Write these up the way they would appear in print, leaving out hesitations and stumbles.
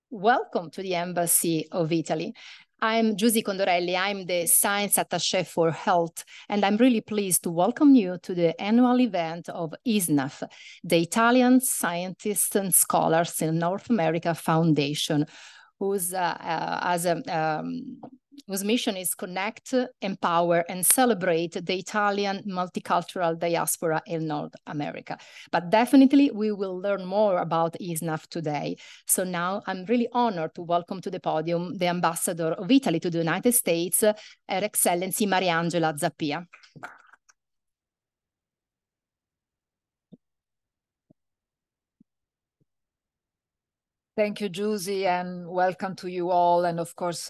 Welcome to the Embassy of Italy. I'm Giusy Condorelli. I'm the Science Attaché for Health, and I'm really pleased to welcome you to the annual event of ISSNAF, the Italian Scientists and Scholars in North America Foundation, whose mission is connect, empower, and celebrate the Italian multicultural diaspora in North America. But definitely we will learn more about ISSNAF today. So now I'm really honored to welcome to the podium the Ambassador of Italy to the United States, Her Excellency Mariangela Zappia. Thank you, Giusy, and welcome to you all. And of course,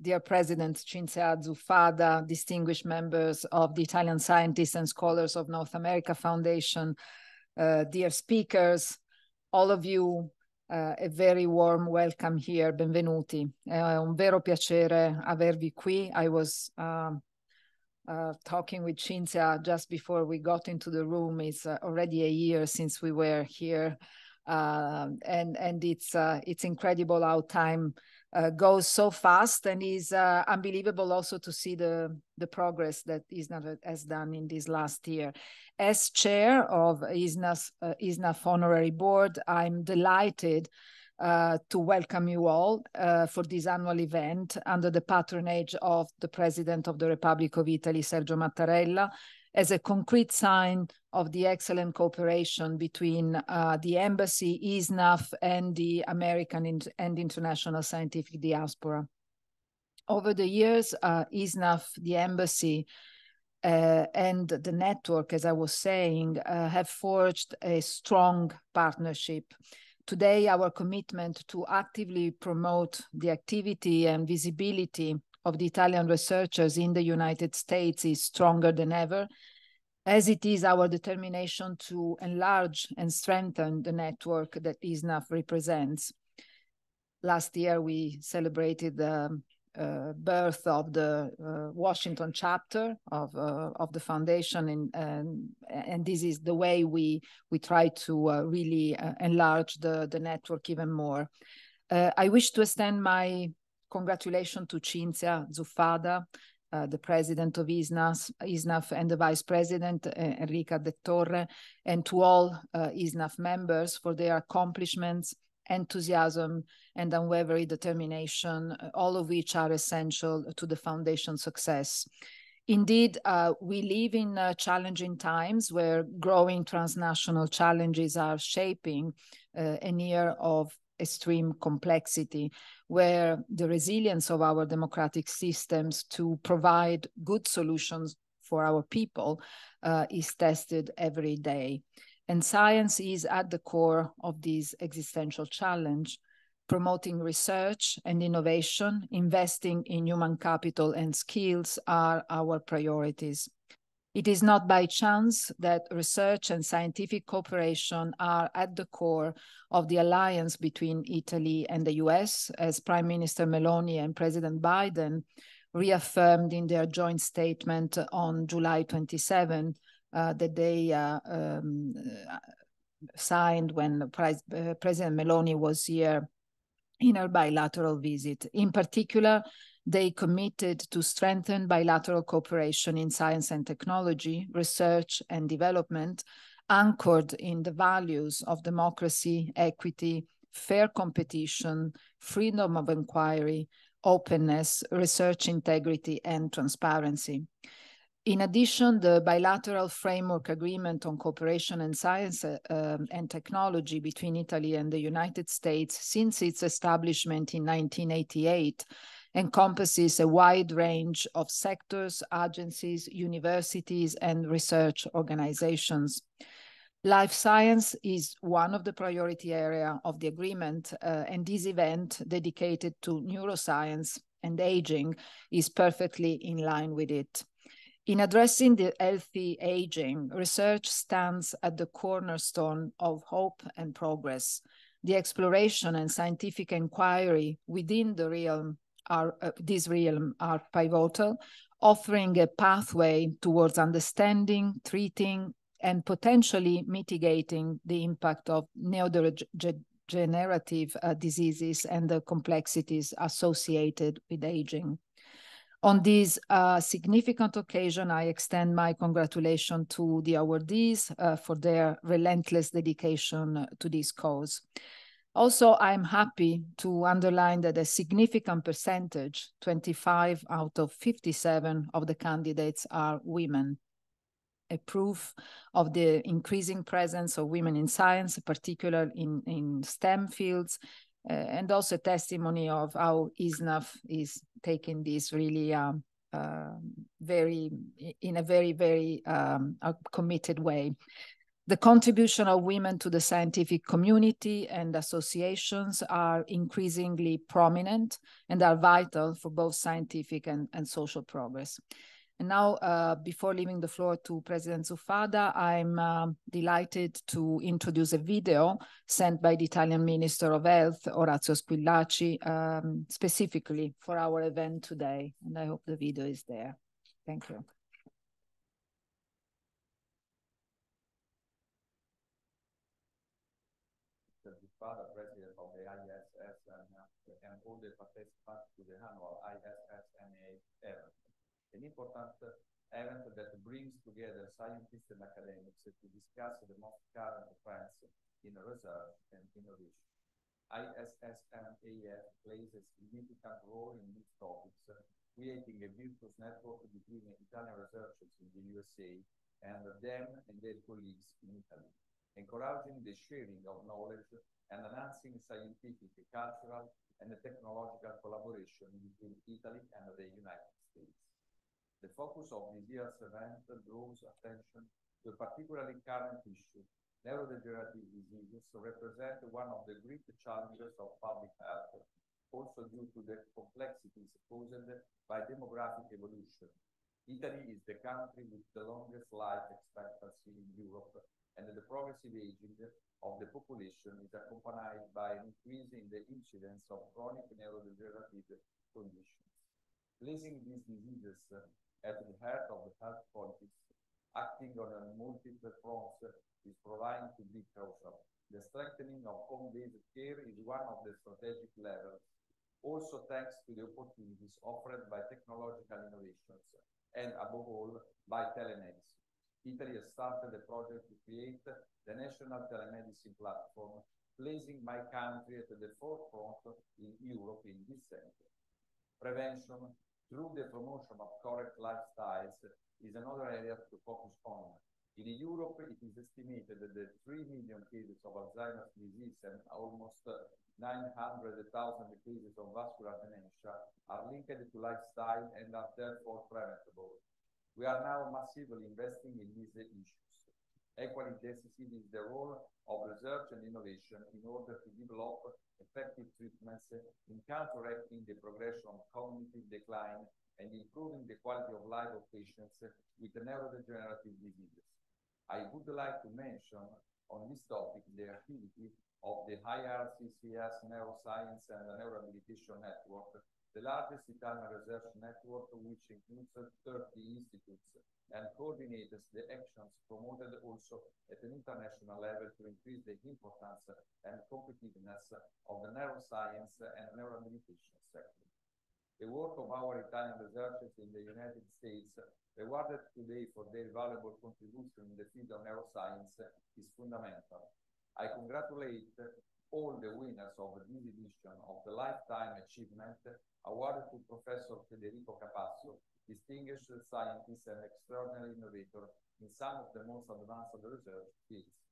dear President Cinzia, Zuffada, distinguished members of the Italian Scientists and Scholars of North America Foundation, dear speakers, all of you, a very warm welcome here, benvenuti. È un vero piacere avervi qui. I was talking with Cinzia just before we got into the room. It's already a year since we were here. And it's incredible how time goes so fast, and is unbelievable also to see the progress that ISSNAF has done in this last year. As chair of ISSNAF Honorary Board, I'm delighted to welcome you all for this annual event under the patronage of the President of the Republic of Italy, Sergio Mattarella, as a concrete sign of the excellent cooperation between the Embassy, ISSNAF, and the American and international scientific diaspora. Over the years, ISSNAF, the Embassy, and the network, as I was saying, have forged a strong partnership. Today, our commitment to actively promote the activity and visibility of the Italian researchers in the United States is stronger than ever, as it is our determination to enlarge and strengthen the network that ISSNAF represents. Last year, we celebrated the birth of the Washington chapter of the foundation, and this is the way we try to really enlarge the network even more. I wish to extend my congratulations to Cinzia, Zuffada, the president of ISSNAF, and the vice president, Enrica De Torre, and to all ISSNAF members for their accomplishments, enthusiasm, and unwavering determination, all of which are essential to the foundation's success. Indeed, we live in challenging times where growing transnational challenges are shaping an era of extreme complexity, where the resilience of our democratic systems to provide good solutions for our people is tested every day. And science is at the core of this existential challenge. Promoting research and innovation, investing in human capital and skills are our priorities. It is not by chance that research and scientific cooperation are at the core of the alliance between Italy and the US, as Prime Minister Meloni and President Biden reaffirmed in their joint statement on July 27, that they signed when President Meloni was here in her bilateral visit. In particular, they committed to strengthen bilateral cooperation in science and technology, research and development, anchored in the values of democracy, equity, fair competition, freedom of inquiry, openness, research integrity, and transparency. In addition, the bilateral framework agreement on cooperation in science and technology between Italy and the United States since its establishment in 1988 encompasses a wide range of sectors, agencies, universities, and research organizations. Life science is one of the priority areas of the agreement, and this event dedicated to neuroscience and aging is perfectly in line with it. In addressing the healthy aging, research stands at the cornerstone of hope and progress. The exploration and scientific inquiry within the realm this realm are pivotal, offering a pathway towards understanding, treating, and potentially mitigating the impact of neurodegenerative neurodegenerative diseases and the complexities associated with aging. On this significant occasion, I extend my congratulations to the awardees for their relentless dedication to this cause. Also, I'm happy to underline that a significant percentage, 25 out of 57 of the candidates are women, a proof of the increasing presence of women in science, particularly in STEM fields, and also a testimony of how ISSNAF is taking this really in a very committed way. The contribution of women to the scientific community and associations are increasingly prominent and are vital for both scientific and social progress. And now, before leaving the floor to President Zuffada, I'm delighted to introduce a video sent by the Italian Minister of Health, Orazio Schillaci, specifically for our event today. And I hope the video is there. Thank you. Zuffada, President of the ISSN, and all the participants to the annual ISSNA event. An important event that brings together scientists and academics to discuss the most current trends in research and innovation. ISSNAF plays a significant role in these topics, creating a virtuous network between Italian researchers in the USA and them and their colleagues in Italy, encouraging the sharing of knowledge and enhancing scientific, cultural, and technological collaboration between Italy and the United States. The focus of this year's event draws attention to a particularly current issue. Neurodegenerative diseases represent one of the great challenges of public health, also due to the complexities posed by demographic evolution. Italy is the country with the longest life expectancy in Europe, and the progressive aging of the population is accompanied by an increase in the incidence of chronic neurodegenerative conditions. Placing these diseases at the heart of the health politics, acting on a multiple fronts is proving to be crucial. The strengthening of home-based care is one of the strategic levels, also thanks to the opportunities offered by technological innovations, and above all, by telemedicine. Italy has started a project to create the National Telemedicine Platform, placing my country at the forefront in Europe in this center. Prevention, through the promotion of correct lifestyles, is another area to focus on. In Europe, it is estimated that the 3 million cases of Alzheimer's disease and almost 900,000 cases of vascular dementia are linked to lifestyle and are therefore preventable. We are now massively investing in these issues. Equally decisive is the role of research and innovation in order to develop effective treatments in counteracting the progression of cognitive decline and improving the quality of life of patients with neurodegenerative diseases. I would like to mention on this topic the activity of the IRCCS Neuroscience and Neurorehabilitation Network, the largest Italian research network, which includes 30 institutes and coordinates the actions promoted also at an international level to increase the importance and competitiveness of the neuroscience and neurorehabilitation sector. The work of our Italian researchers in the United States, rewarded today for their valuable contribution in the field of neuroscience, is fundamental. I congratulate all the winners of this edition of the Lifetime Achievement awarded to Professor Federico Capasso, distinguished scientist and extraordinary innovator in some of the most advanced research fields.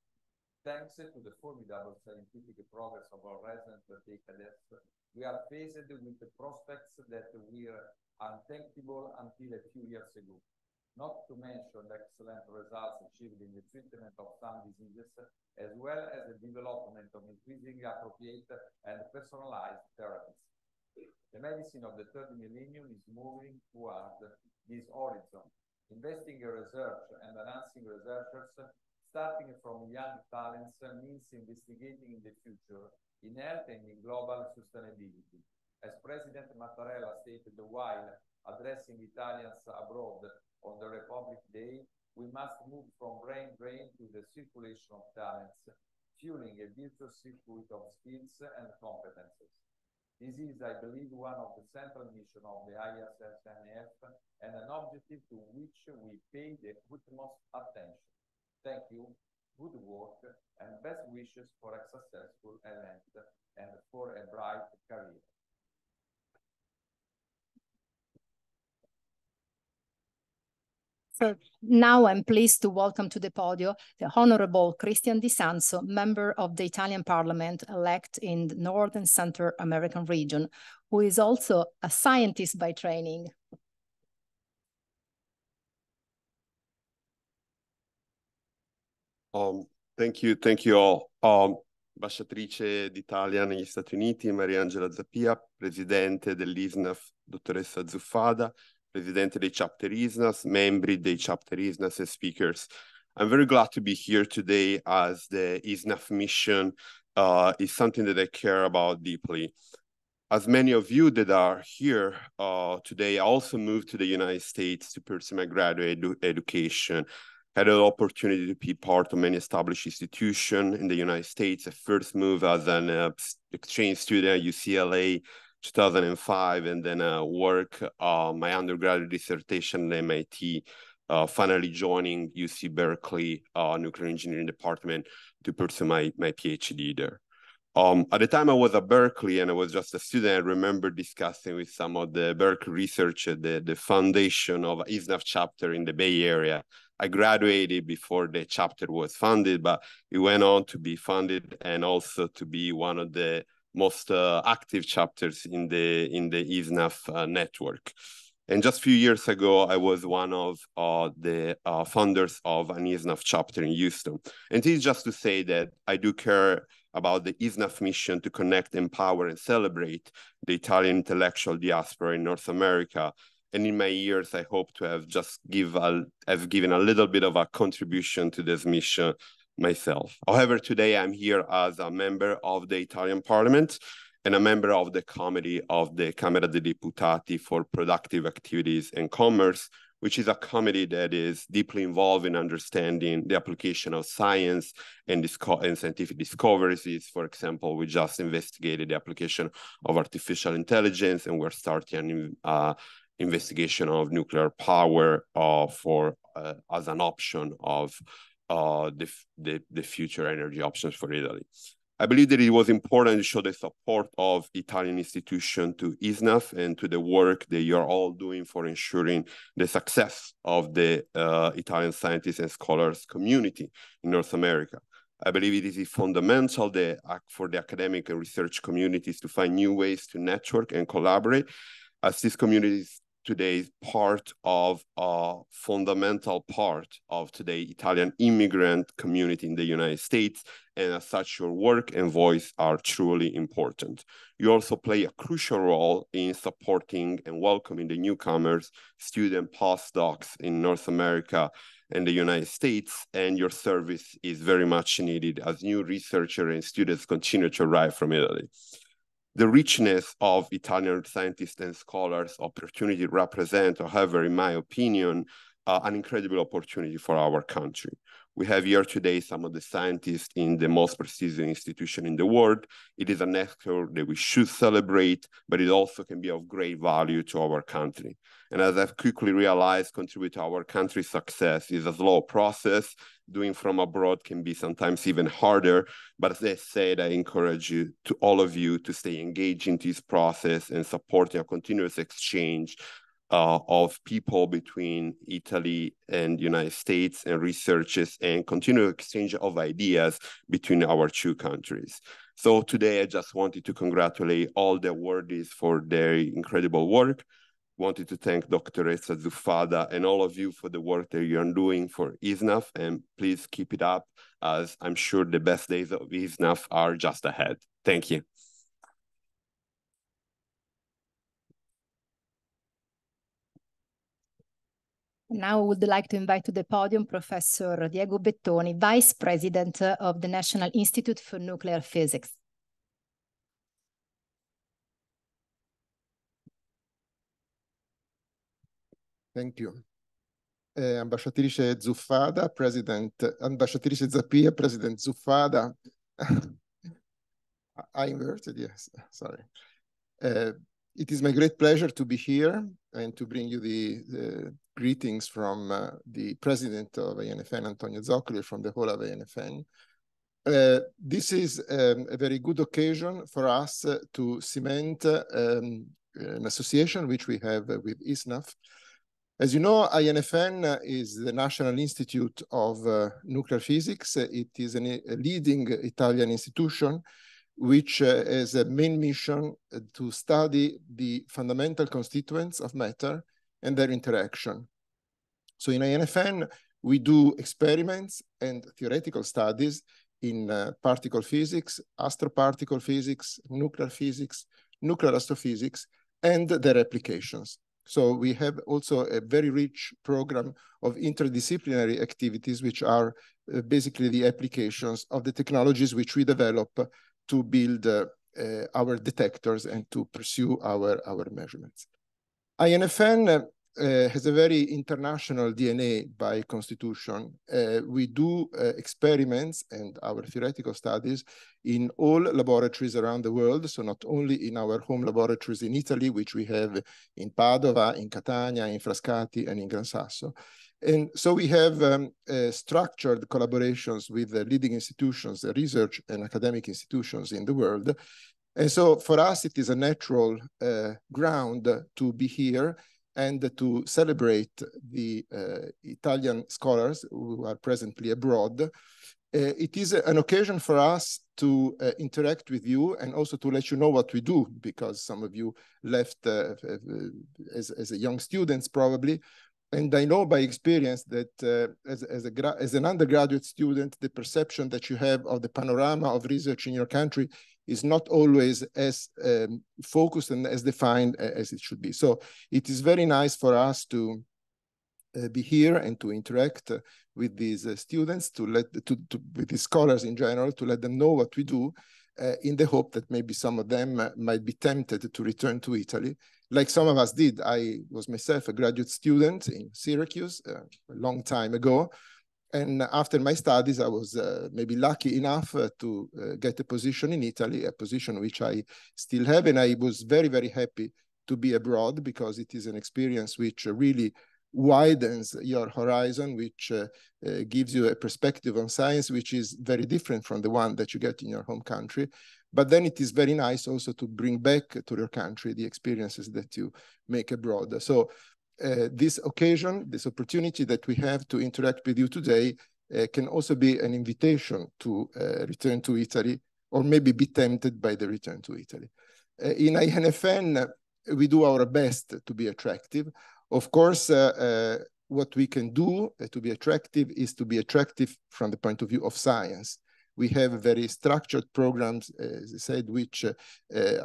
Thanks to the formidable scientific progress of our recent decades, we are faced with the prospects that were unthinkable until a few years ago. Not to mention the excellent results achieved in the treatment of some diseases, as well as the development of increasingly appropriate and personalized therapies. The medicine of the third millennium is moving toward this horizon, investing in research and enhancing researchers, starting from young talents, means investigating in the future in health and in global sustainability. As President Mattarella stated while addressing Italians abroad on the Republic Day, we must move from brain drain to the circulation of talents, fueling a virtuous circuit of skills and competences. This is, I believe, one of the central missions of the ISSNF and an objective to which we pay the utmost attention. Thank you, good work, and best wishes for a successful event and for a bright career. So now I'm pleased to welcome to the podium the Honorable Cristian Di Sanzo, member of the Italian Parliament, elect in the North and Central American region, who is also a scientist by training. Thank you all. Ambasciatrice d'Italia negli Stati Uniti, Mariangela Zappia, presidente dell'ISSNAF, dottoressa Zuffada, presidente dei chapter ISSNAF, membri dei chapter ISSNAF and speakers. I'm very glad to be here today as the ISSNAF mission is something that I care about deeply. As many of you that are here today, I also moved to the United States to pursue my graduate education. Had an opportunity to be part of many established institutions in the United States. I first moved as an exchange student at UCLA, 2005, and then work my undergraduate dissertation at MIT, finally joining UC Berkeley nuclear engineering department to pursue my PhD there. At the time I was at Berkeley and I was just a student, I remember discussing with some of the Berkeley researchers the foundation of ISSNAF chapter in the Bay Area. I graduated before the chapter was funded, but it went on to be funded and also to be one of the most active chapters in the ISSNAF network. And just a few years ago, I was one of the founders of an ISSNAF chapter in Houston. And this is just to say that I do care about the ISSNAF mission to connect, empower, and celebrate the Italian intellectual diaspora in North America. And in my years, I hope to have given a little bit of a contribution to this mission myself. However, today I'm here as a member of the Italian Parliament and a member of the committee of the Camera dei Deputati for Productive Activities and Commerce, which is a committee that is deeply involved in understanding the application of science and scientific discoveries. For example, we just investigated the application of artificial intelligence, and we're starting an investigation of nuclear power as an option of the future energy options for Italy. I believe that it was important to show the support of Italian institutions to ISSNAF and to the work that you're all doing for ensuring the success of the Italian scientists and scholars community in North America. I believe it is fundamental for the academic and research communities to find new ways to network and collaborate, as these communities today is part of a fundamental part of today's Italian immigrant community in the United States, and as such, your work and voice are truly important. You also play a crucial role in supporting and welcoming the newcomers, student postdocs in North America and the United States, and your service is very much needed as new researchers and students continue to arrive from Italy. The richness of Italian scientists and scholars opportunity represent, however, in my opinion, an incredible opportunity for our country. We have here today some of the scientists in the most prestigious institution in the world. It is a network that we should celebrate, but it also can be of great value to our country. And as I've quickly realized, contribute to our country's success is a slow process. Doing from abroad can be sometimes even harder. But as I said, I encourage all of you to stay engaged in this process and supporting a continuous exchange of people between Italy and the United States and researchers, and continuous exchange of ideas between our two countries. So today I just wanted to congratulate all the awardees for their incredible work. Wanted to thank Dr. Zuffada and all of you for the work that you're doing for ISSNAF, and please keep it up, as I'm sure the best days of ISSNAF are just ahead. Thank you. Now I would like to invite to the podium Professor Diego Bettoni, Vice President of the National Institute for Nuclear Physics. Thank you. Ambasciatrice Zuffada, Ambasciatrice Zappia, President Zuffada, I inverted, yes, sorry. It is my great pleasure to be here and to bring you the greetings from the president of INFN, Antonio Zoccoli, from the whole of INFN. This is a very good occasion for us to cement an association which we have with ISSNAF. As you know, INFN is the National Institute of Nuclear Physics. It is a leading Italian institution which has a main mission to study the fundamental constituents of matter and their interaction. So in INFN, we do experiments and theoretical studies in particle physics, astroparticle physics, nuclear astrophysics, and their applications. So we have also a very rich program of interdisciplinary activities, which are basically the applications of the technologies which we develop to build our detectors and to pursue our measurements. INFN has a very international DNA by constitution. We do experiments and our theoretical studies in all laboratories around the world, so not only in our home laboratories in Italy, which we have in Padova, in Catania, in Frascati, and in Gran Sasso. And so we have structured collaborations with the leading institutions, research and academic institutions in the world. And so for us, it is a natural ground to be here and to celebrate the Italian scholars who are presently abroad. It is an occasion for us to interact with you and also to let you know what we do, because some of you left as a young students probably. And I know by experience that as an undergraduate student, the perception that you have of the panorama of research in your country is not always as focused and as defined as it should be. So it is very nice for us to be here and to interact with these students, with these scholars in general, to let them know what we do, in the hope that maybe some of them might be tempted to return to Italy, like some of us did. I was myself a graduate student in Syracuse a long time ago. And after my studies, I was maybe lucky enough to get a position in Italy, a position which I still have. And I was very, very happy to be abroad, because it is an experience which really widens your horizon, which gives you a perspective on science, which is very different from the one that you get in your home country. But then it is very nice also to bring back to your country the experiences that you make abroad. So this occasion, this opportunity that we have to interact with you today can also be an invitation to return to Italy, or maybe be tempted by the return to Italy. In INFN, we do our best to be attractive. Of course, what we can do to be attractive is to be attractive from the point of view of science. We have very structured programs, as I said, which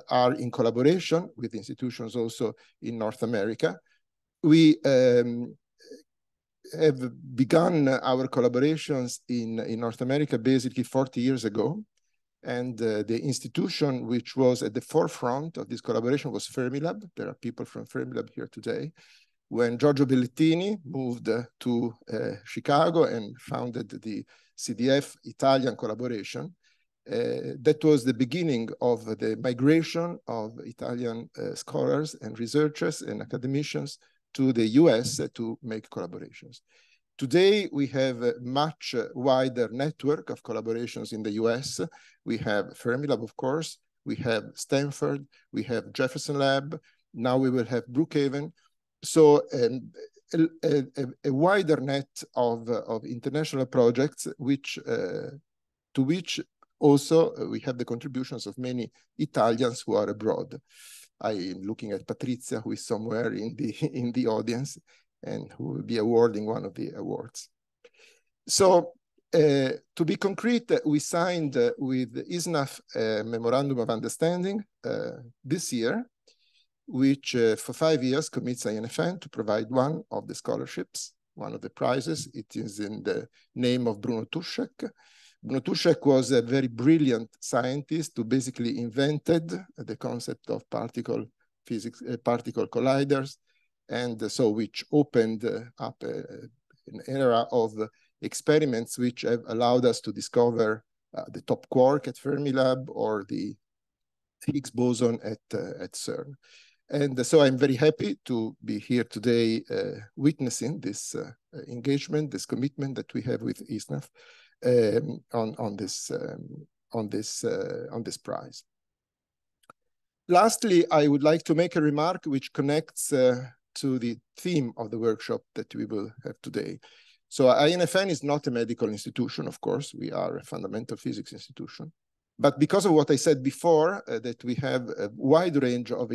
are in collaboration with institutions also in North America. We have begun our collaborations in North America basically 40 years ago. And the institution which was at the forefront of this collaboration was Fermilab. There are people from Fermilab here today. When Giorgio Bellettini moved to Chicago and founded the CDF Italian collaboration, that was the beginning of the migration of Italian scholars and researchers and academicians to the US to make collaborations. Today, we have a much wider network of collaborations in the US. We have Fermilab, of course. We have Stanford. We have Jefferson Lab. Now we will have Brookhaven. So a wider net of international projects, which to which also we have the contributions of many Italians who are abroad. I'm looking at Patrizia, who is somewhere in the audience, and who will be awarding one of the awards. So to be concrete, we signed with ISSNAF a Memorandum of Understanding this year, which for 5 years commits INFN to provide one of the scholarships, one of the prizes. It is in the name of Bruno Tuschek. Bruno Tuschek was a very brilliant scientist who basically invented the concept of particle physics, particle colliders, and so which opened up an era of experiments which have allowed us to discover the top quark at Fermilab or the Higgs boson at CERN. And so I'm very happy to be here today witnessing this engagement, this commitment that we have with ISSNAF on this prize. Lastly, I would like to make a remark which connects to the theme of the workshop that we will have today. So INFN is not a medical institution, of course. We are a fundamental physics institution. But because of what I said before, that we have a wide range of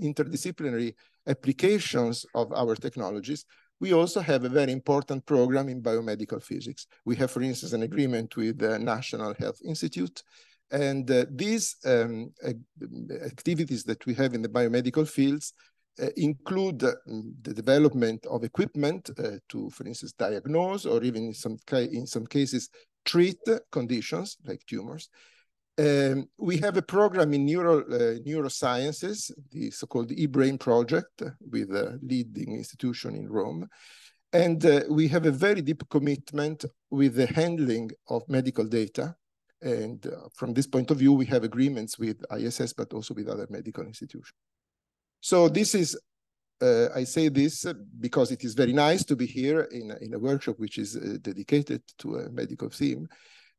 interdisciplinary applications of our technologies, we also have a very important program in biomedical physics. We have, for instance, an agreement with the National Health Institute. And these activities that we have in the biomedical fields include the development of equipment to, for instance, diagnose or even in some cases treat conditions like tumors. We have a program in neurosciences, the so-called eBrain project with a leading institution in Rome. And we have a very deep commitment with the handling of medical data. And from this point of view, we have agreements with ISS, but also with other medical institutions. So this is, I say this because it is very nice to be here in a workshop which is dedicated to a medical theme,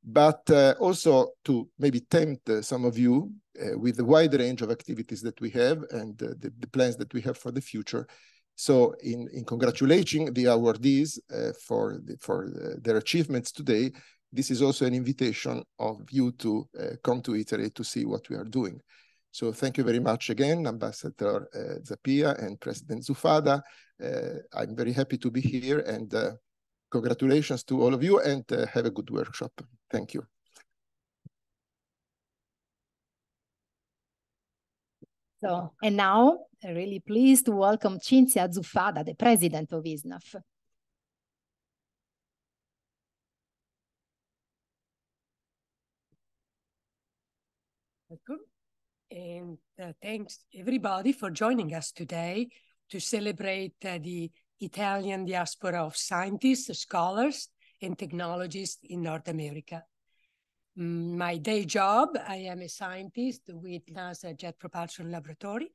but also to maybe tempt some of you with the wide range of activities that we have and the plans that we have for the future. So in congratulating the awardees for their achievements today, this is also an invitation of you to come to Italy to see what we are doing. So thank you very much again, Ambassador Zappia and President Zuffada. I'm very happy to be here, and congratulations to all of you, and have a good workshop. Thank you. So, and now I'm really pleased to welcome Cinzia Zuffada, the President of ISSNAF. Good. And thanks everybody for joining us today to celebrate the Italian diaspora of scientists, scholars, and technologists in North America. My day job, I am a scientist with NASA Jet Propulsion Laboratory,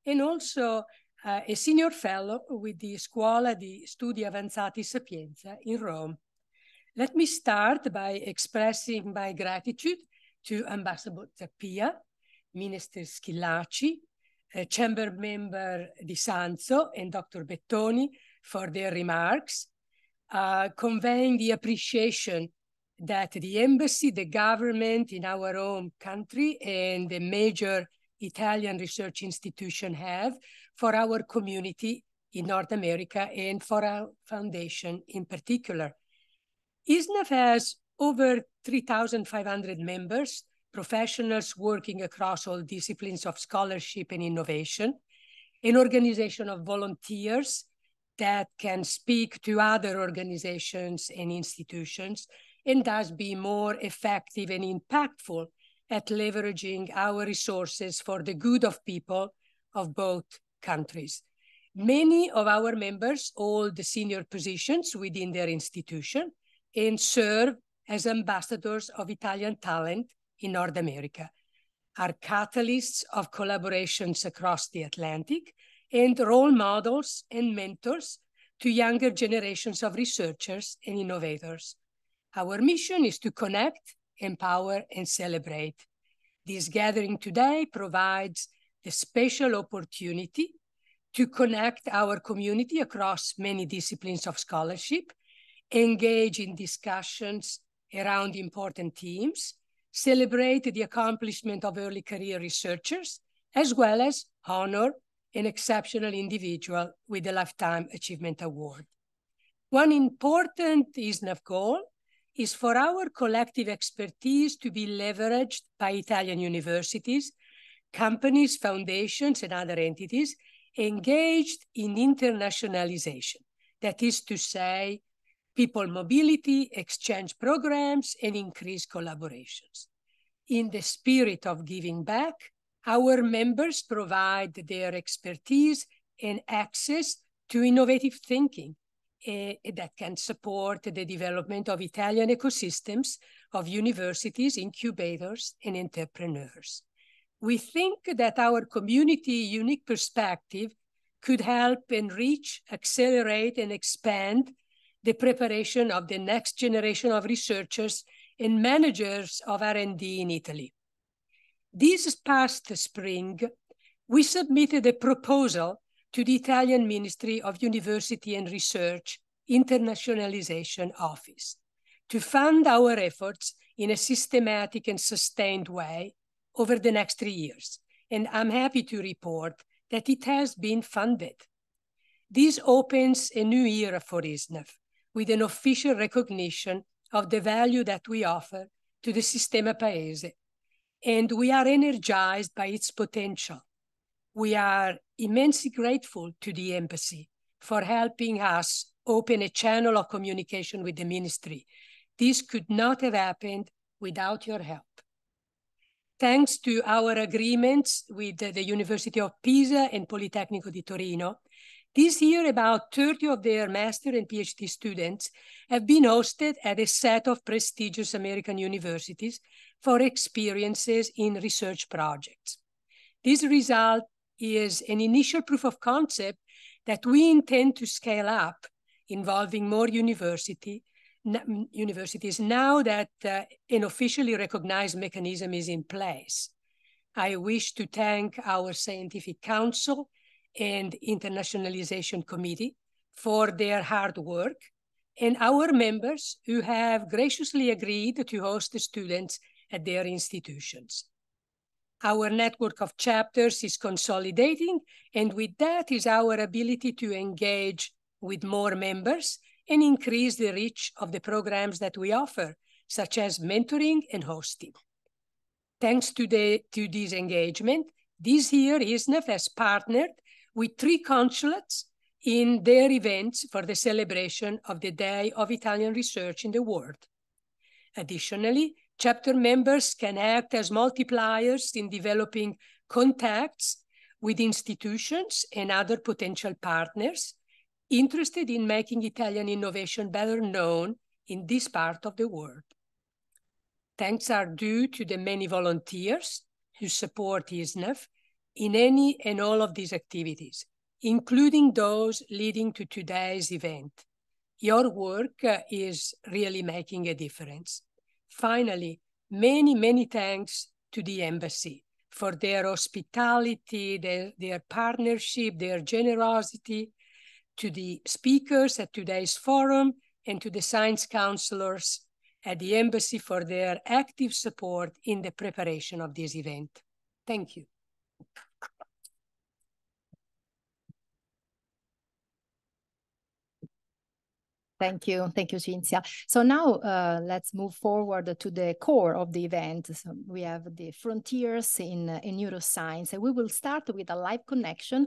and also a senior fellow with the Scuola di Studi Avanzati Sapienza in Rome. Let me start by expressing my gratitude to Ambassador Zappia, Minister Schillaci, Chamber Member Di Sanzo, and Dr. Bettoni for their remarks, conveying the appreciation that the embassy, the government in our own country, and the major Italian research institution have for our community in North America and for our foundation in particular. ISSNAF has over 3,500 members, professionals working across all disciplines of scholarship and innovation, an organization of volunteers that can speak to other organizations and institutions, and thus be more effective and impactful at leveraging our resources for the good of people of both countries. Many of our members hold the senior positions within their institution and serve as ambassadors of Italian talent in North America, are catalysts of collaborations across the Atlantic, and role models and mentors to younger generations of researchers and innovators. Our mission is to connect, empower, and celebrate. This gathering today provides the special opportunity to connect our community across many disciplines of scholarship, engage in discussions around important themes, celebrate the accomplishment of early career researchers, as well as honor an exceptional individual with a Lifetime Achievement Award. One important ISSNAF goal is for our collective expertise to be leveraged by Italian universities, companies, foundations, and other entities engaged in internationalization. That is to say, people mobility, exchange programs, and increased collaborations. In the spirit of giving back, our members provide their expertise and access to innovative thinking that can support the development of Italian ecosystems of universities, incubators, and entrepreneurs. We think that our community unique perspective could help enrich, accelerate, and expand the preparation of the next generation of researchers and managers of R&D in Italy. This past spring, we submitted a proposal to the Italian Ministry of University and Research Internationalization Office to fund our efforts in a systematic and sustained way over the next 3 years. And I'm happy to report that it has been funded. This opens a new era for ISSNAF with an official recognition of the value that we offer to the Sistema Paese. And we are energized by its potential. We are immensely grateful to the embassy for helping us open a channel of communication with the ministry. This could not have happened without your help. Thanks to our agreements with the University of Pisa and Politecnico di Torino, this year about 30 of their master and PhD students have been hosted at a set of prestigious American universities for experiences in research projects. This result is an initial proof of concept that we intend to scale up, involving more universities now that an officially recognized mechanism is in place. I wish to thank our Scientific Council and Internationalization Committee for their hard work, and our members who have graciously agreed to host the students at their institutions. Our network of chapters is consolidating, and with that is our ability to engage with more members and increase the reach of the programs that we offer, such as mentoring and hosting. Thanks to this engagement, this year ISSNAF has partnered with 3 consulates in their events for the celebration of the Day of Italian Research in the world. Additionally, chapter members can act as multipliers in developing contacts with institutions and other potential partners interested in making Italian innovation better known in this part of the world. Thanks are due to the many volunteers who support ISSNAF in any and all of these activities, including those leading to today's event. Your work is really making a difference. Finally, many, many thanks to the embassy for their hospitality, their partnership, their generosity, to the speakers at today's forum, and to the science counselors at the embassy for their active support in the preparation of this event. Thank you. Thank you, Cinzia. So now let's move forward to the core of the event. So we have the frontiers in neuroscience, and we will start with a live connection.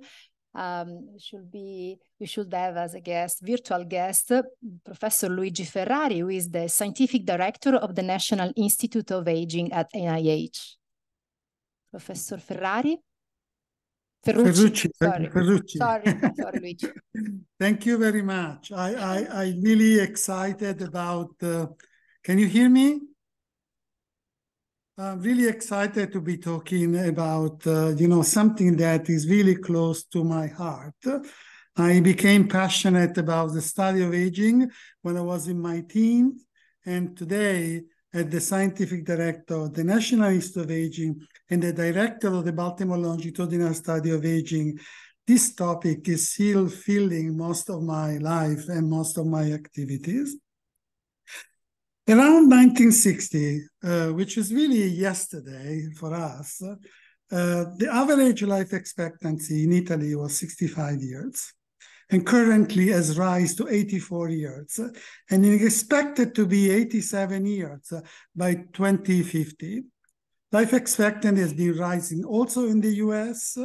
We should have as a guest, virtual guest, Professor Luigi Ferrari, who is the scientific director of the National Institute of Aging at NIH. Professor Ferrari? Ferrucci. Sorry, Luigi. Thank you very much. I'm really excited about, can you hear me? I'm really excited to be talking about, something that is really close to my heart. I became passionate about the study of aging when I was in my teens, and today, as the scientific director of the National Institute of Aging and the director of the Baltimore Longitudinal Study of Aging, this topic is still filling most of my life and most of my activities. Around 1960, which is really yesterday for us, the average life expectancy in Italy was 65 years. And currently has risen to 84 years, and is expected to be 87 years by 2050. Life expectancy has been rising also in the US,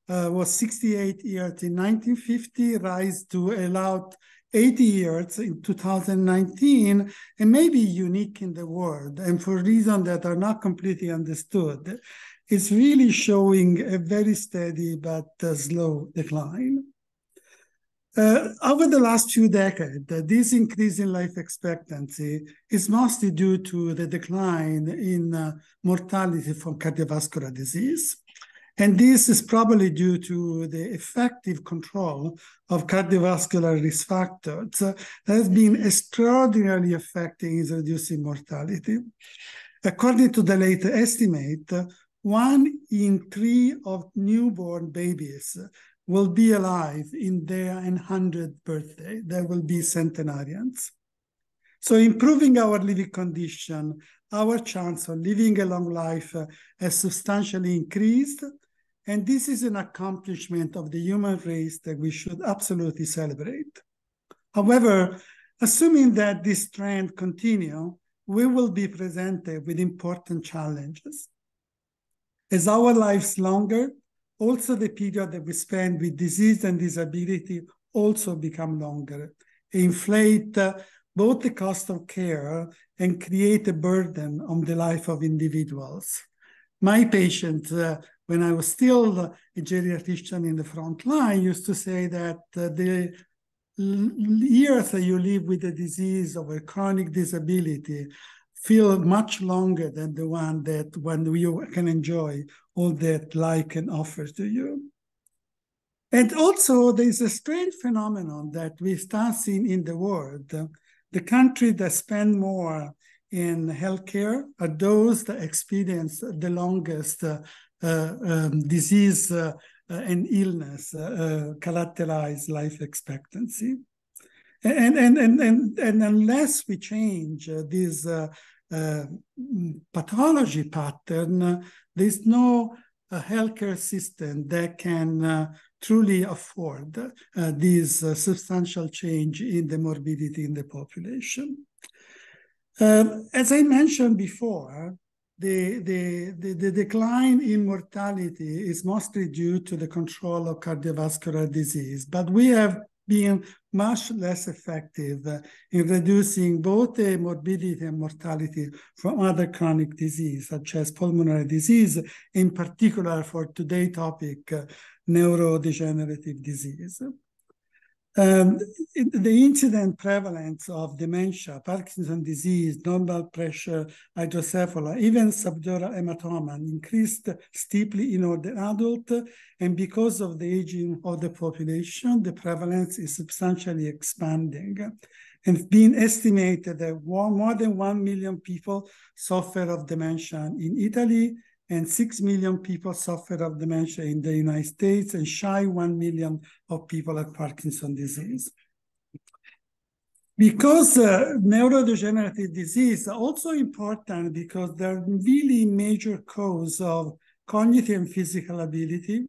was 68 years in 1950, rise to about 80 years in 2019, and maybe unique in the world, and for reasons that are not completely understood, it's really showing a very steady but slow decline. Over the last few decades, this increase in life expectancy is mostly due to the decline in mortality from cardiovascular disease. And this is probably due to the effective control of cardiovascular risk factors that has been extraordinarily effective in reducing mortality. According to the latest estimate, 1 in 3 of newborn babies will be alive in their 100th birthday. They will be centenarians. So improving our living condition, our chance of living a long life has substantially increased. And this is an accomplishment of the human race that we should absolutely celebrate. However, assuming that this trend continues, we will be presented with important challenges. As our lives longer, also the period that we spend with disease and disability also become longer, inflate both the cost of care and create a burden on the life of individuals. My patient, when I was still a geriatrician in the front line, used to say that the years that you live with a disease or a chronic disability feel much longer than the one that when you can enjoy all that life can offer to you. And also there's a strange phenomenon that we start seeing in the world. The countries that spend more in healthcare are those that experience the longest disease and illness characterize life expectancy. And unless we change this pathology pattern, there's no healthcare system that can truly afford this substantial change in the morbidity in the population. As I mentioned before, the decline in mortality is mostly due to the control of cardiovascular disease, but we have been much less effective in reducing both the morbidity and mortality from other chronic disease, such as pulmonary disease, in particular for today's topic, neurodegenerative disease. The incident prevalence of dementia, Parkinson's disease, normal pressure, hydrocephalus, even subdural hematoma increased steeply in older adults, and because of the aging of the population, the prevalence is substantially expanding. And it's been estimated that more than 1 million people suffer of dementia in Italy, and 6 million people suffer of dementia in the United States, and shy 1 million of people have Parkinson's disease. Because neurodegenerative disease is also important because they're really major cause of cognitive and physical ability,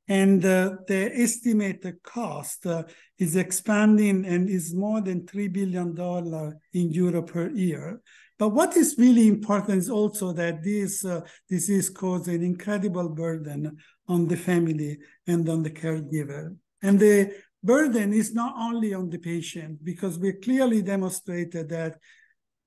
and the estimated cost is expanding and is more than $3 billion in Europe per year. But what is really important is also that this disease causes an incredible burden on the family and on the caregiver. And the burden is not only on the patient, because we clearly demonstrated that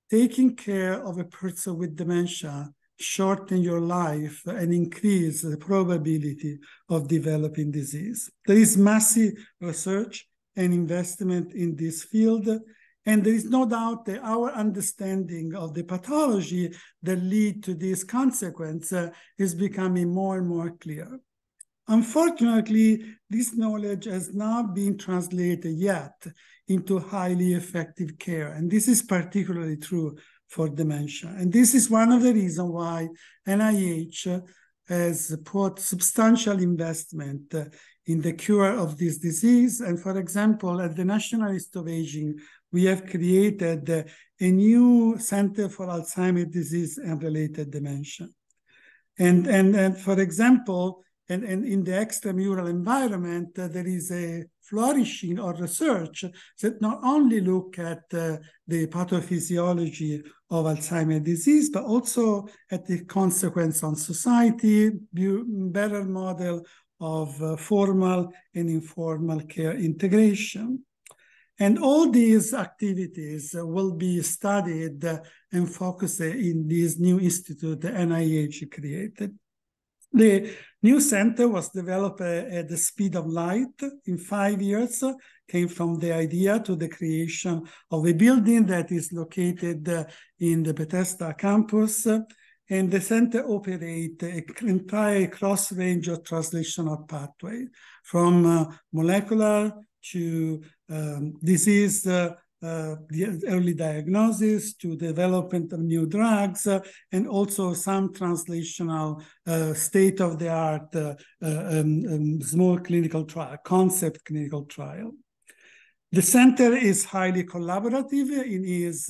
taking care of a person with dementia shorten your life and increase the probability of developing disease. There is massive research and investment in this field, and there is no doubt that our understanding of the pathology that lead to this consequence is becoming more and more clear. Unfortunately, this knowledge has not been translated yet into highly effective care, and this is particularly true for dementia. And this is one of the reasons why NIH has put substantial investment in the cure of this disease. And for example, at the National Institute of Aging, we have created a new Center for Alzheimer's disease and related dementia. And for example, and in the extramural environment, there is a flourishing of research that not only look at the pathophysiology of Alzheimer's disease, but also at the consequence on society, better model of formal and informal care integration. And all these activities will be studied and focused in this new institute that NIH created. The new center was developed at the speed of light in 5 years, came from the idea to the creation of a building that is located in the Bethesda campus. And the center operates an entire cross range of translational pathway, from molecular to disease, the early diagnosis to development of new drugs, and also some translational state-of-the-art small clinical trial, concept clinical trial. The center is highly collaborative in its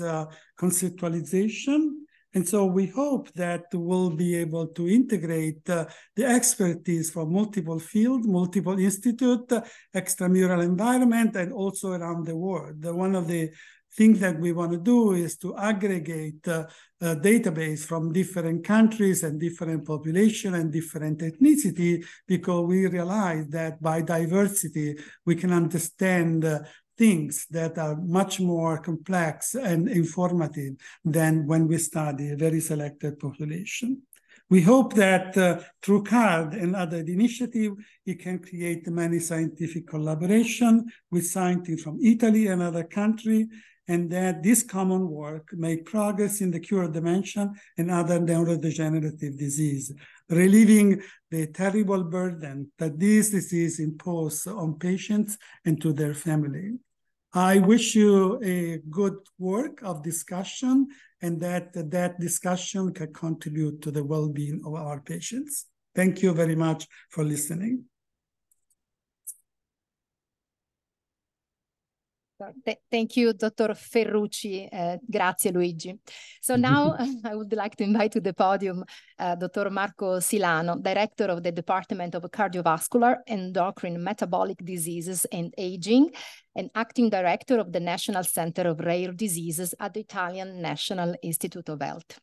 conceptualization. And so we hope that we'll be able to integrate the expertise from multiple fields, multiple institutes, extramural environment, and also around the world. One of the things that we want to do is to aggregate a database from different countries and different population and different ethnicity, because we realize that by diversity, we can understand things that are much more complex and informative than when we study a very selected population. We hope that through CARD and other initiatives, it can create many scientific collaboration with scientists from Italy and other countries, and that this common work make progress in the cure of dementia and other neurodegenerative disease, relieving the terrible burden that this disease imposes on patients and to their family. I wish you a good work of discussion, and that discussion can contribute to the well-being of our patients. Thank you very much for listening. Thank you, Dr. Ferrucci. Grazie, Luigi. So now I would like to invite to the podium Dr. Marco Silano, Director of the Department of Cardiovascular, Endocrine, Metabolic Diseases and Aging, and Acting Director of the National Center of Rare Diseases at the Italian National Institute of Health.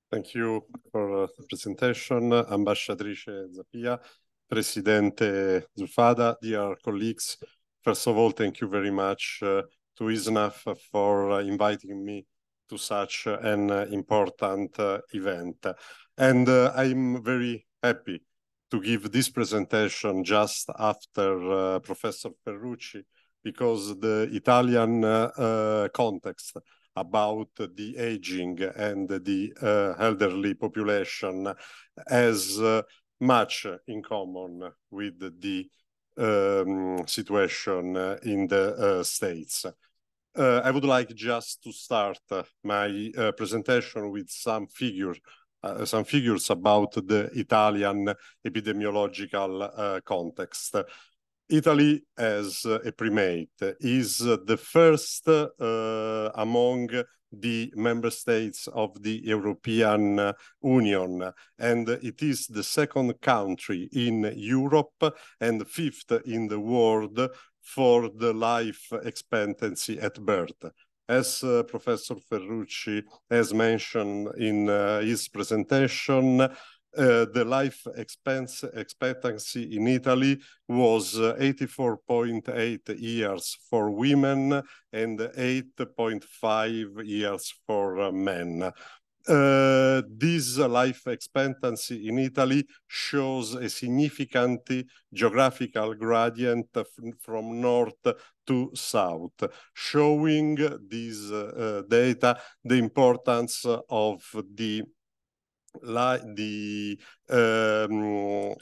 Thank you for the presentation, Ambasciatrice Zappia, Presidente Zuffada, dear colleagues. First of all, thank you very much to ISSNAF for inviting me to such an important event. And I'm very happy to give this presentation just after Professor Ferrucci, because the Italian context about the aging and the elderly population has much in common with the situation in the States. I would like just to start my presentation with some figures about the Italian epidemiological context. Italy, as a primate, is the first among the member states of the European Union, and it is the second country in Europe and fifth in the world for the life expectancy at birth. As Professor Ferrucci has mentioned in his presentation, the life expectancy in Italy was 84.8 years for women and 8.5 years for men. This life expectancy in Italy shows a significant geographical gradient from north to south, showing this data the importance of the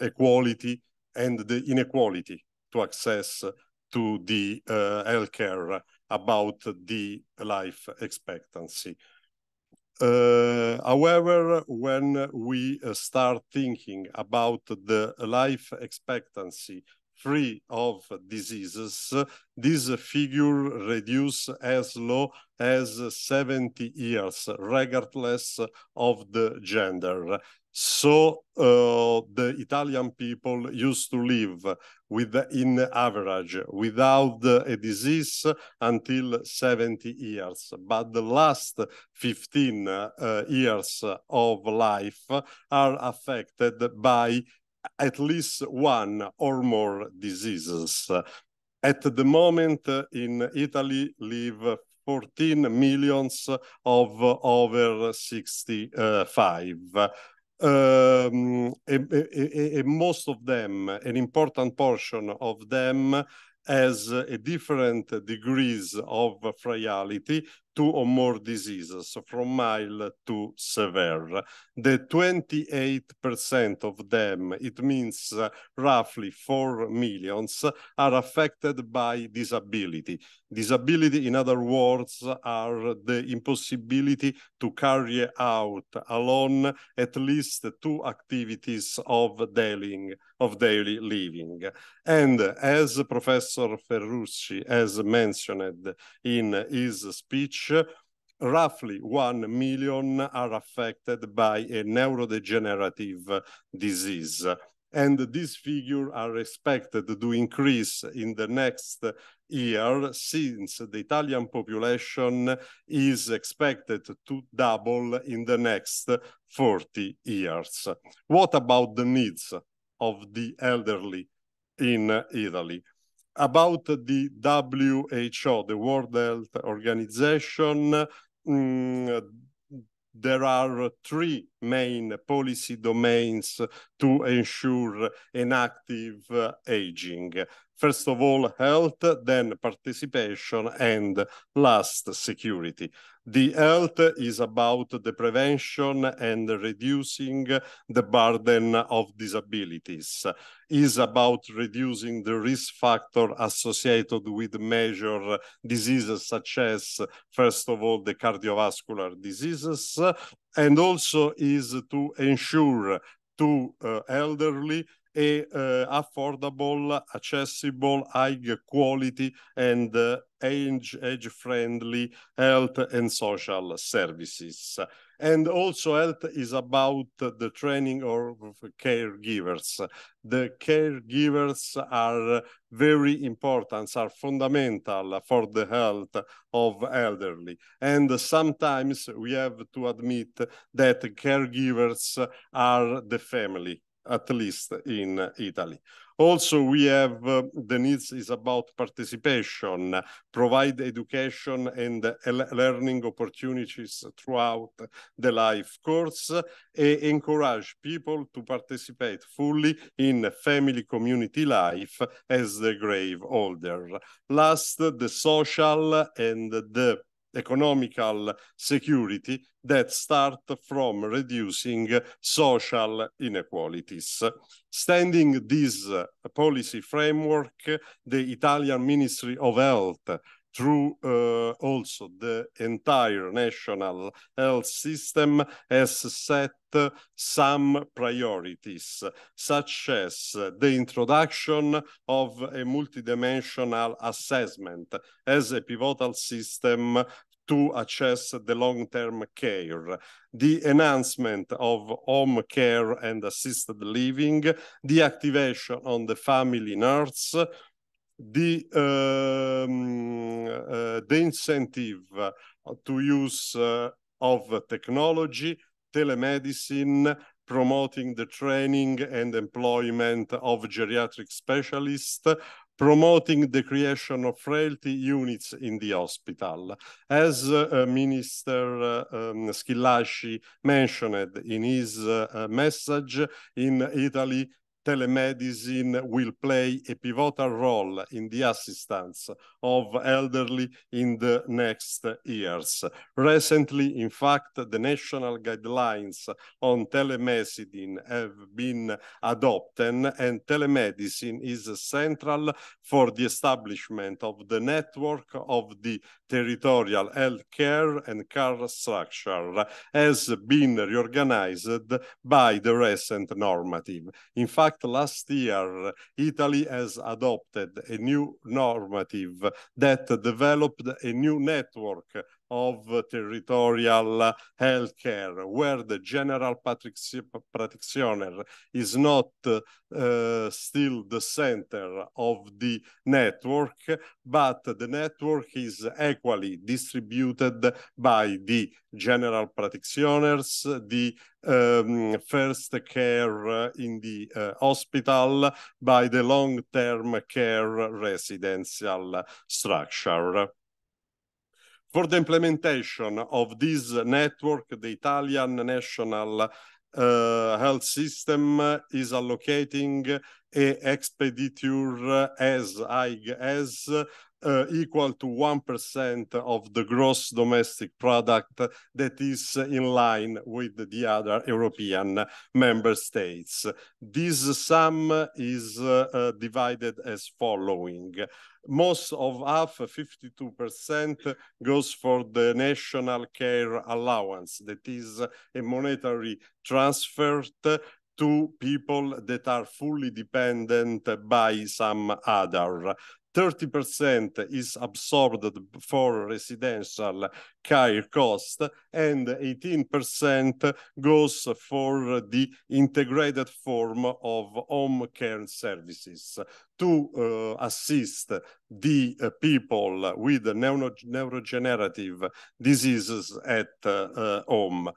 equality and the inequality to access to the healthcare about the life expectancy. However, when we start thinking about the life expectancy free of diseases, this figure reduces as low as 70 years, regardless of the gender. So the Italian people used to live in average without a disease until 70 years. But the last 15 years of life are affected by at least one or more diseases. At the moment, in Italy live 14 million of over 65. Most of them, an important portion of them, has a different degrees of frailty, 2 or more diseases, from mild to severe. The 28% of them, it means roughly 4 million, are affected by disability. Disability, in other words, are the impossibility to carry out alone at least 2 activities of daily living. And as Professor Ferrucci has mentioned in his speech, roughly 1 million are affected by a neurodegenerative disease. And these figures are expected to increase in the next year, since the Italian population is expected to double in the next 40 years. What about the needs of the elderly in Italy? About the WHO, the World Health Organization, there are 3 main policy domains to ensure an active aging. First of all, health, then participation, and last, security. The health is about the prevention and reducing the burden of disabilities. Is about reducing the risk factor associated with major diseases such as, first of all, the cardiovascular diseases, and also is to ensure to elderly a affordable, accessible, high quality, and age-friendly health and social services. And also health is about the training of caregivers. The caregivers are very important, are fundamental for the health of elderly. And sometimes we have to admit that caregivers are the family, at least in Italy. Also, we have the needs is about participation, provide education and learning opportunities throughout the life course, and encourage people to participate fully in family community life as they grow older. Last, the social and the economical security that start from reducing social inequalities. Standing this policy framework, the Italian Ministry of Health, through also the entire national health system, has set some priorities, such as the introduction of a multidimensional assessment as a pivotal system to assess the long-term care, the enhancement of home care and assisted living, the activation on the family nurse, the incentive to use of technology, telemedicine, promoting the training and employment of geriatric specialists, promoting the creation of frailty units in the hospital. As Minister Schillaci mentioned in his message, in Italy, telemedicine will play a pivotal role in the assistance of elderly in the next years. Recently, in fact, the national guidelines on telemedicine have been adopted, and telemedicine is central for the establishment of the network of the territorial healthcare and care structure has been reorganized by the recent normative. In fact, last year, Italy has adopted a new normative that developed a new network of territorial healthcare, where the general practitioner is not still the center of the network, but the network is equally distributed by the general practitioners, the first care in the hospital, by the long-term care residential structure. For the implementation of this network, the Italian national health system is allocating an expenditure as high as equal to 1% of the gross domestic product, that is in line with the other European member states. This sum is divided as following. Most of half, 52%, goes for the national care allowance, that is a monetary transfer to people that are fully dependent by some other. 30% is absorbed for residential care cost, and 18% goes for the integrated form of home care services to assist the people with neurodegenerative diseases at home.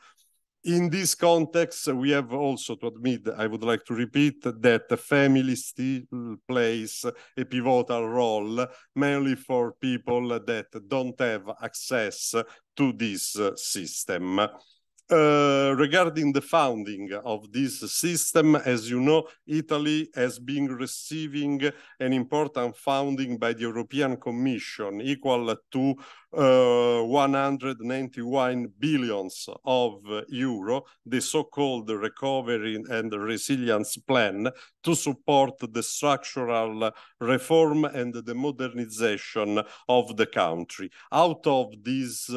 In this context, we have also to admit, I would like to repeat, that the family still plays a pivotal role, mainly for people that don't have access to this system. Regarding the funding of this system, as you know, Italy has been receiving an important funding by the European Commission equal to 191 billion of euro, the so-called Recovery and Resilience Plan, to support the structural reform and the modernization of the country. Out of this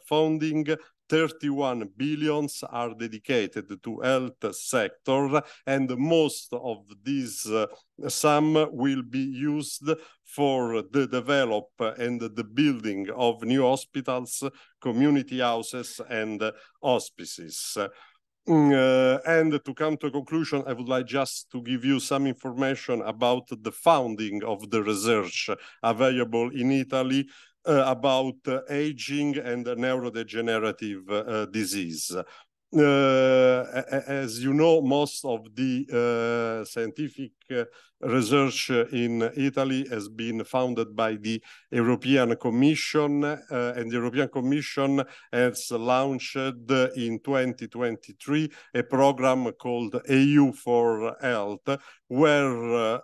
funding, 31 billion are dedicated to health sector, and most of this sum will be used for the development and the building of new hospitals, community houses, and hospices. And to come to a conclusion, I would like just to give you some information about the funding of the research available in Italy about aging and neurodegenerative disease. As you know, most of the scientific research in Italy has been funded by the European Commission, and the European Commission has launched in 2023 a program called EU for Health, where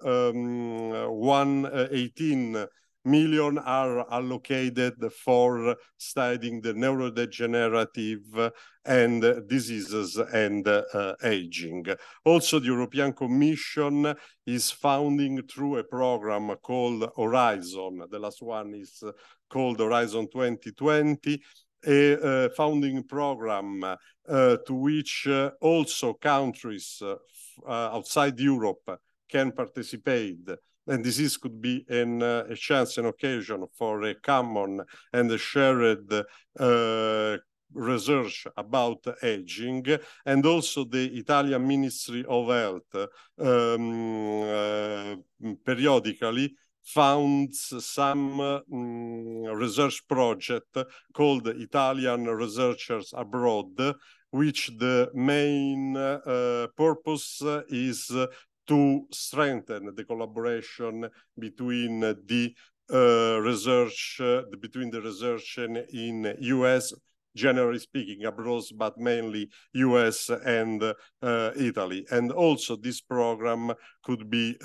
118 million are allocated for studying the neurodegenerative and diseases and aging. Also, the European Commission is funding through a program called Horizon. The last one is called Horizon 2020, a funding program to which also countries outside Europe can participate. And this could be a chance, an occasion for a common and a shared research about aging. And also the Italian Ministry of Health periodically funds some research project called Italian Researchers Abroad, which the main purpose is to strengthen the collaboration between the research in US, generally speaking, abroad, but mainly US and Italy. And also this program could be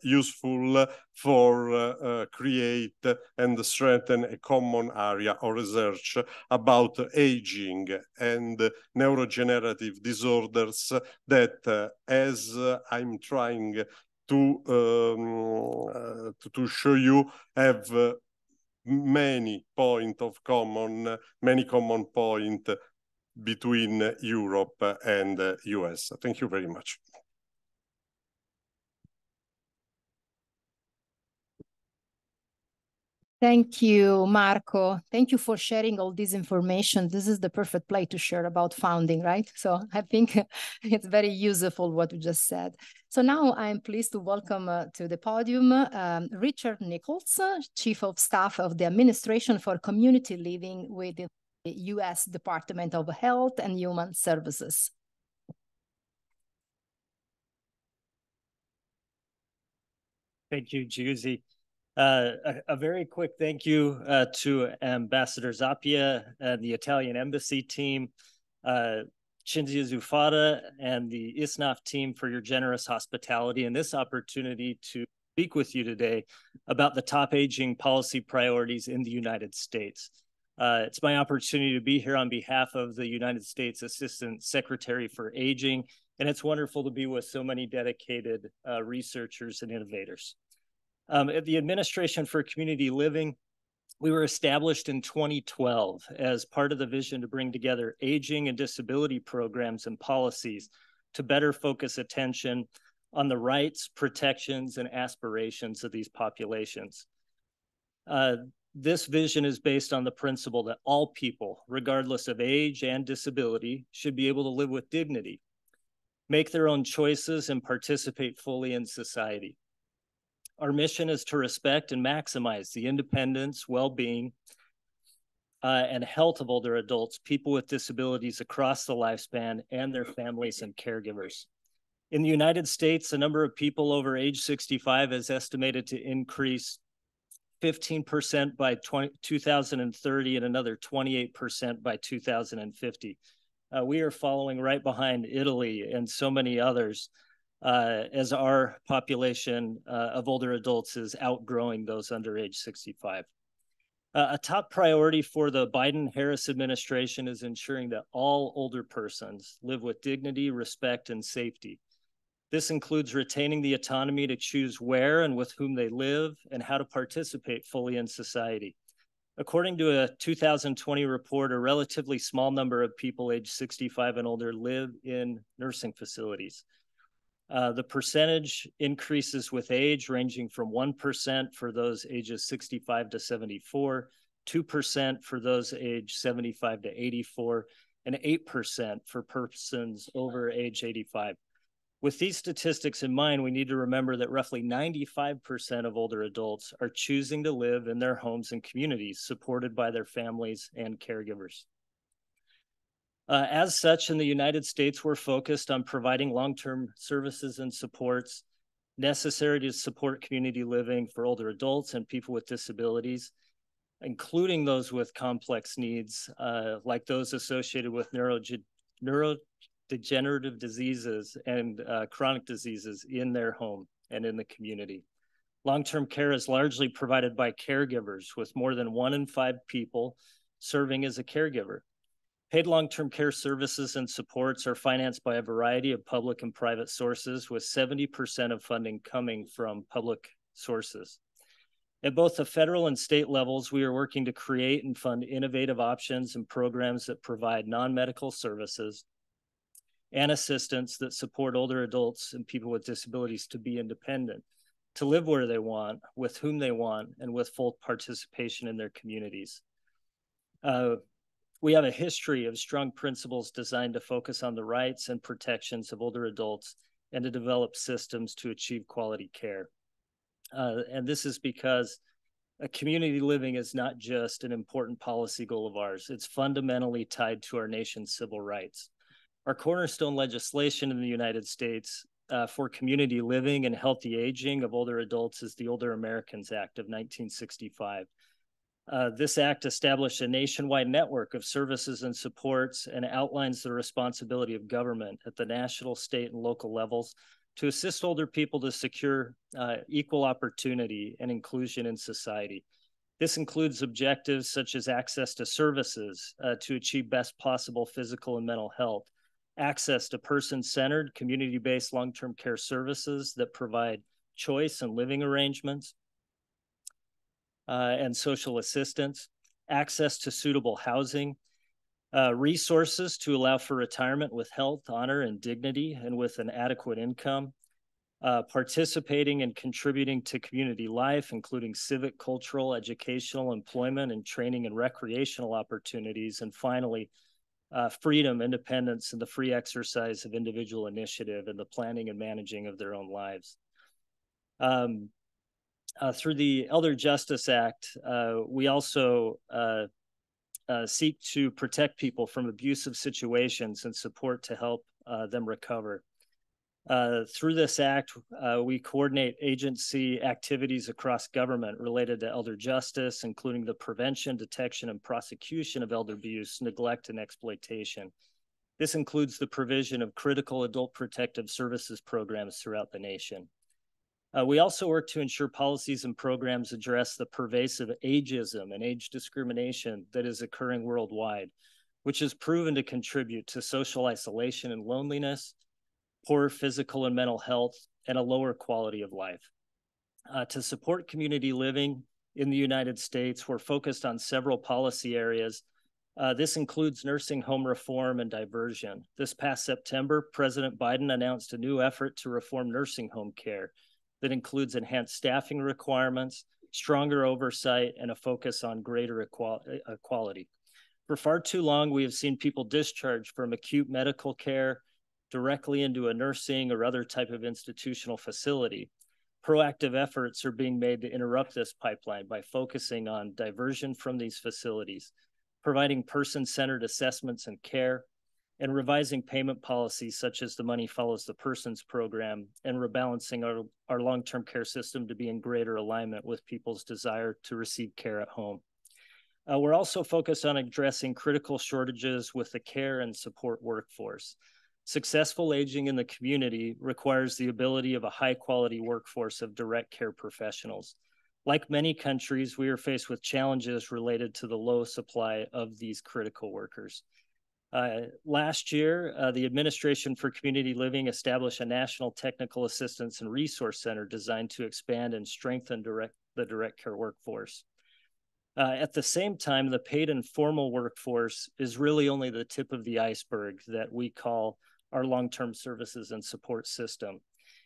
useful for create and strengthen a common area of research about aging and neurodegenerative disorders that, as I'm trying to show you, have many common points between Europe and US. Thank you very much. Thank you, Marco. Thank you for sharing all this information. This is the perfect place to share about founding, right? So I think it's very useful what you just said. So now I'm pleased to welcome to the podium Richard Nicholls, Chief of Staff of the Administration for Community Living with the U.S. Department of Health and Human Services. Thank you, Giusy. A very quick thank you to Ambassador Zappia and the Italian Embassy team, Cinzia Zuffada, and the ISSNAF team for your generous hospitality and this opportunity to speak with you today about the top aging policy priorities in the United States. It's my opportunity to be here on behalf of the United States Assistant Secretary for Aging, and it's wonderful to be with so many dedicated researchers and innovators. At the Administration for Community Living, we were established in 2012 as part of the vision to bring together aging and disability programs and policies to better focus attention on the rights, protections, and aspirations of these populations. This vision is based on the principle that all people, regardless of age and disability, should be able to live with dignity, make their own choices, and participate fully in society. Our mission is to respect and maximize the independence, well-being, and health of older adults, people with disabilities across the lifespan, and their families and caregivers. In the United States, the number of people over age 65 is estimated to increase 15% by 2030 and another 28% by 2050. We are following right behind Italy and so many others as our population of older adults is outgrowing those under age 65. A top priority for the Biden-Harris administration is ensuring that all older persons live with dignity, respect, and safety. This includes retaining the autonomy to choose where and with whom they live and how to participate fully in society. According to a 2020 report, a relatively small number of people aged 65 and older live in nursing facilities. The percentage increases with age, ranging from 1% for those ages 65 to 74, 2% for those aged 75 to 84, and 8% for persons over age 85. With these statistics in mind, we need to remember that roughly 95% of older adults are choosing to live in their homes and communities, supported by their families and caregivers. As such, in the United States, we're focused on providing long-term services and supports necessary to support community living for older adults and people with disabilities, including those with complex needs, like those associated with neurodegenerative diseases and chronic diseases in their home and in the community. Long-term care is largely provided by caregivers, with more than 1 in 5 people serving as a caregiver. Paid long-term care services and supports are financed by a variety of public and private sources, with 70% of funding coming from public sources. At both the federal and state levels, we are working to create and fund innovative options and programs that provide non-medical services and assistance that support older adults and people with disabilities to be independent, to live where they want, with whom they want, and with full participation in their communities. We have a history of strong principles designed to focus on the rights and protections of older adults and to develop systems to achieve quality care. And this is because community living is not just an important policy goal of ours. It's fundamentally tied to our nation's civil rights. Our cornerstone legislation in the United States for community living and healthy aging of older adults is the Older Americans Act of 1965. This act established a nationwide network of services and supports and outlines the responsibility of government at the national, state, and local levels to assist older people to secure equal opportunity and inclusion in society. This includes objectives such as access to services to achieve best possible physical and mental health, access to person-centered, community-based long-term care services that provide choice and living arrangements, and social assistance, access to suitable housing, resources to allow for retirement with health, honor, and dignity, and with an adequate income, participating and contributing to community life, including civic, cultural, educational, employment, and training and recreational opportunities, and finally, freedom, independence, and the free exercise of individual initiative and the planning and managing of their own lives. Through the Elder Justice Act, we also seek to protect people from abusive situations and support to help them recover. Through this act, we coordinate agency activities across government related to elder justice, including the prevention, detection, and prosecution of elder abuse, neglect, and exploitation. This includes the provision of critical adult protective services programs throughout the nation. We also work to ensure policies and programs address the pervasive ageism and age discrimination that is occurring worldwide, which is proven to contribute to social isolation and loneliness, poor physical and mental health, and a lower quality of life. To support community living in the United States, we're focused on several policy areas. This includes nursing home reform and diversion. This past September, President Biden announced a new effort to reform nursing home care that includes enhanced staffing requirements, stronger oversight, and a focus on greater equality. For far too long, we have seen people discharged from acute medical care directly into a nursing or other type of institutional facility. Proactive efforts are being made to interrupt this pipeline by focusing on diversion from these facilities, providing person-centered assessments and care, and revising payment policies such as the Money Follows the Person's program, and rebalancing our long-term care system to be in greater alignment with people's desire to receive care at home. We're also focused on addressing critical shortages with the care and support workforce. Successful aging in the community requires the ability of a high-quality workforce of direct care professionals. Like many countries, we are faced with challenges related to the low supply of these critical workers. Last year, the Administration for Community Living established a National Technical Assistance and Resource Center designed to expand and strengthen the direct care workforce. At the same time, the paid and formal workforce is really only the tip of the iceberg that we call our long-term services and support system.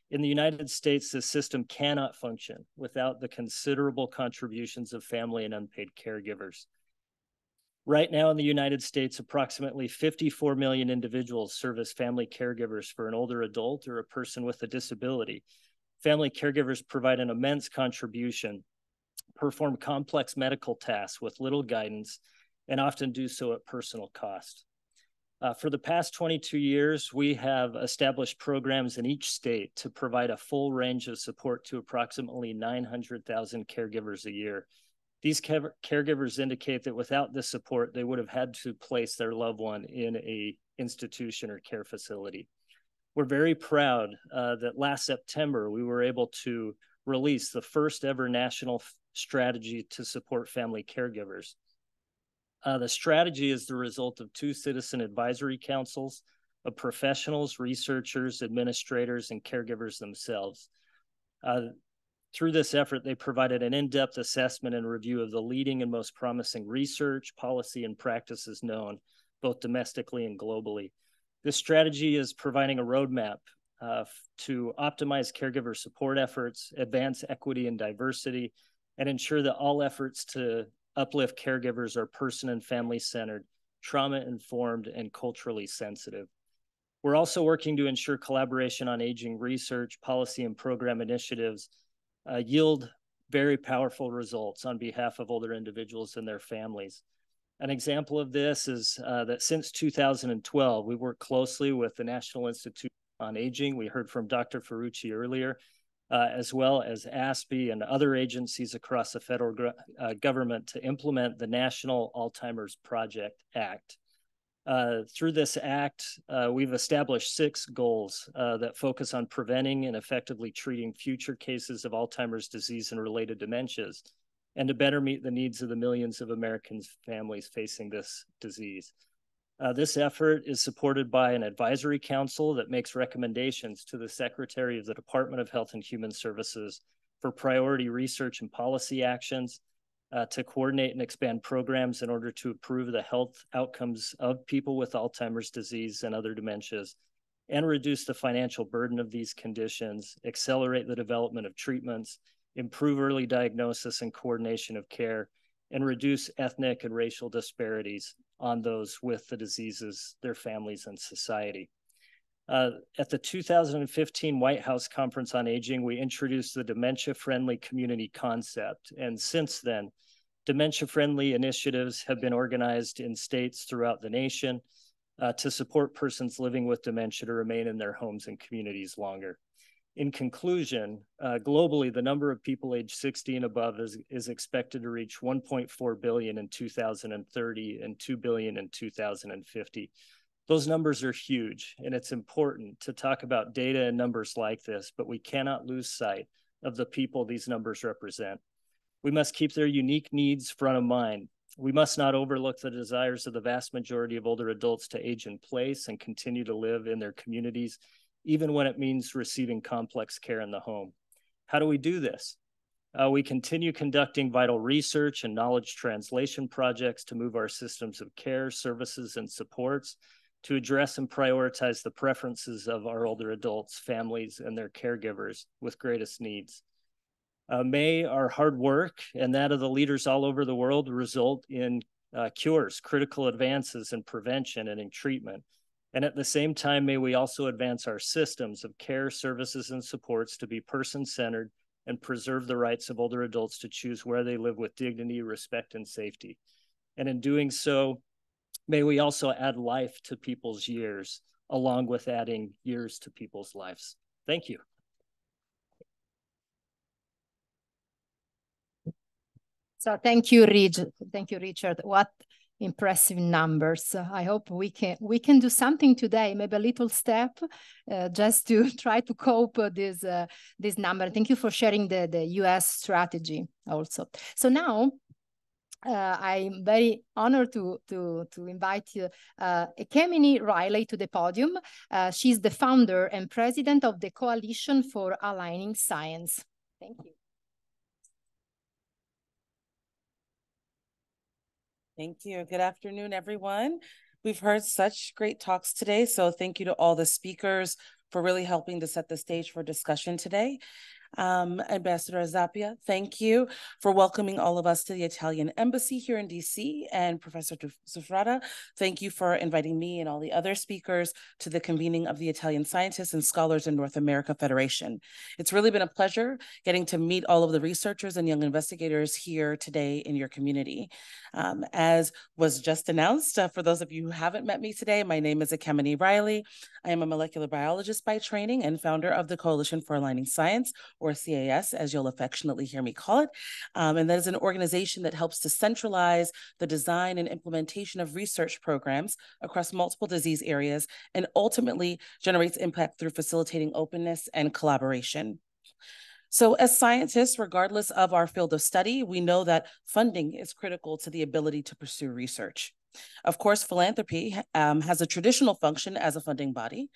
In the United States, this system cannot function without the considerable contributions of family and unpaid caregivers. Right now in the United States, approximately 54 million individuals serve as family caregivers for an older adult or a person with a disability. Family caregivers provide an immense contribution, perform complex medical tasks with little guidance, and often do so at personal cost. For the past 22 years, we have established programs in each state to provide a full range of support to approximately 900,000 caregivers a year. These caregivers indicate that without this support, they would have had to place their loved one in an institution or care facility. We're very proud that last September, we were able to release the first ever national strategy to support family caregivers. The strategy is the result of 2 citizen advisory councils of professionals, researchers, administrators, and caregivers themselves. Through this effort, they provided an in-depth assessment and review of the leading and most promising research, policy, and practices known, both domestically and globally. This strategy is providing a roadmap to optimize caregiver support efforts, advance equity and diversity, and ensure that all efforts to uplift caregivers are person and family-centered, trauma-informed, and culturally sensitive. We're also working to ensure collaboration on aging research, policy, and program initiatives yield very powerful results on behalf of older individuals and their families. An example of this is that since 2012, we worked closely with the National Institute on Aging. We heard from Dr. Ferrucci earlier, as well as ASPE and other agencies across the federal government to implement the National Alzheimer's Project Act. Through this act, we've established 6 goals that focus on preventing and effectively treating future cases of Alzheimer's disease and related dementias, and to better meet the needs of the millions of Americans' families facing this disease. This effort is supported by an advisory council that makes recommendations to the Secretary of the Department of Health and Human Services for priority research and policy actions, to coordinate and expand programs in order to improve the health outcomes of people with Alzheimer's disease and other dementias, and reduce the financial burden of these conditions, accelerate the development of treatments, improve early diagnosis and coordination of care, and reduce ethnic and racial disparities on those with the diseases, their families, and society. At the 2015 White House Conference on Aging, we introduced the dementia-friendly community concept. And since then, dementia-friendly initiatives have been organized in states throughout the nation. to support persons living with dementia to remain in their homes and communities longer. In conclusion, globally, the number of people aged 60 and above is expected to reach 1.4 billion in 2030 and 2 billion in 2050. Those numbers are huge, and it's important to talk about data and numbers like this, but we cannot lose sight of the people these numbers represent. We must keep their unique needs front of mind. We must not overlook the desires of the vast majority of older adults to age in place and continue to live in their communities, even when it means receiving complex care in the home. How do we do this? We continue conducting vital research and knowledge translation projects to move our systems of care, services, and supports to address and prioritize the preferences of our older adults, families, and their caregivers with greatest needs. May our hard work and that of the leaders all over the world result in cures, critical advances in prevention and in treatment. And at the same time, may we also advance our systems of care, services, and supports to be person-centered and preserve the rights of older adults to choose where they live with dignity, respect, and safety. And in doing so, may we also add life to people's years, along with adding years to people's lives. Thank you. So thank you, Richard. What impressive numbers. I hope we can do something today, maybe a little step, just to try to cope with this number. Thank you for sharing the US strategy also. So now, I'm very honored to invite Ekemini Riley to the podium. She's the founder and president of the Coalition for Aligning Science. Thank you. Thank you. Good afternoon, everyone. We've heard such great talks today, so thank you to all the speakers for really helping to set the stage for discussion today. Ambassador Zappia, thank you for welcoming all of us to the Italian Embassy here in DC, and Professor Zuffada, thank you for inviting me and all the other speakers to the convening of the Italian Scientists and Scholars in North America Federation. It's really been a pleasure getting to meet all of the researchers and young investigators here today in your community. As was just announced, for those of you who haven't met me today, my name is Ekemini Riley. I am a molecular biologist by training and founder of the Coalition for Aligning Science, or CAS, as you'll affectionately hear me call it. And that is an organization that helps to centralize the design and implementation of research programs across multiple disease areas and ultimately generates impact through facilitating openness and collaboration. So as scientists, regardless of our field of study, we know that funding is critical to the ability to pursue research. Of course, philanthropy has a traditional function as a funding body,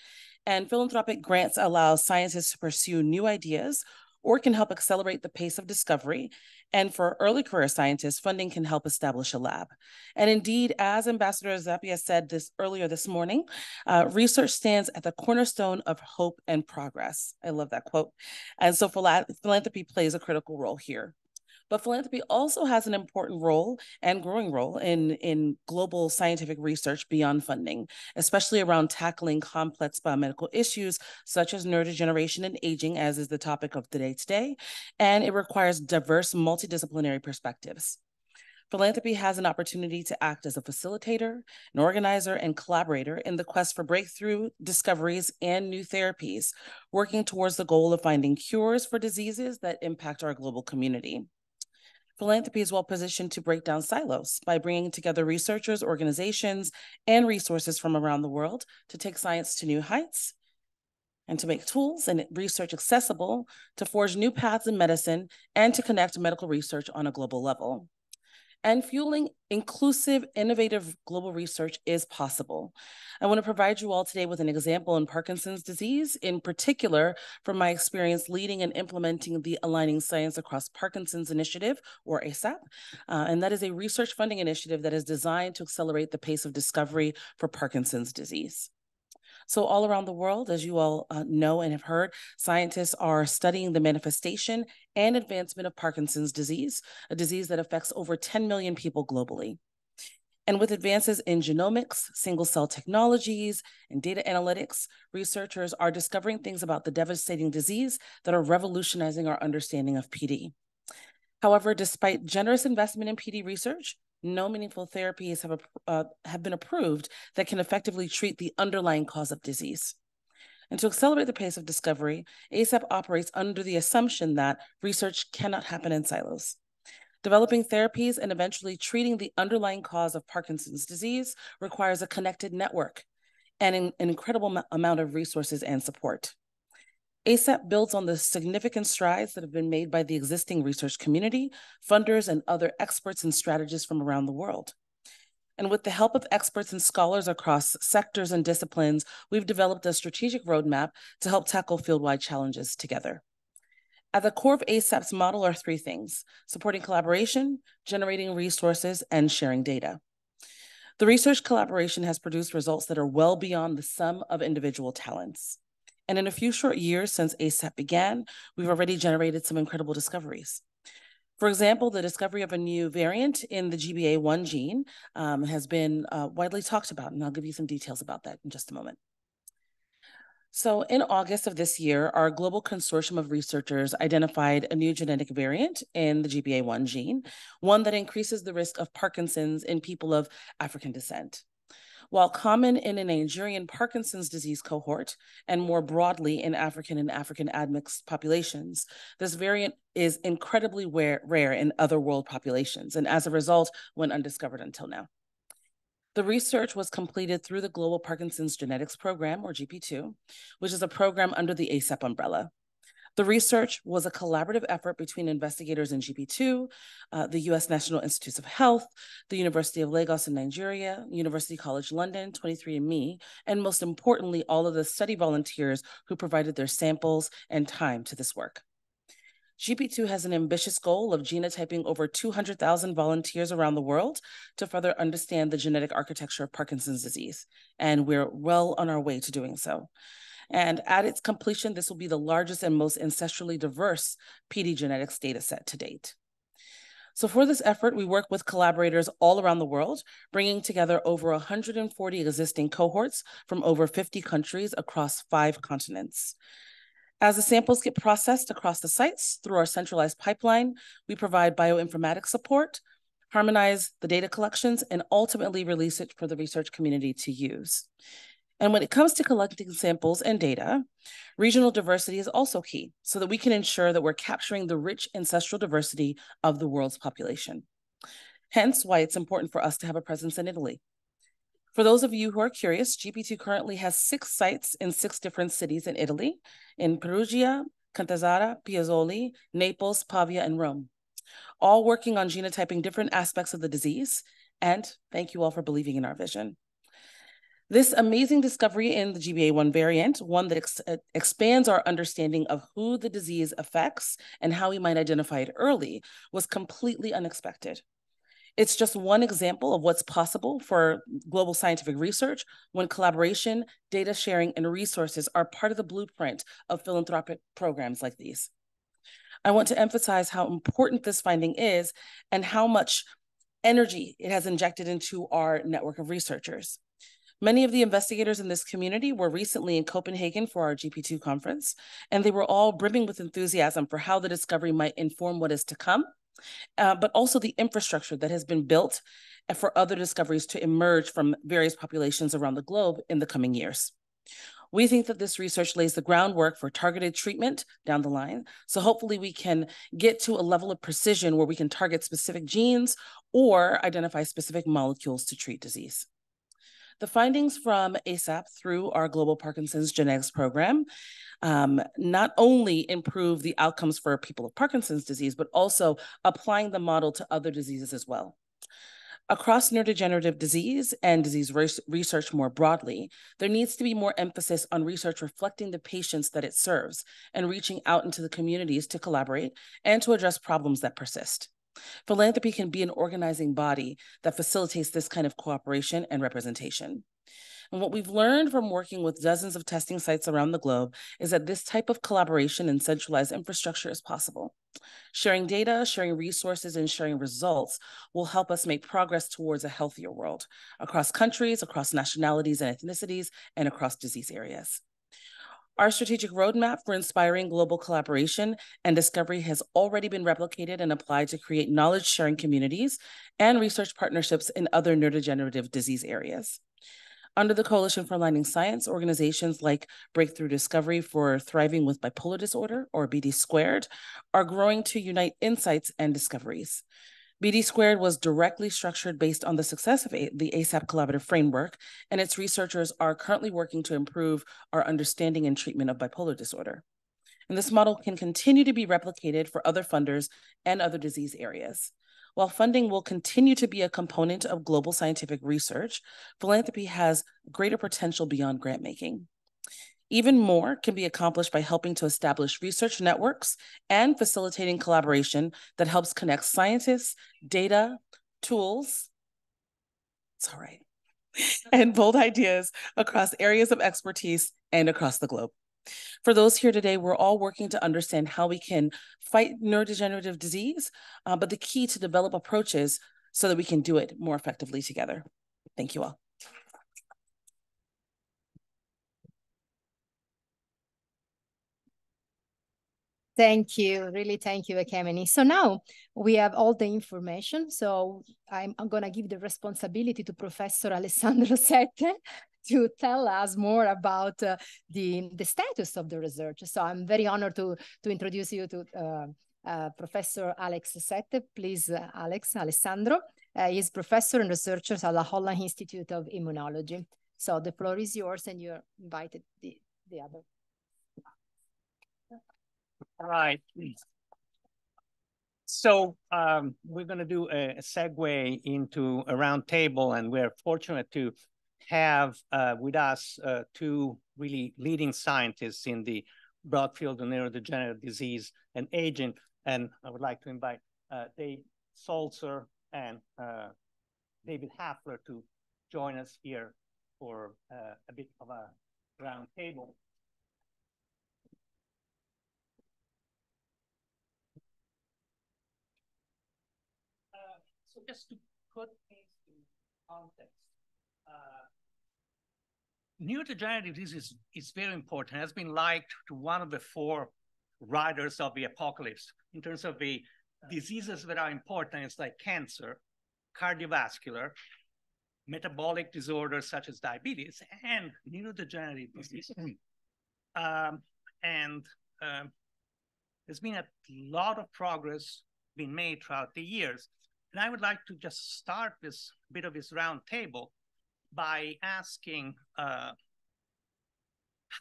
and philanthropic grants allow scientists to pursue new ideas or can help accelerate the pace of discovery. And for early career scientists, funding can help establish a lab. And indeed, as Ambassador Zappia said earlier this morning, research stands at the cornerstone of hope and progress. I love that quote. And so philanthropy plays a critical role here. But philanthropy also has an important role and growing role in global scientific research beyond funding, especially around tackling complex biomedical issues such as neurodegeneration and aging, as is the topic of the day today, and it requires diverse multidisciplinary perspectives. Philanthropy has an opportunity to act as a facilitator, an organizer, and collaborator in the quest for breakthrough discoveries and new therapies, working towards the goal of finding cures for diseases that impact our global community. Philanthropy is well positioned to break down silos by bringing together researchers, organizations, and resources from around the world to take science to new heights and to make tools and research accessible, to forge new paths in medicine, and to connect medical research on a global level. And fueling inclusive, innovative global research is possible. I want to provide you all today with an example in Parkinson's disease, in particular from my experience leading and implementing the Aligning Science Across Parkinson's Initiative, or ASAP. And that is a research funding initiative that is designed to accelerate the pace of discovery for Parkinson's disease. So all around the world, as you all know and have heard, scientists are studying the manifestation and advancement of Parkinson's disease, a disease that affects over 10 million people globally. And with advances in genomics, single-cell technologies, and data analytics, researchers are discovering things about the devastating disease that are revolutionizing our understanding of PD. However, despite generous investment in PD research, no meaningful therapies have been approved that can effectively treat the underlying cause of disease. And to accelerate the pace of discovery, ASAP operates under the assumption that research cannot happen in silos. Developing therapies and eventually treating the underlying cause of Parkinson's disease requires a connected network and an incredible amount of resources and support. ASAP builds on the significant strides that have been made by the existing research community, funders, and other experts and strategists from around the world. And with the help of experts and scholars across sectors and disciplines, we've developed a strategic roadmap to help tackle field-wide challenges together. At the core of ASAP's model are three things: supporting collaboration, generating resources, and sharing data. The research collaboration has produced results that are well beyond the sum of individual talents. And in a few short years since ASAP began, we've already generated some incredible discoveries. For example, the discovery of a new variant in the GBA1 gene has been widely talked about, and I'll give you some details about that in just a moment. So in August of this year, our global consortium of researchers identified a new genetic variant in the GBA1 gene, one that increases the risk of Parkinson's in people of African descent. While common in a Nigerian Parkinson's disease cohort, and more broadly in African and African admixed populations, this variant is incredibly rare in other world populations, and as a result, went undiscovered until now. The research was completed through the Global Parkinson's Genetics Program, or GP2, which is a program under the ASAP umbrella. The research was a collaborative effort between investigators in GP2, the US National Institutes of Health, the University of Lagos in Nigeria, University College London, 23andMe, and most importantly, all of the study volunteers who provided their samples and time to this work. GP2 has an ambitious goal of genotyping over 200,000 volunteers around the world to further understand the genetic architecture of Parkinson's disease, and we're well on our way to doing so. And at its completion, this will be the largest and most ancestrally diverse PD genetics data set to date. So for this effort, we work with collaborators all around the world, bringing together over 140 existing cohorts from over 50 countries across 5 continents. As the samples get processed across the sites through our centralized pipeline, we provide bioinformatics support, harmonize the data collections, and ultimately release it for the research community to use. And when it comes to collecting samples and data, regional diversity is also key so that we can ensure that we're capturing the rich ancestral diversity of the world's population. Hence why it's important for us to have a presence in Italy. For those of you who are curious, GP2 currently has 6 sites in 6 different cities in Italy, in Perugia, Catanzaro, Piazzoli, Naples, Pavia, and Rome, all working on genotyping different aspects of the disease. And thank you all for believing in our vision. This amazing discovery in the GBA1 variant, one that expands our understanding of who the disease affects and how we might identify it early, was completely unexpected. It's just one example of what's possible for global scientific research when collaboration, data sharing, and resources are part of the blueprint of philanthropic programs like these. I want to emphasize how important this finding is and how much energy it has injected into our network of researchers. Many of the investigators in this community were recently in Copenhagen for our GP2 conference, and they were all brimming with enthusiasm for how the discovery might inform what is to come, but also the infrastructure that has been built for other discoveries to emerge from various populations around the globe in the coming years. We think that this research lays the groundwork for targeted treatment down the line, so hopefully we can get to a level of precision where we can target specific genes or identify specific molecules to treat disease. The findings from ASAP through our Global Parkinson's Genetics Program not only improve the outcomes for people with Parkinson's disease, but also applying the model to other diseases as well. Across neurodegenerative disease and disease research more broadly, there needs to be more emphasis on research reflecting the patients that it serves and reaching out into the communities to collaborate and to address problems that persist. Philanthropy can be an organizing body that facilitates this kind of cooperation and representation. And what we've learned from working with dozens of testing sites around the globe is that this type of collaboration and centralized infrastructure is possible. Sharing data, sharing resources, and sharing results will help us make progress towards a healthier world across countries, across nationalities and ethnicities, and across disease areas. Our strategic roadmap for inspiring global collaboration and discovery has already been replicated and applied to create knowledge-sharing communities and research partnerships in other neurodegenerative disease areas. Under the Coalition for Aligning Science, organizations like Breakthrough Discovery for Thriving with Bipolar Disorder, or BD Squared, are growing to unite insights and discoveries. BD Squared was directly structured based on the success of the ASAP Collaborative Framework, and its researchers are currently working to improve our understanding and treatment of bipolar disorder. And this model can continue to be replicated for other funders and other disease areas. While funding will continue to be a component of global scientific research, philanthropy has greater potential beyond grant making. Even more can be accomplished by helping to establish research networks and facilitating collaboration that helps connect scientists, data, tools, it's all right, and bold ideas across areas of expertise and across the globe. For those here today, we're all working to understand how we can fight neurodegenerative disease, but the key to develop approaches so that we can do it more effectively together. Thank you all. Thank you, really thank you, Ekemini. So now we have all the information. So I'm going to give the responsibility to Professor Alessandro Sette to tell us more about the status of the research. So I'm very honored to introduce you to Professor Alex Sette. Please, Alessandro. He's professor and researcher at the Holland Institute of Immunology. So the floor is yours, and you're invited the other. All right. So we're going to do a segue into a roundtable, and we're fortunate to have with us two really leading scientists in the broad field of neurodegenerative disease and aging. And I would like to invite Dave Salzer and David Hafler to join us here for a bit of a roundtable. So just to put things in context, neurodegenerative disease is very important. It has been likened to one of the four riders of the apocalypse in terms of the diseases that are important. It's like cancer, cardiovascular, metabolic disorders such as diabetes, and neurodegenerative disease. There's been a lot of progress being made throughout the years. And I would like to just start this bit of this round table by asking,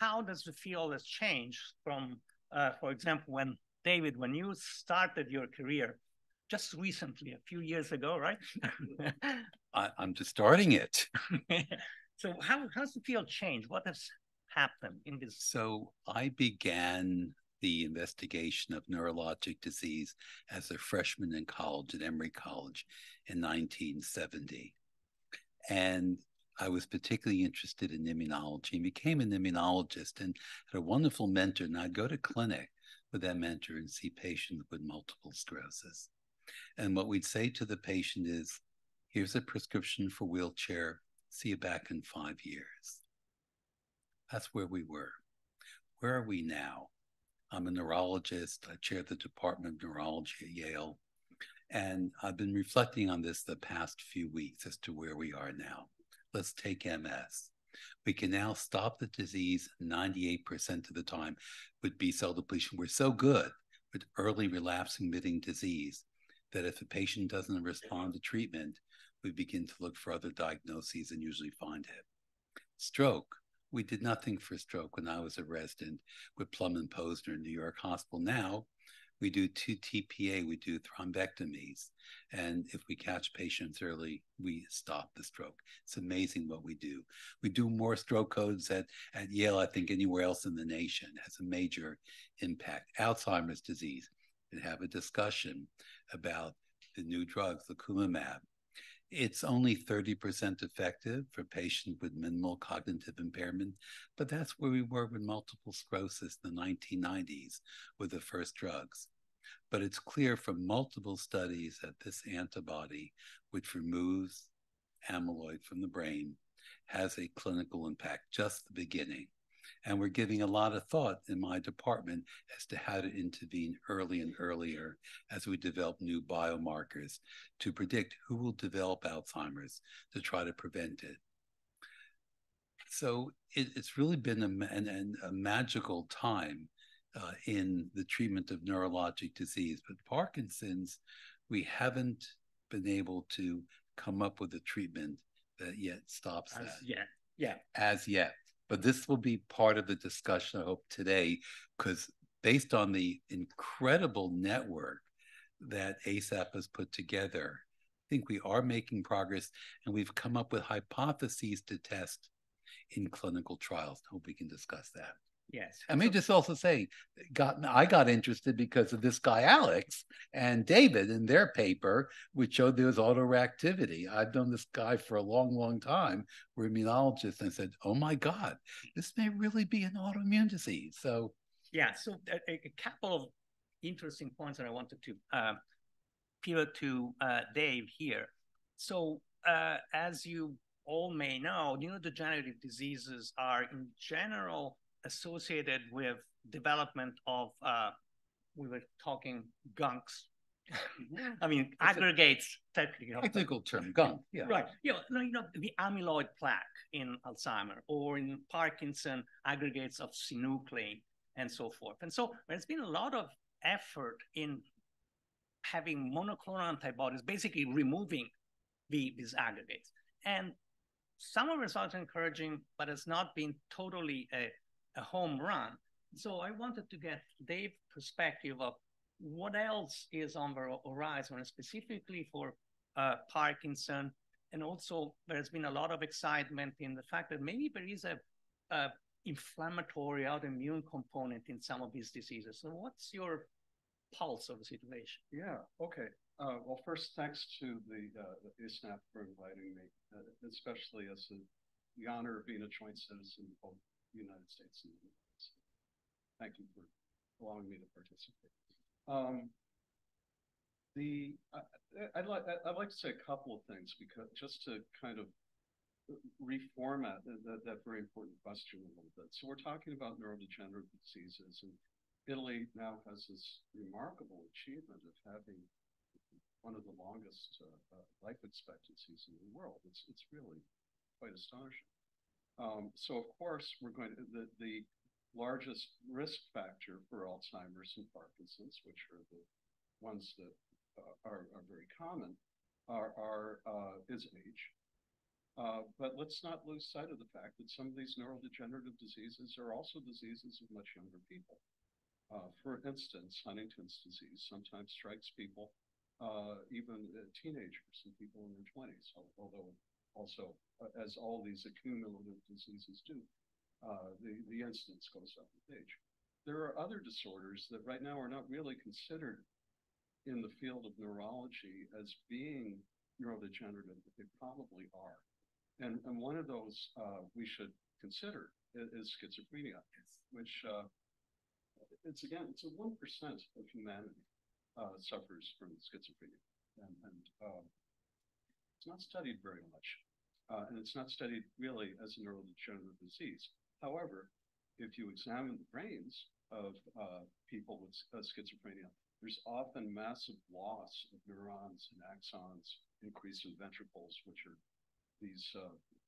how does the field has changed from, for example, when David, when you started your career just recently, a few years ago, right? I'm just starting it. So how's the field changed? What has happened in this? So I began the investigation of neurologic disease as a freshman in college at Emory College in 1970. And I was particularly interested in immunology and became an immunologist and had a wonderful mentor. And I'd go to clinic with that mentor and see patients with multiple sclerosis. And what we'd say to the patient is, here's a prescription for wheelchair. See you back in 5 years. That's where we were. Where are we now? I'm a neurologist. I chair the Department of Neurology at Yale. And I've been reflecting on this the past few weeks as to where we are now. Let's take MS. We can now stop the disease 98% of the time with B-cell depletion. We're so good with early relapse-remitting disease that if a patient doesn't respond to treatment, we begin to look for other diagnoses and usually find it. Stroke. We did nothing for stroke when I was a resident with Plum and Posner in New York Hospital. Now we do 2 TPA, we do thrombectomies. And if we catch patients early, we stop the stroke. It's amazing what we do. We do more stroke codes at Yale, I think, anywhere else in the nation. It has a major impact. Alzheimer's disease, and have a discussion about the new drugs, lecanemab. It's only 30% effective for patients with minimal cognitive impairment, but that's where we were with multiple sclerosis in the 1990s with the first drugs. But it's clear from multiple studies that this antibody, which removes amyloid from the brain, has a clinical impact, just the beginning. And we're giving a lot of thought in my department as to how to intervene early and earlier as we develop new biomarkers to predict who will develop Alzheimer's to try to prevent it. So it's really been a magical time in the treatment of neurologic disease. But Parkinson's, we haven't been able to come up with a treatment that yet stops that. As yet. But this will be part of the discussion, I hope, today, because based on the incredible network that ASAP has put together, I think we are making progress, and we've come up with hypotheses to test in clinical trials. I hope we can discuss that. Yes. I may just also say, I got interested because of this guy, Alex, and David in their paper, which showed there was autoreactivity. I've known this guy for a long, long time. We're immunologists, and I said, oh my God, this may really be an autoimmune disease. So yeah, so a couple of interesting points that I wanted to pivot to Dave here. So as you all may know, neurodegenerative diseases are in general associated with development of, we were talking gunks. I mean, aggregates, technical term, gunk. Yeah. Right. The amyloid plaque in Alzheimer, or in Parkinson, aggregates of synuclein and so forth. And so there's been a lot of effort in having monoclonal antibodies, basically removing these aggregates. And some of the results are encouraging, but it's not been totally a home run. So I wanted to get Dave's perspective of what else is on the horizon, specifically for Parkinson. And also there's been a lot of excitement in the fact that maybe there is a inflammatory autoimmune component in some of these diseases. So what's your pulse of the situation? Yeah, okay. Well, first, thanks to the ISSNAF for inviting me, especially as the honor of being a joint citizen of both the United States and the United States. Thank you for allowing me to participate. I'd like to say a couple of things, because just to kind of reformat that very important question a little bit. So we're talking about neurodegenerative diseases, and Italy now has this remarkable achievement of having one of the longest life expectancies in the world. It's really quite astonishing. So of course, we're going to, the largest risk factor for Alzheimer's and Parkinson's, which are the ones that are very common, is age. But let's not lose sight of the fact that some of these neurodegenerative diseases are also diseases of much younger people. For instance, Huntington's disease sometimes strikes people, even teenagers and people in their 20s, although also, as all these accumulative diseases do, the incidence goes up with age. There are other disorders that right now are not really considered in the field of neurology as being neurodegenerative, but they probably are. And one of those we should consider is schizophrenia, which it's a 1% of humanity suffers from schizophrenia, and it's not studied very much, and it's not studied really as a neurodegenerative disease. However, if you examine the brains of people with schizophrenia, there's often massive loss of neurons and axons, increase in ventricles, which are these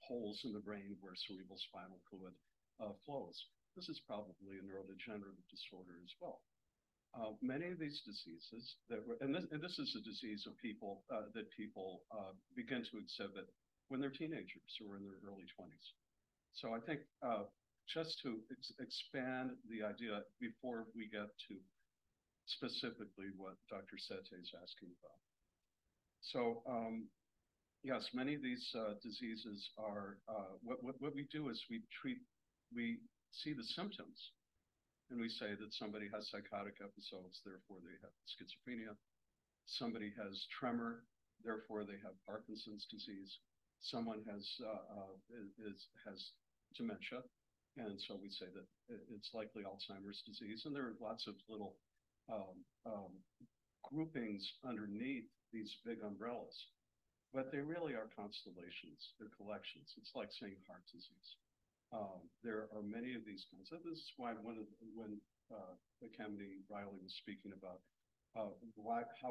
holes in the brain where cerebral spinal fluid flows. This is probably a neurodegenerative disorder as well. Many of these diseases and this is a disease of people that people begin to exhibit when they're teenagers or in their early 20s. So I think just to expand the idea before we get to specifically what Dr. Sete is asking about. So yes, many of these diseases are, what we do is we see the symptoms, and we say that somebody has psychotic episodes, therefore they have schizophrenia. Somebody has tremor, therefore they have Parkinson's disease. Someone has dementia, and so we say that it's likely Alzheimer's disease. And there are lots of little groupings underneath these big umbrellas, but they really are constellations. They're collections. It's like saying heart disease. There are many of these kinds. So this is why when Ekemini Riley was speaking about how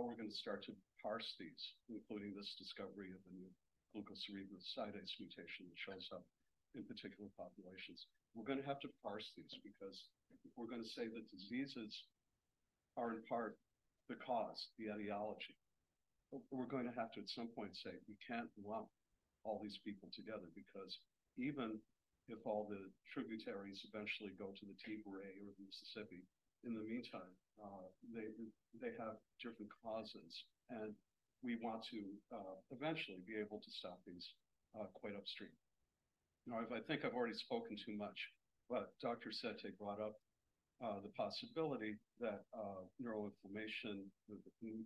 we're going to start to parse these, including this discovery of the new glucocerebrosidase mutation that shows up in particular populations. We're going to have to parse these, because if we're going to say that diseases are in part the cause, the etiology, we're going to have to at some point say we can't lump all these people together, because even if all the tributaries eventually go to the Tiber or the Mississippi, in the meantime, they have different causes, and we want to eventually be able to stop these quite upstream. Now, I think I've already spoken too much, but Dr. Sete brought up the possibility that neuroinflammation,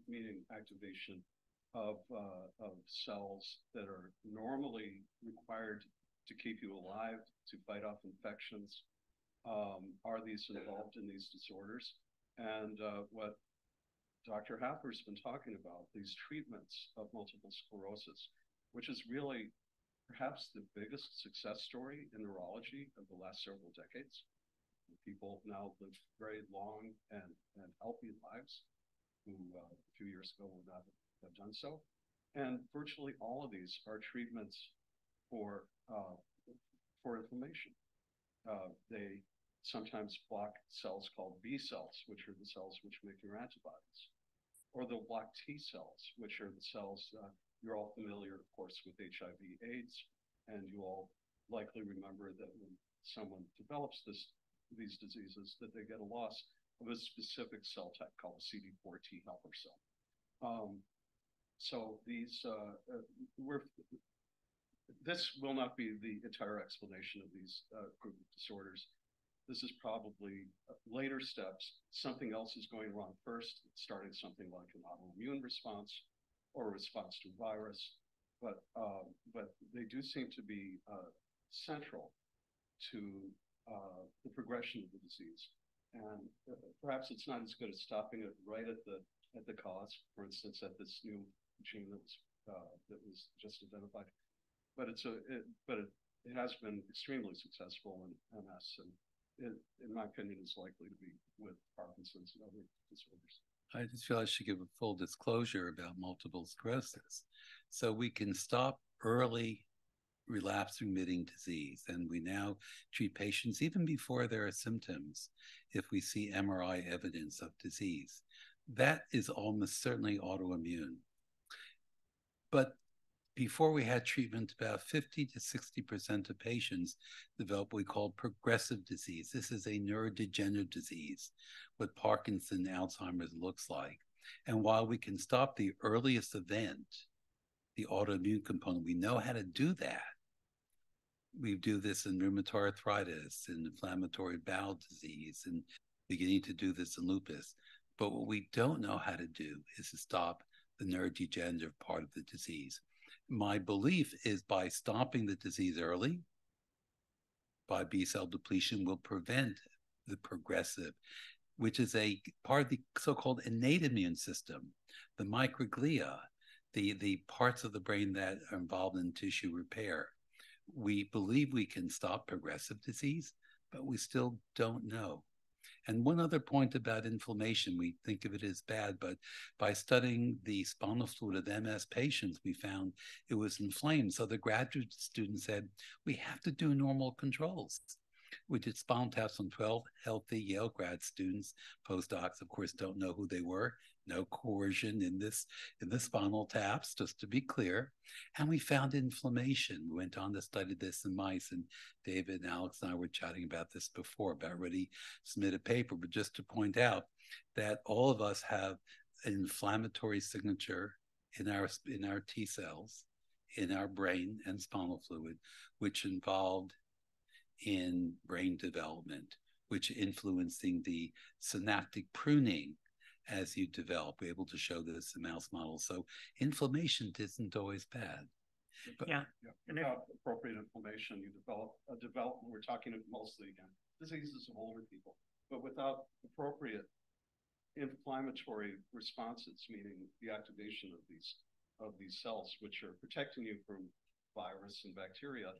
meaning activation of cells that are normally required to keep you alive, to fight off infections, are these involved in these disorders? And what Dr. Happer's been talking about, these treatments of multiple sclerosis, which is really perhaps the biggest success story in neurology of the last several decades. People now live very long and healthy lives, who a few years ago would not have done so. And virtually all of these are treatments for inflammation. They sometimes block cells called B cells, which are the cells which make your antibodies. Or they'll block T cells, which are the cells, you're all familiar, of course, with HIV/AIDS, and you all likely remember that when someone develops these diseases, that they get a loss of a specific cell type called a CD4 T helper cell. So these, this will not be the entire explanation of these group of disorders. This is probably later steps. Something else is going wrong first, starting something like an autoimmune response or a response to virus, but they do seem to be central to the progression of the disease. And perhaps it's not as good as stopping it right at the cause, for instance, at this new gene that was just identified. But it has been extremely successful in MS, and in my opinion, is likely to be with Parkinson's and other disorders. I just feel I should give a full disclosure about multiple sclerosis. So we can stop early relapse-remitting disease, and we now treat patients even before there are symptoms if we see MRI evidence of disease. That is almost certainly autoimmune. But before we had treatment, about 50 to 60% of patients develop what we call progressive disease. This is a neurodegenerative disease, what Parkinson, Alzheimer's looks like. And while we can stop the earliest event, the autoimmune component, we know how to do that. We do this in rheumatoid arthritis, in inflammatory bowel disease, and beginning to do this in lupus. But what we don't know how to do is to stop the neurodegenerative part of the disease. My belief is by stopping the disease early, by B-cell depletion, will prevent the progressive, which is a part of the so-called innate immune system, the microglia, the parts of the brain that are involved in tissue repair. We believe we can stop progressive disease, but we still don't know. And one other point about inflammation, we think of it as bad, but by studying the spinal fluid of MS patients, we found it was inflamed. So the graduate student said, we have to do normal controls. We did spinal taps on 12 healthy Yale grad students. Postdocs, of course, don't know who they were. No coercion in the spinal taps, just to be clear. And we found inflammation. We went on to study this in mice, and David and Alex and I were chatting about this before, about ready to submit a paper, but just to point out that all of us have an inflammatory signature in our T cells, in our brain and spinal fluid, which involved in brain development, which influencing the synaptic pruning as you develop. We're able to show this in mouse models. So inflammation isn't always bad. But, yeah. Without appropriate inflammation, you develop, we're talking mostly again, diseases of older people, but without appropriate inflammatory responses, meaning the activation of these cells, which are protecting you from virus and bacteria,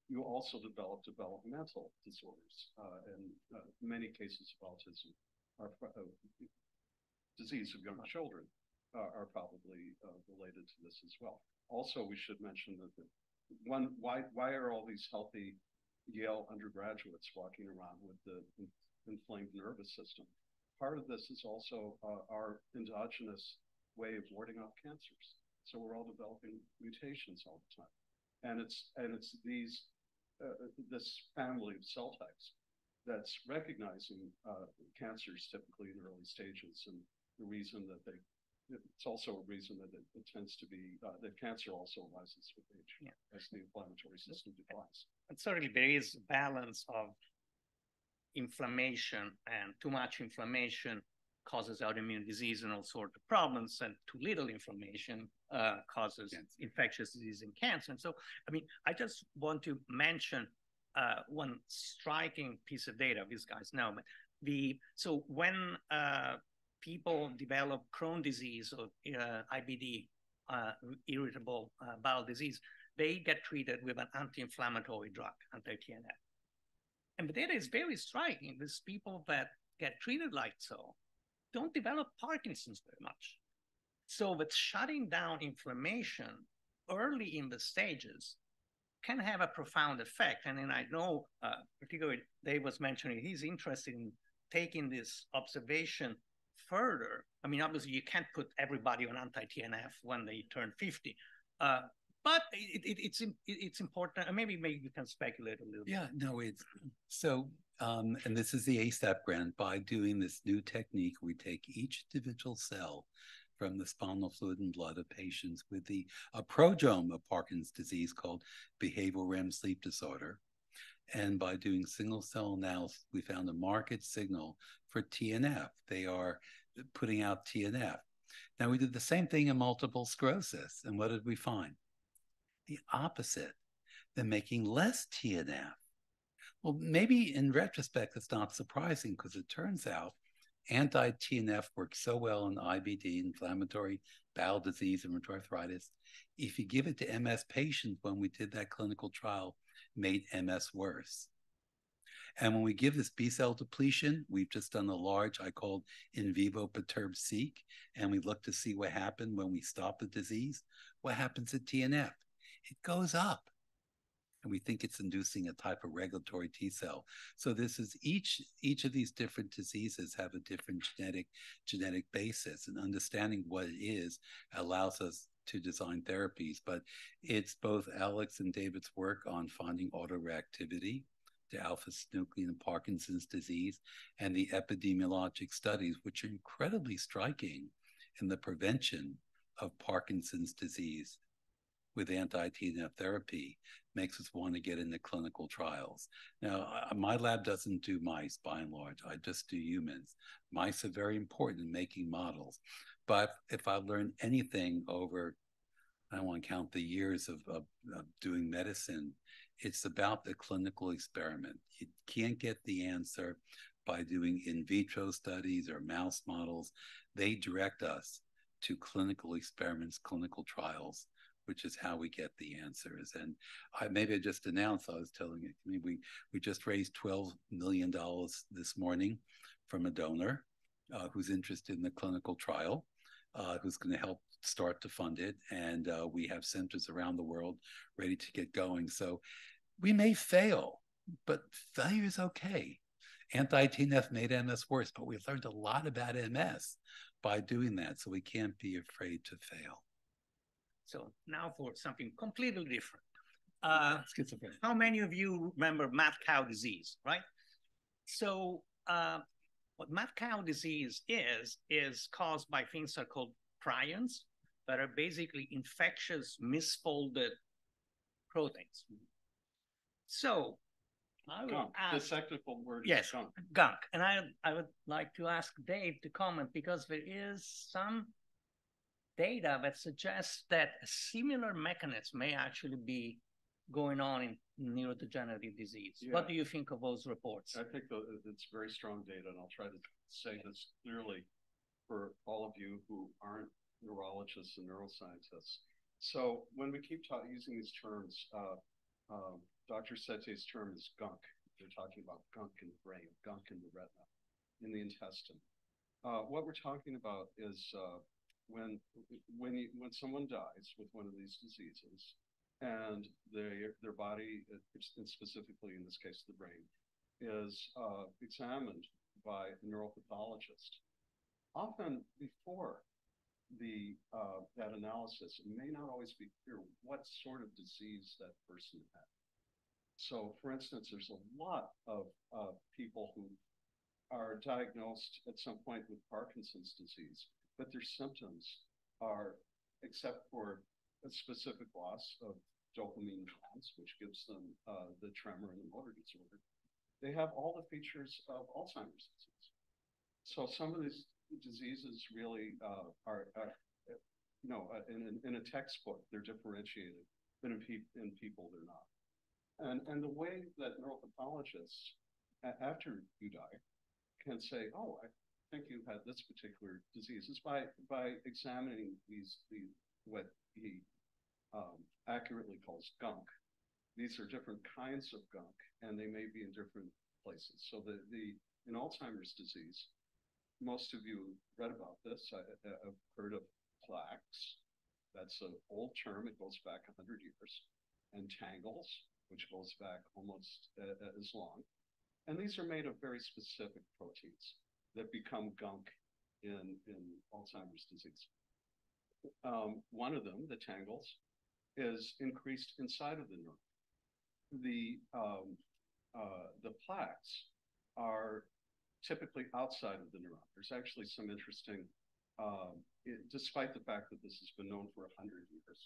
you also develop developmental disorders. And many cases of autism are disease of young children are probably related to this as well. Also, we should mention that why are all these healthy Yale undergraduates walking around with the inflamed nervous system? Part of this is also our endogenous way of warding off cancers. So we're all developing mutations all the time, and it's these this family of cell types that's recognizing cancers typically in early stages, and the reason that it's also a reason that it tends to be that cancer also rises with age as the inflammatory system declines. And certainly there is a balance of inflammation, and too much inflammation causes autoimmune disease and all sorts of problems, and too little inflammation causes infectious disease and cancer. And so, I mean, I just want to mention one striking piece of data these guys know. So when people develop Crohn's disease or IBD, irritable bowel disease, they get treated with an anti-inflammatory drug, anti-TNF. And the data is very striking. These people that get treated like so don't develop Parkinson's very much. So that shutting down inflammation early in the stages can have a profound effect. And then I know, particularly Dave was mentioning, he's interested in taking this observation further. I mean, obviously you can't put everybody on anti-TNF when they turn 50, but it's important. Maybe you can speculate a little bit. Yeah, no, it's so, and this is the ASAP grant. By doing this new technique, we take each individual cell from the spinal fluid and blood of patients with a prodrome of Parkinson's disease called behavioral REM sleep disorder. And by doing single cell analysis, we found a marked signal for TNF. They are putting out TNF. Now, we did the same thing in multiple sclerosis. And what did we find? The opposite. They're making less TNF. Well, maybe in retrospect, it's not surprising, because it turns out anti-TNF works so well in IBD, inflammatory bowel disease, and rheumatoid arthritis. If you give it to MS patients, when we did that clinical trial, made MS worse. And when we give this B-cell depletion, we've just done a large, I called in vivo perturbed seq, and we look to see what happened when we stop the disease. What happens at TNF? It goes up. And we think it's inducing a type of regulatory T cell. So this is each of these different diseases have a different genetic basis, and understanding what it is allows us to design therapies. But it's both Alex and David's work on finding autoreactivity to alpha-synuclein and Parkinson's disease, and the epidemiologic studies, which are incredibly striking in the prevention of Parkinson's disease with anti-TNF therapy, makes us want to get into clinical trials. Now, my lab doesn't do mice by and large. I just do humans. Mice are very important in making models. But if I've learned anything over, I don't want to count the years of doing medicine, it's about the clinical experiment. You can't get the answer by doing in vitro studies or mouse models. They direct us to clinical experiments, clinical trials, which is how we get the answers. And maybe I just announced, I was telling you, I mean, we just raised $12 million this morning from a donor who's interested in the clinical trial, who's going to help start to fund it. And we have centers around the world ready to get going. So we may fail, but failure is okay. Anti-TNF made MS worse, but we learned a lot about MS by doing that. So we can't be afraid to fail. So now for something completely different. Schizophrenia. How many of you remember mad cow disease, right? So what mad cow disease is caused by things that are called prions, that are basically infectious misfolded proteins. So I would ask, the technical word is gunk. And I would like to ask Dave to comment, because there is some data that suggests that a similar mechanism may actually be going on in neurodegenerative disease. Yeah. What do you think of those reports? I think it's very strong data, and I'll try to say this clearly for all of you who aren't neurologists and neuroscientists. So when we keep using these terms, Dr. Sette's term is gunk. They're talking about gunk in the brain, gunk in the retina, in the intestine. What we're talking about is when someone dies with one of these diseases, and their body, and specifically in this case the brain, is examined by a neuropathologist. Often before that analysis, it may not always be clear what sort of disease that person had. So, for instance, there's a lot of people who are diagnosed at some point with Parkinson's disease, but their symptoms are, except for a specific loss of dopamine neurons, which gives them the tremor and the motor disorder, they have all the features of Alzheimer's disease. So some of these diseases really are in a textbook, they're differentiated, but in people, they're not. And the way that neuropathologists, after you die, can say, oh, I think you had this particular disease, is by examining what he accurately calls gunk. These are different kinds of gunk, and they may be in different places. So in Alzheimer's disease, most of you read about this. I've heard of plaques. That's an old term. It goes back 100 years. And tangles, which goes back almost as long. And these are made of very specific proteins that become gunk in Alzheimer's disease. One of them, the tangles, is increased inside of the neuron. The plaques are typically outside of the neuron. There's actually some interesting, despite the fact that this has been known for 100 years,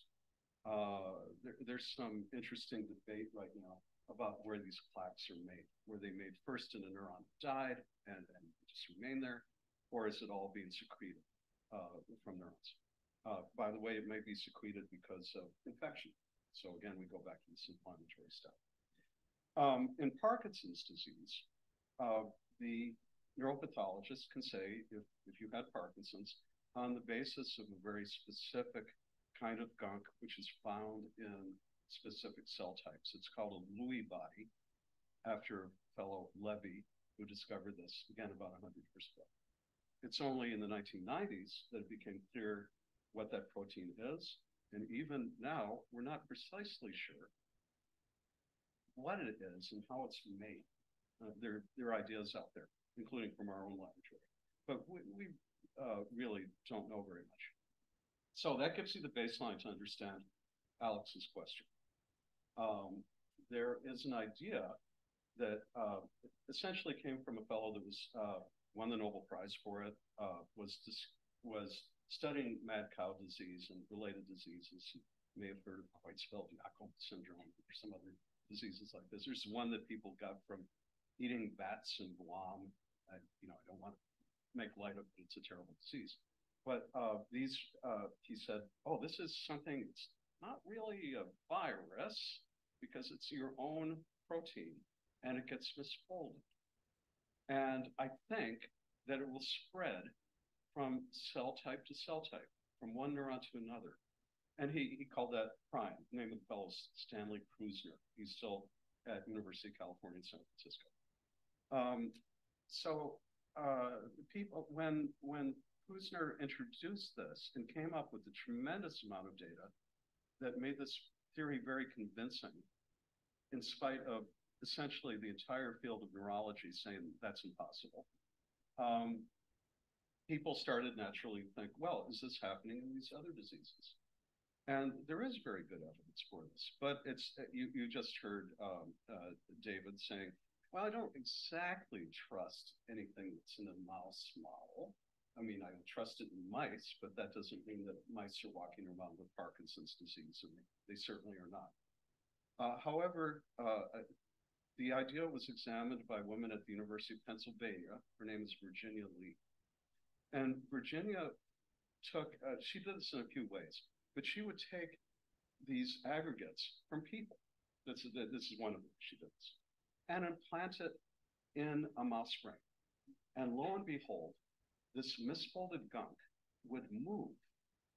there's some interesting debate right now about where these plaques are made. Were they made first in a neuron that died and just remain there, or is it all being secreted from neurons? By the way, it may be secreted because of infection. So again, we go back to this inflammatory stuff. In Parkinson's disease, the neuropathologist can say, if you had Parkinson's, on the basis of a very specific kind of gunk, which is found in specific cell types. It's called a Lewy body, after a fellow Levy, who discovered this, again, about 100 years ago. It's only in the 1990s that it became clear what that protein is. And even now, we're not precisely sure what it is and how it's made. There are ideas out there, including from our own laboratory. But we really don't know very much. So that gives you the baseline to understand Alex's question. There is an idea that essentially came from a fellow that was won the Nobel Prize for it, was studying mad cow disease and related diseases. You may have heard of Creutzfeldt-Jakob syndrome or some other diseases like this. There's one that people got from eating bats in Guam. I don't want to make light of it. It's a terrible disease. But he said, oh, this is something, it's not really a virus because it's your own protein and it gets misfolded. And I think that it will spread from cell type to cell type, from one neuron to another. And he called that prime. The name of the fellow is Stanley Krusner. He's still at University of California in San Francisco. People, when Krusner introduced this and came up with a tremendous amount of data that made this theory very convincing, in spite of essentially the entire field of neurology saying that's impossible, people started naturally to think, well, is this happening in these other diseases? And there is very good evidence for this, but it's you just heard David saying, well, I don't exactly trust anything that's in a mouse model. I mean, I trust it in mice, but that doesn't mean that mice are walking around with Parkinson's disease, and they certainly are not. However, the idea was examined by women at the University of Pennsylvania. Her name is Virginia Lee. And Virginia took, she did this in a few ways, but she would take these aggregates from people. This is one of them, she did this, and implant it in a mouse brain. And lo and behold, this misfolded gunk would move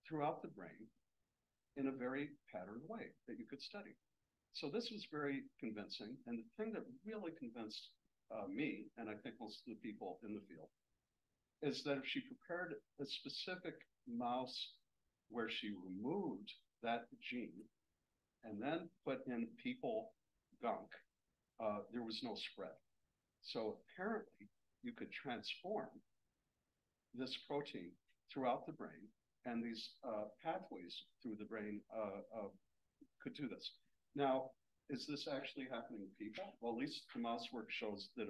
throughout the brain in a very patterned way that you could study. So this was very convincing. And the thing that really convinced me, and I think most of the people in the field, is that if she prepared a specific mouse where she removed that gene and then put in people gunk, there was no spread. So apparently you could transform this protein throughout the brain, and these pathways through the brain could do this. Now, is this actually happening in people? Well, at least the mouse work shows that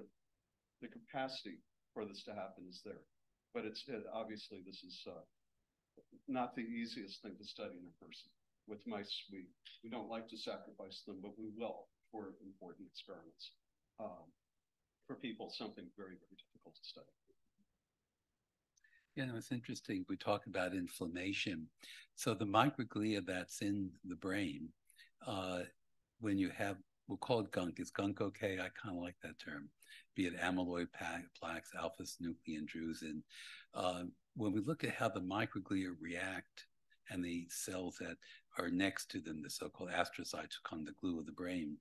the capacity for this to happen is there. But obviously this is not the easiest thing to study in a person. With mice, we don't like to sacrifice them, but we will for important experiments. For people, something very, very difficult to study. Yeah, no, it's interesting. We talk about inflammation. So the microglia that's in the brain, when you have, we'll call it gunk. Is gunk okay? I kind of like that term. Be it amyloid plaques, alpha-synuclein drusen. When we look at how the microglia react and the cells that are next to them, the so-called astrocytes, become the glue of the brain,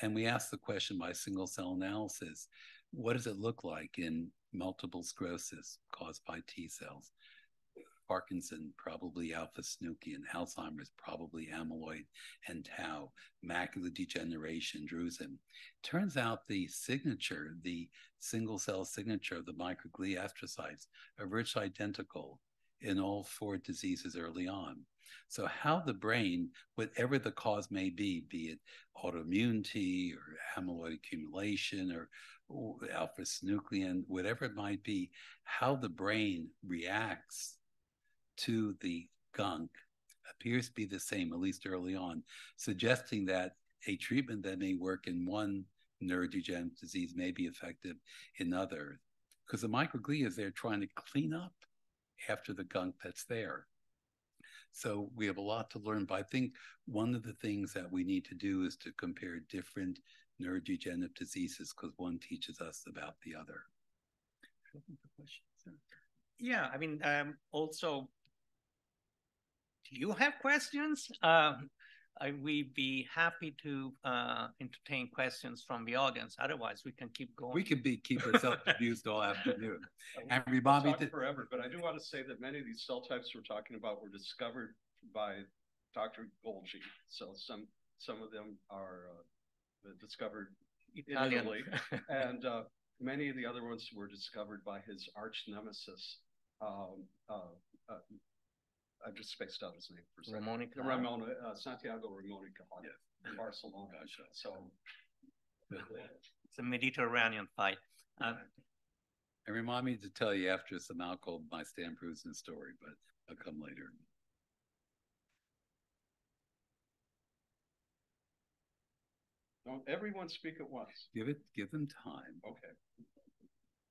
and we ask the question by single-cell analysis, what does it look like in multiple sclerosis caused by T cells? Parkinson, probably alpha-synuclein. Alzheimer's, probably amyloid and tau. Macular degeneration, drusen. Turns out the signature, the single-cell signature of the microglia astrocytes are virtually identical in all 4 diseases early on. So how the brain, whatever the cause may be it autoimmunity or amyloid accumulation or alpha-synuclein, whatever it might be, how the brain reacts to the gunk appears to be the same, at least early on, suggesting that a treatment that may work in one neurodegenerative disease may be effective in others. Because the microglia is there trying to clean up after the gunk that's there. So we have a lot to learn, but I think one of the things that we need to do is to compare different neurodegenerative diseases because one teaches us about the other. Yeah, I mean, also, do you have questions? We'd be happy to entertain questions from the audience. Otherwise, we can keep going. We could keep ourselves confused all afternoon. And we talk forever, but I do want to say that many of these cell types we're talking about were discovered by Dr. Golgi. So some of them are discovered Italian. in Italy, and many of the other ones were discovered by his arch nemesis. I just spaced out his name for a second. Santiago Ramon y Cajal, in Barcelona. Gotcha. So it's a Mediterranean fight. And remind me to tell you after some alcohol my Stan Prusen story, but I'll come later. Don't everyone speak at once. Give them time. Okay.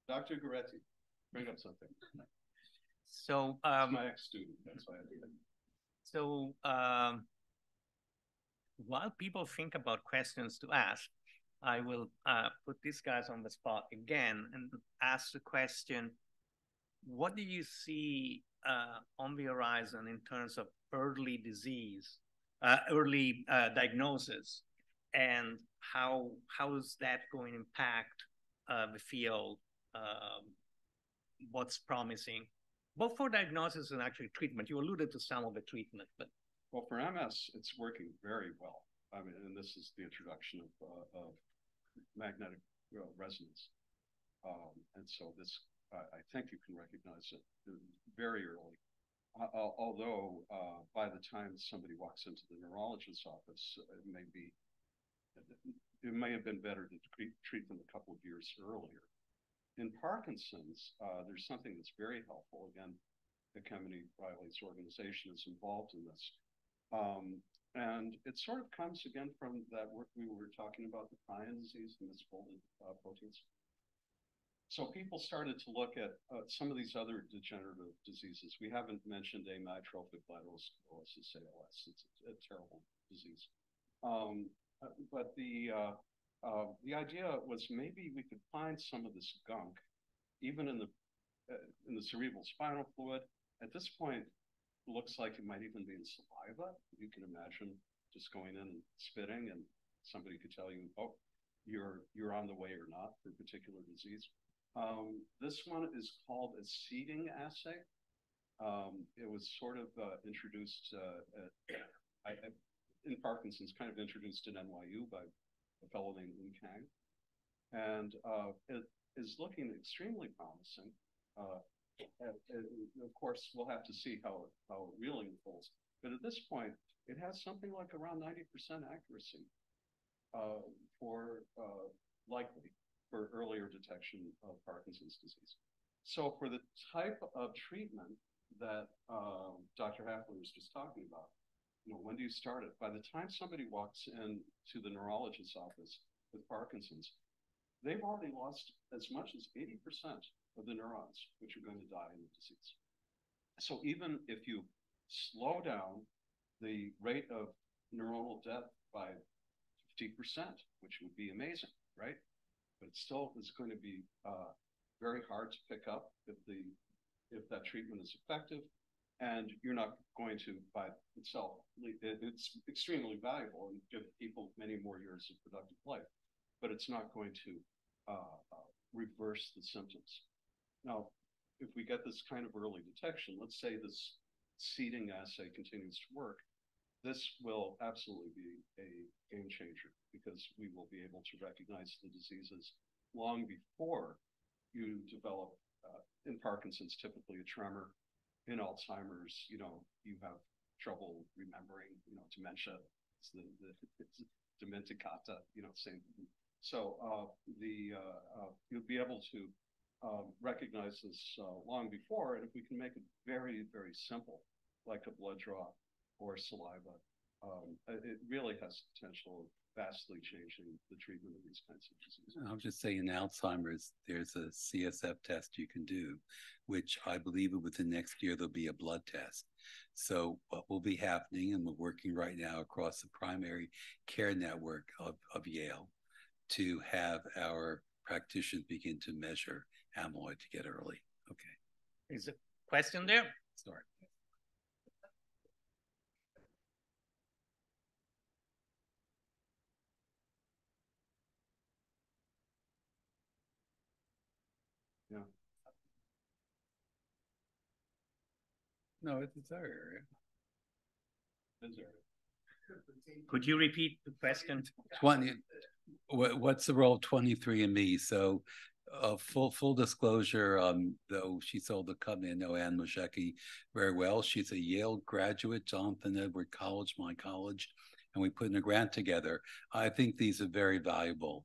Dr. Goretti, bring up something. So my ex-student, that's why I did it. So while people think about questions to ask, I will put these guys on the spot again and ask the question, what do you see on the horizon in terms of early disease, early diagnosis, and how is that going to impact the field? What's promising? Both for diagnosis and actually treatment. You alluded to some of the treatment, but well, for MS, it's working very well. I mean, and this is the introduction of magnetic resonance, and so this, I think you can recognize it very early. Although by the time somebody walks into the neurologist's office, it may have been better to treat them a couple of years earlier. In Parkinson's, there's something that's very helpful. Again, Ekemini Riley's organization is involved in this. And it sort of comes again from that work we were talking about, the prion disease and misfolded proteins. So people started to look at some of these other degenerative diseases. We haven't mentioned amyotrophic lateral sclerosis, ALS. It's a terrible disease. But the idea was maybe we could find some of this gunk, even in the cerebral spinal fluid. At this point, it looks like it might even be in saliva. You can imagine just going in and spitting, and somebody could tell you, oh, you're on the way or not for a particular disease. This one is called a seeding assay. It was sort of introduced in Parkinson's, kind of introduced at NYU by a fellow named Lin Kang. And it is looking extremely promising. Of course, we'll have to see how it really unfolds. But at this point, it has something like around 90% accuracy likely for earlier detection of Parkinson's disease. So for the type of treatment that Dr. Hafler was just talking about, when do you start it? By the time somebody walks into the neurologist's office with Parkinson's, they've already lost as much as 80% of the neurons which are going to die in the disease. So even if you slow down the rate of neuronal death by 50%, which would be amazing, right? But it still is going to be very hard to pick up if that treatment is effective, and you're not going to, by itself, it's extremely valuable and give people many more years of productive life, but it's not going to reverse the symptoms. Now, if we get this kind of early detection, let's say this seeding assay continues to work, this will absolutely be a game changer because we will be able to recognize the diseases long before you develop, in Parkinson's, typically a tremor. In Alzheimer's, you have trouble remembering, dementia, it's it's dementicata, same thing. So you'll be able to recognize this long before, and if we can make it very, very simple, like a blood draw or saliva, it really has potential of vastly changing the treatment of these kinds of diseases. I'll just say in Alzheimer's, there's a CSF test you can do, which I believe within next year there'll be a blood test. So what will be happening, and we're working right now across the primary care network of Yale to have our practitioners begin to measure amyloid to get early. Okay. Is a question there? Sorry. Yeah. No, it's our area. It's our area. Could you repeat the question? 20. What's the role of 23andMe? So, full disclosure, though she sold the company, I know Ann Moshecki very well. She's a Yale graduate, Jonathan Edward College, my college, and we put in a grant together. I think these are very valuable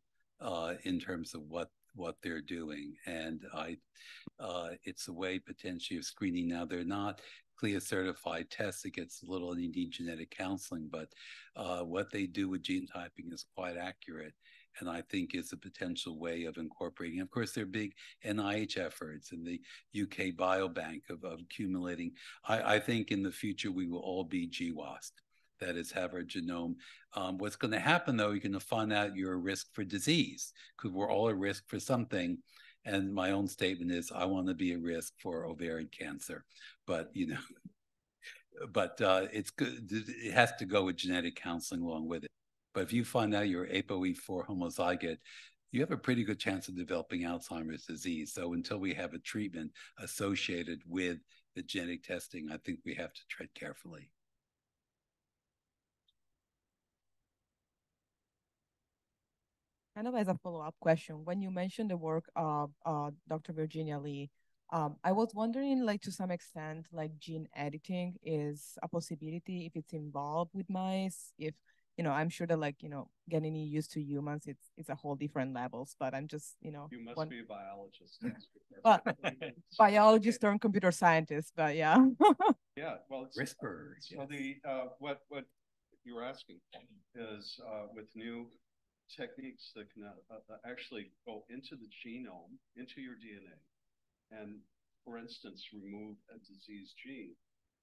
in terms of what they're doing, and it's a way potentially of screening. Now, they're not CLIA certified tests. It gets a little, you need genetic counseling, but what they do with gene typing is quite accurate, and I think is a potential way of incorporating. Of course, there are big NIH efforts and the UK Biobank of accumulating. I think in the future we will all be GWAS, that is, have our genome. What's going to happen, though, you're going to find out you're at risk for disease, because we're all at risk for something. And my own statement is, I want to be at risk for ovarian cancer, but it's good. It has to go with genetic counseling along with it. But if you find out you're ApoE4 homozygote, you have a pretty good chance of developing Alzheimer's disease. So until we have a treatment associated with the genetic testing, I think we have to tread carefully. Kind of as a follow-up question, when you mentioned the work of Dr. Virginia Lee, I was wondering, like, to some extent, like, gene editing is a possibility if it's involved with mice. If, I'm sure that, like, getting used to humans, it's a whole different levels, but I'm just, You must be a biologist. But biologist turned computer scientist, but yeah. Yeah, well, it's CRISPR. So what you were asking is with new techniques that can actually go into the genome, into your DNA, and, for instance, remove a disease gene,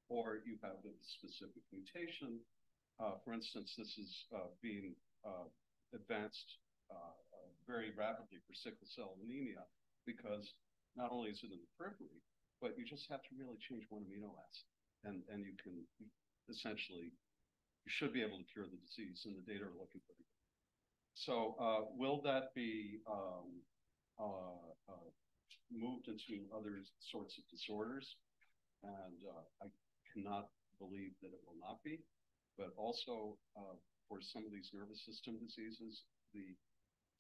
or you have a specific mutation. For instance, this is being advanced very rapidly for sickle cell anemia, because not only is it in the periphery, but you just have to really change one amino acid, and you can essentially, you should be able to cure the disease, and the data are looking pretty good. So will that be moved into other sorts of disorders? And I cannot believe that it will not be. But also for some of these nervous system diseases, the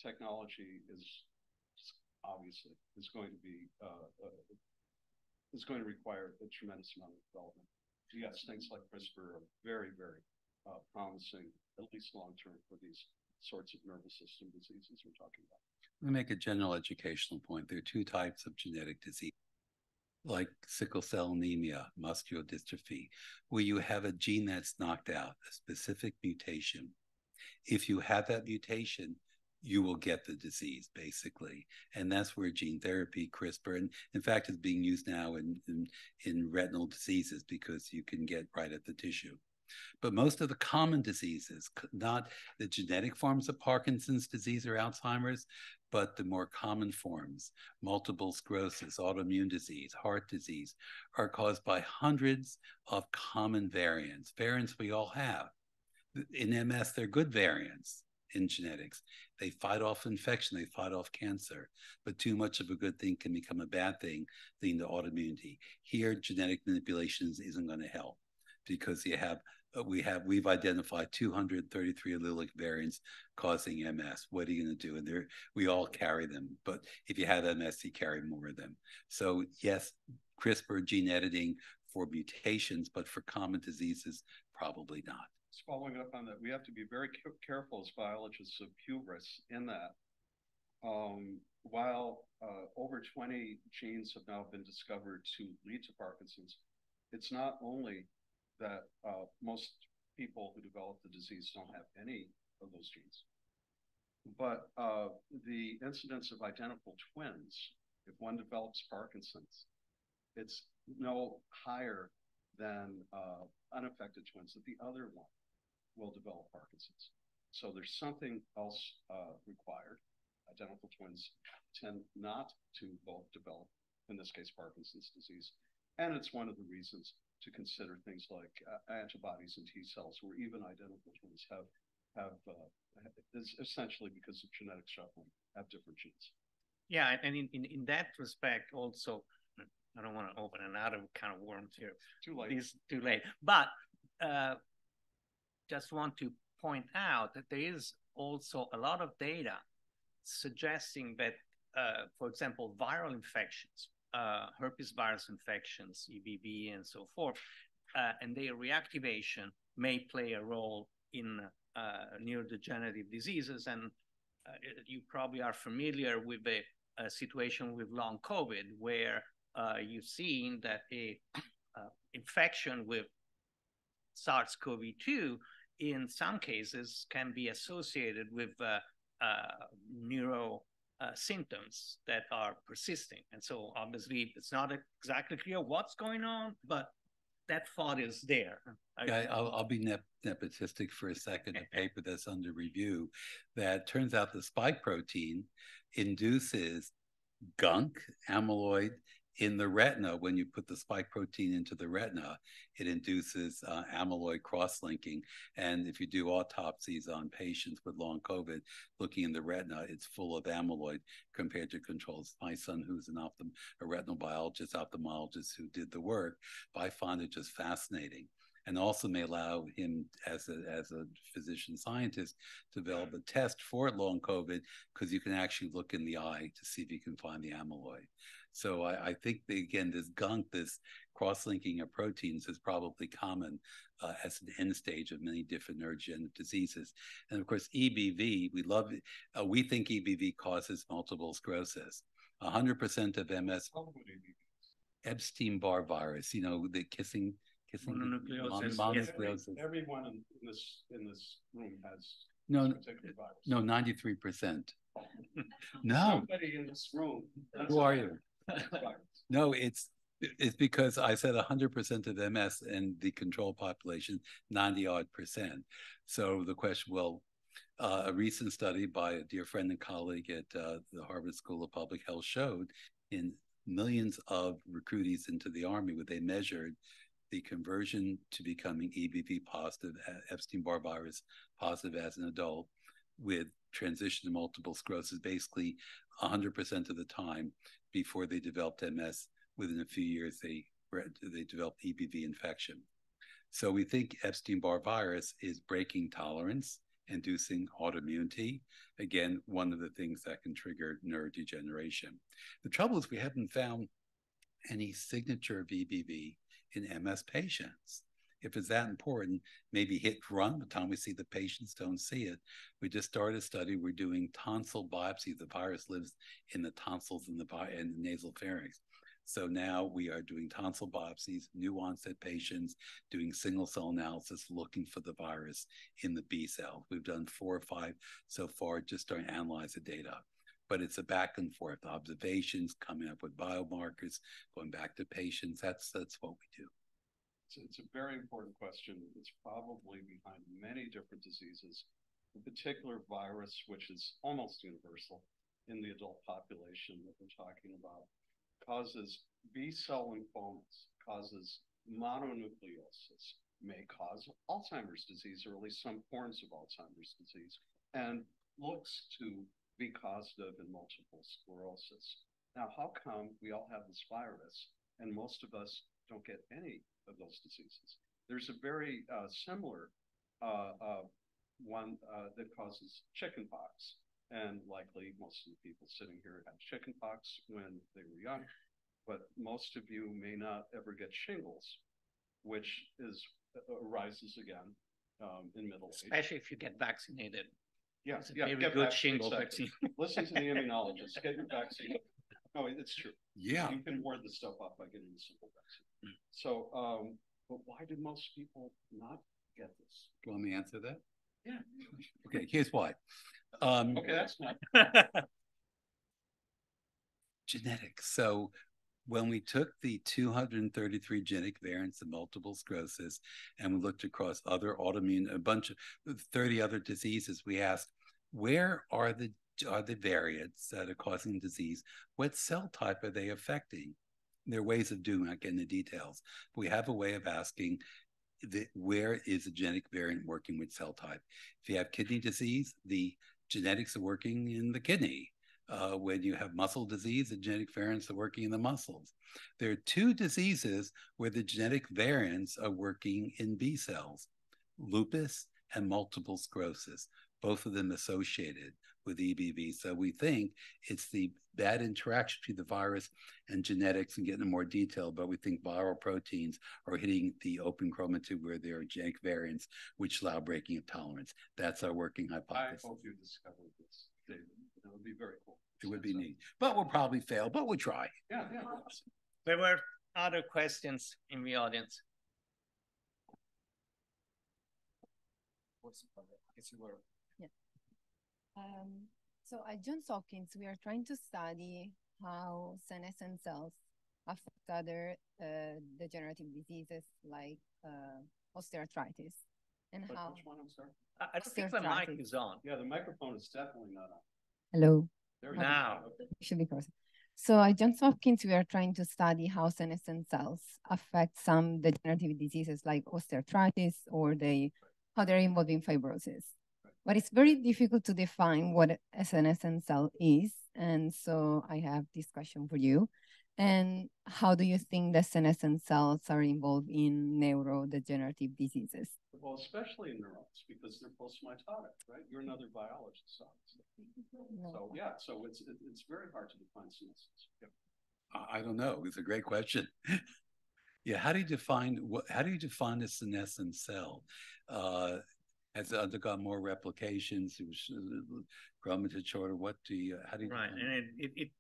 technology is obviously going to be is going to require a tremendous amount of development. Yes, things like CRISPR are very, very promising, at least long term, for these sorts of nervous system diseases we're talking about. Let me make a general educational point. There are two types of genetic disease, like sickle cell anemia, muscular dystrophy, where you have a gene that's knocked out, a specific mutation. If you have that mutation, you will get the disease, basically. And that's where gene therapy, CRISPR, and in fact, is being used now in retinal diseases because you can get right at the tissue. But most of the common diseases, not the genetic forms of Parkinson's disease or Alzheimer's, but the more common forms, multiple sclerosis, autoimmune disease, heart disease, are caused by hundreds of common variants we all have. In MS, they're good variants in genetics. They fight off infection, they fight off cancer, but too much of a good thing can become a bad thing, leading to autoimmunity. Here, genetic manipulations isn't going to help because we've identified 233 allelic variants causing MS. What are you going to do? And we all carry them, but if you have MS, you carry more of them. So yes, CRISPR gene editing for mutations, but for common diseases, probably not. Following up on that, we have to be very careful as biologists of hubris in that while over 20 genes have now been discovered to lead to Parkinson's, it's not only that most people who develop the disease don't have any of those genes, but the incidence of identical twins, if one develops Parkinson's, it's no higher than unaffected twins that the other one will develop Parkinson's. So there's something else required. Identical twins tend not to both develop, in this case, Parkinson's disease. And it's one of the reasons to consider things like antibodies and T cells, where even identical twins have essentially because of genetic shuffling, have different genes. Yeah, and in that respect also, I don't want to open another kind of worms here. Too late. It's too late. But just want to point out that there is also a lot of data suggesting that, for example, viral infections, herpes virus infections, EBV, and so forth, and their reactivation may play a role in neurodegenerative diseases. And you probably are familiar with a situation with long COVID, where you've seen that a infection with SARS-CoV-2 in some cases can be associated with neuro symptoms that are persisting. And so obviously it's not exactly clear what's going on, but that thought is there. I'll be nepotistic for a second. A paper that's under review that turns out the spike protein induces gunk, amyloid, in the retina. When you put the spike protein into the retina, it induces amyloid cross-linking. And if you do autopsies on patients with long COVID, looking in the retina, it's full of amyloid compared to controls. My son, who's a retinal biologist, ophthalmologist who did the work, but I find it just fascinating. And also may allow him as a physician scientist to develop a test for long COVID, because you can actually look in the eye to see if you can find the amyloid. So I think that, again, this gunk, this cross-linking of proteins is probably common as an end stage of many different neurodegenerative diseases. And of course, EBV, we think EBV causes multiple sclerosis. 100% of MS, Epstein-Barr virus, the kissing mononucleosis. Everyone in this room has no, this particular virus. No, 93%. No. Somebody in this room. Who are you? No, it's because I said 100% of MS and the control population, 90-odd%. So the question, a recent study by a dear friend and colleague at the Harvard School of Public Health showed in millions of recruitees into the Army, where they measured the conversion to becoming EBV positive, Epstein-Barr virus positive as an adult, with transition to multiple sclerosis basically 100% of the time. Before they developed MS, within a few years, they developed EBV infection. So we think Epstein-Barr virus is breaking tolerance, inducing autoimmunity. Again, one of the things that can trigger neurodegeneration. The trouble is we haven't found any signature of EBV in MS patients. If it's that important, maybe hit run. By the time we see the patients, don't see it. We just started a study. We're doing tonsil biopsy. The virus lives in the tonsils and the nasal pharynx. So now we are doing tonsil biopsies, new onset patients, doing single cell analysis, looking for the virus in the B cells. We've done 4 or 5 so far, just starting to analyze the data. But it's a back and forth observations, coming up with biomarkers, going back to patients. That's what we do. It's a very important question. It's probably behind many different diseases. In particular, virus, which is almost universal in the adult population that we're talking about, causes B-cell lymphomas, causes mononucleosis, may cause Alzheimer's disease, or at least some forms of Alzheimer's disease, and looks to be causative in multiple sclerosis. Now, how come we all have this virus and most of us don't get any of those diseases? There's a very similar one that causes chickenpox. And likely most of the people sitting here had chickenpox when they were young, but most of you may not ever get shingles, which arises again in middle age. Especially if you get vaccinated. Yeah, it's a very good shingle vaccine. Listen to the immunologist. Get your vaccine. No, it's true. Yeah. You can ward the stuff off by getting a simple vaccine. So, but why do most people not get this? Do you want me to answer that? Yeah. Okay, here's why. Okay, that's not. Genetics. So when we took the 233 genetic variants of multiple sclerosis and we looked across other autoimmune, a bunch of 30 other diseases, we asked, where are the variants that are causing disease? What cell type are they affecting? There are ways of doing, not getting the details. But we have a way of asking, where is a genetic variant working with cell type? If you have kidney disease, the genetics are working in the kidney. When you have muscle disease, the genetic variants are working in the muscles. There are 2 diseases where the genetic variants are working in B cells, lupus and multiple sclerosis, both of them associated with EBV. So we think it's the bad interaction between the virus and genetics, and getting into more detail, but we think viral proteins are hitting the open chromatube where there are genetic variants which allow breaking of tolerance. That's our working hypothesis. I hope you discovered this, David. It would be very cool. It would be neat. But we'll probably fail, but we'll try. Yeah. There were other questions in the audience. Yeah. So at Johns Hopkins, we are trying to study how senescent cells affect other degenerative diseases like osteoarthritis. And how. Which one, I'm sorry? I think the mic is on. Yeah, the microphone is definitely not on. Hello. There we now. go. It should be closer. So at Johns Hopkins, we are trying to study how senescent cells affect some degenerative diseases like osteoarthritis, or how they're involved in fibrosis. But it's very difficult to define what a senescent cell is. And so I have this question for you. And how do you think the senescent cells are involved in neurodegenerative diseases? Well, especially in neurons, because they're post-mitotic, right? You're another biologist, obviously. No. So yeah, so it's very hard to define senescence. Yeah. I don't know. It's a great question. Yeah, how do you define a senescent cell? Has it undergone more replications? It was chromatin shorter. What do you? How do you? Right, and it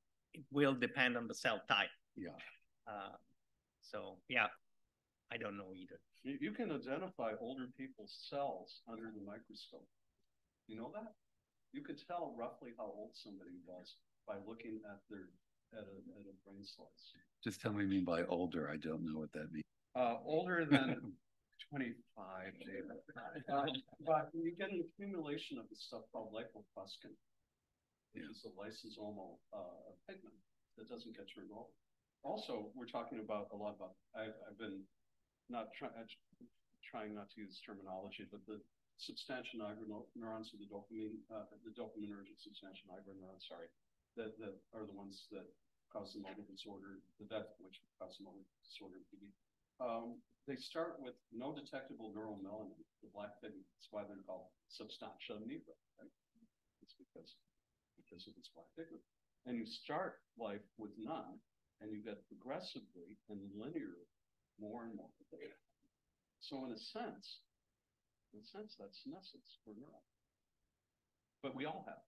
will depend on the cell type. Yeah. So yeah, I don't know either. You can identify older people's cells under the microscope. You know that? You could tell roughly how old somebody was by looking at a brain slice. Just tell me what you mean by older. I don't know what that means. Older than 25, David. But you get an accumulation of this stuff called lipofuscin, which is a lysosomal pigment that doesn't get turned over. Also, we're talking about a lot about, I've been not trying not to use terminology, but the substantia nigra neurons, or the dopaminergic substantia nigra neurons, sorry, that are the ones that cause the motor disorder, the death which causes the motor disorder. They start with no detectable neuromelanin, the black pigment. That's why they're called substantia nigra, right? It's because of this black pigment. And you start life with none, and you get progressively and linearly more and more data. So in a sense, that's senescence for neurons. But we all have.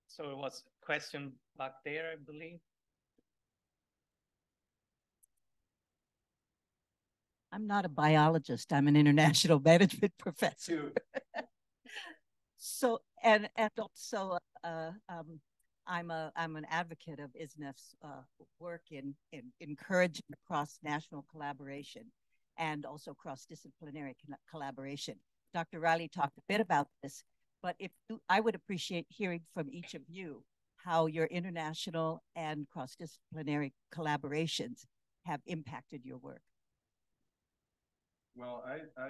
So it was a question back there, I believe. I'm not a biologist. I'm an international management professor. So, and also, I'm an advocate of ISSNAF's work in encouraging cross-national collaboration and also cross-disciplinary collaboration. Dr. Riley talked a bit about this, but I would appreciate hearing from each of you how your international and cross-disciplinary collaborations have impacted your work. Well, I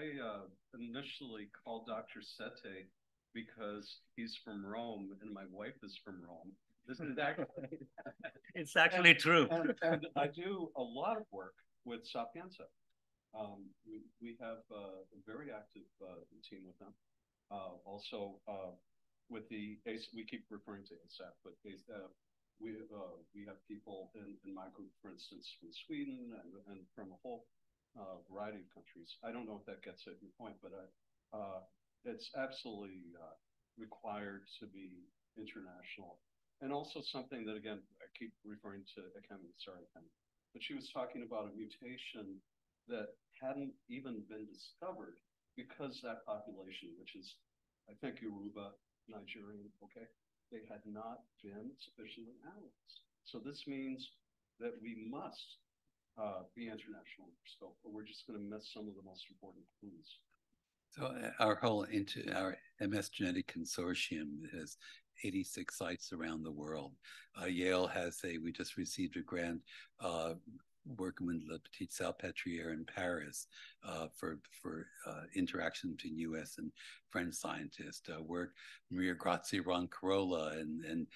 initially called Dr. Sette because he's from Rome and my wife is from Rome. This is actually it's actually true. And I do a lot of work with Sapienza. We have a very active team with them. Also with the we keep referring to ASAP, but we have people in my group, for instance, from Sweden and from a whole variety of countries. I don't know if that gets at your point, but it's absolutely required to be international. And also something that, again, I keep referring to Ekemini, sorry, Ekemini, but she was talking about a mutation that hadn't even been discovered because that population, which is, I think, Yoruba, Nigerian, okay, they had not been sufficiently analyzed. So this means that we must be international in scope, or we're just going to miss some of the most important clues. So our MS Genetic Consortium has 86 sites around the world. Yale has we just received a grant working with Le Petit Salpêtrière in Paris for interaction between U.S. and French scientists. Maria Grazia Roncarola and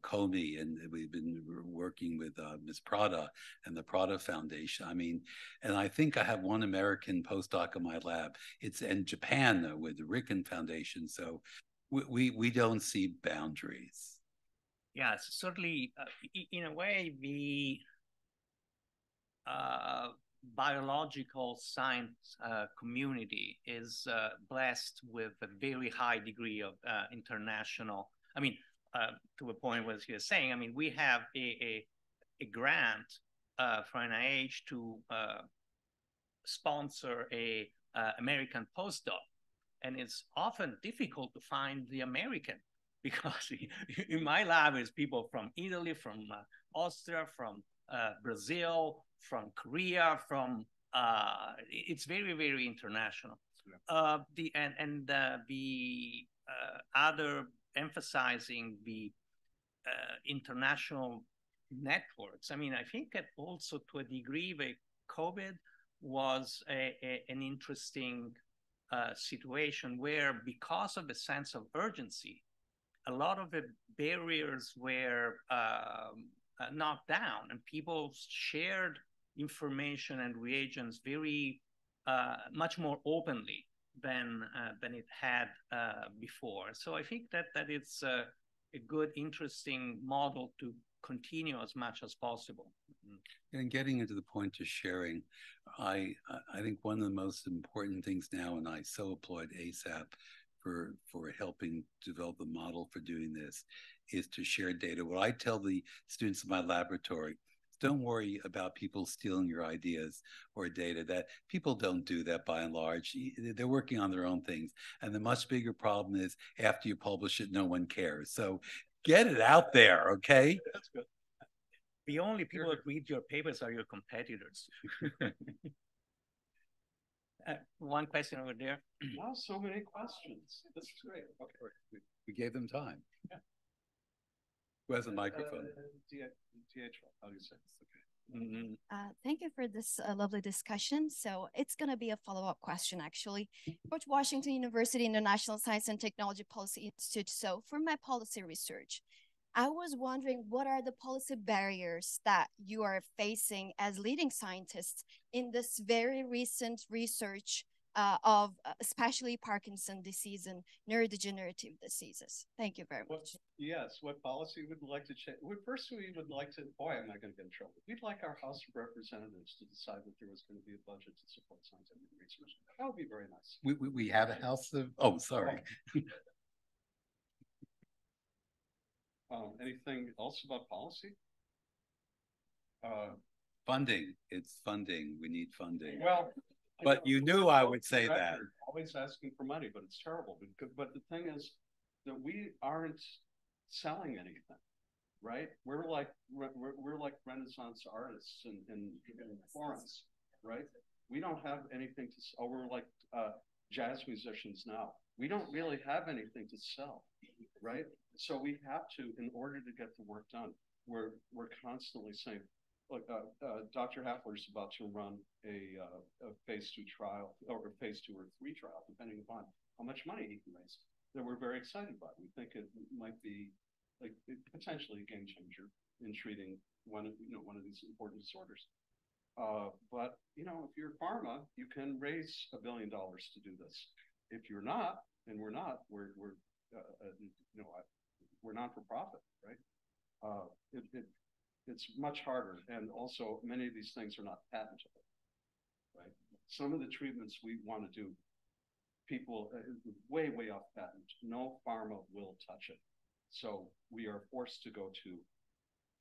Comey, and we've been working with Ms. Prada and the Prada Foundation. I mean, and I think I have one American postdoc in my lab. It's in Japan, though, with the Riken Foundation. So we don't see boundaries. Yes, certainly, in a way, the biological science community is blessed with a very high degree of international, I mean, to a point what you're saying, I mean, we have a grant for NIH to sponsor a American postdoc. And it's often difficult to find the American, because in my lab is people from Italy, from Austria, from Brazil, from Korea, from it's very, very international. The other emphasizing the international networks. I mean, I think that also to a degree, the COVID was an interesting situation where, because of the sense of urgency, a lot of the barriers were knocked down, and people shared information and reagents very much more openly than it had before. So I think that it's a good, interesting model to continue as much as possible. And getting into the point of sharing, I think one of the most important things now, and I so applaud ASAP for helping develop the model for doing this, is to share data. What I tell the students in my laboratory, don't worry about people stealing your ideas or data. That people don't do that by and large. They're working on their own things. And the much bigger problem is after you publish it, no one cares. So get it out there, okay? That's good. The only people that read your papers are your competitors. One question over there. Wow, so many questions. This is great. Okay. We gave them time. Yeah. Who has a microphone? Do Pietro, how do you say this? Okay. Thank you for this lovely discussion. So it's going to be a follow-up question, actually. George Washington University International Science and Technology Policy Institute. So for my policy research, I was wondering what are the policy barriers that you are facing as leading scientists in this very recent research of especially Parkinson's disease and neurodegenerative diseases. Thank you very much. Yes, what policy would like to change? Well, first, we would like to, boy, am I going to get in trouble. We'd like our House of Representatives to decide that there was going to be a budget to support scientific research. That would be very nice. We have a House of, oh, sorry. Anything else about policy? Funding. It's funding. We need funding. Well, but you knew I would say that. Always asking for money, but it's terrible. But the thing is that we aren't selling anything, right? We're like Renaissance artists in Florence, right? We don't have anything to. Oh, we're like jazz musicians now. We don't really have anything to sell, right? So we have to, in order to get the work done, we're constantly saying, look, Dr. Hafler's about to run a phase 2 trial, or a phase 2 or 3 trial, depending upon how much money he can raise, that we're very excited about. We think it might be like potentially a game changer in treating one of these important disorders. But if you're pharma, you can raise $1 billion to do this. If you're not, and we're not, we're not for profit, right? It's much harder, and also many of these things are not patentable, right? Some of the treatments we want to do, people way off patent. No pharma will touch it, so we are forced to go to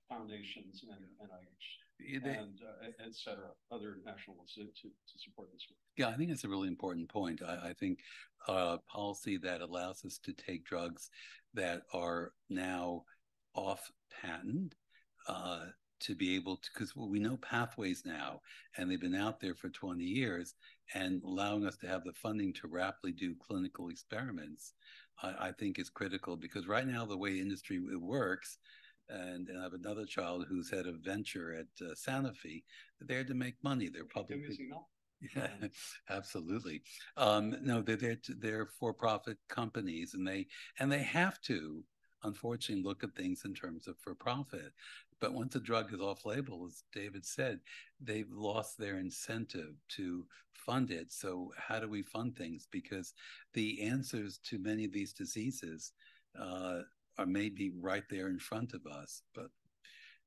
foundations and NIH and et cetera, other national ones to support this work. Yeah, I think it's a really important point. I think policy that allows us to take drugs that are now off patent, to be able to, because we know pathways now, and they've been out there for 20 years, and allowing us to have the funding to rapidly do clinical experiments, I think is critical, because right now the way industry works, and I have another child who's head of venture at Sanofi, they're there to make money. They're publicly. Yeah, absolutely. No, they're for-profit companies, and they have to, unfortunately, look at things in terms of for-profit. But once a drug is off-label, as David said, they've lost their incentive to fund it. So how do we fund things? Because the answers to many of these diseases are maybe right there in front of us. But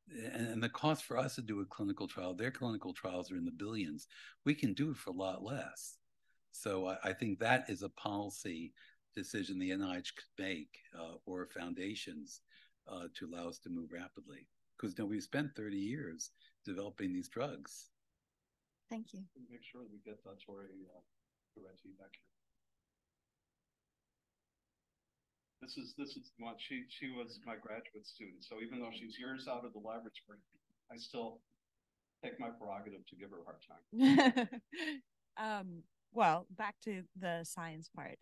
and the cost for us to do a clinical trial, their clinical trials are in the billions. We can do it for a lot less. So I think that is a policy decision the NIH could make, or foundations, to allow us to move rapidly. Because we've spent 30 years developing these drugs. Thank you. Make sure we get Tori back here. This is what she was my graduate student. So even though she's years out of the laboratory, I still take my prerogative to give her a hard time. Well, back to the science part.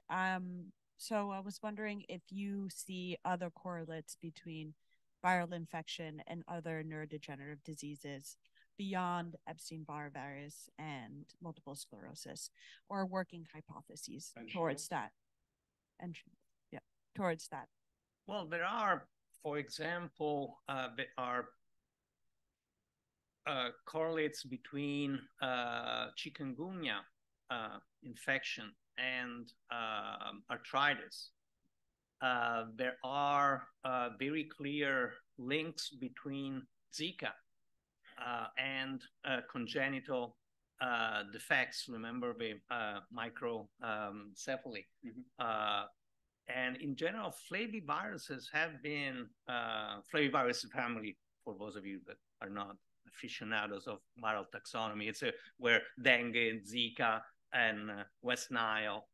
So I was wondering if you see other correlates between viral infection and other neurodegenerative diseases beyond Epstein-Barr virus and multiple sclerosis, or working hypotheses towards that. Towards that. Well, there are, for example, there are correlates between chikungunya infection and arthritis. There are very clear links between Zika and congenital defects. Remember the microcephaly. And in general, flaviviruses have been, flavivirus family, for those of you that are not aficionados of viral taxonomy, it's where dengue, Zika, and West Nile,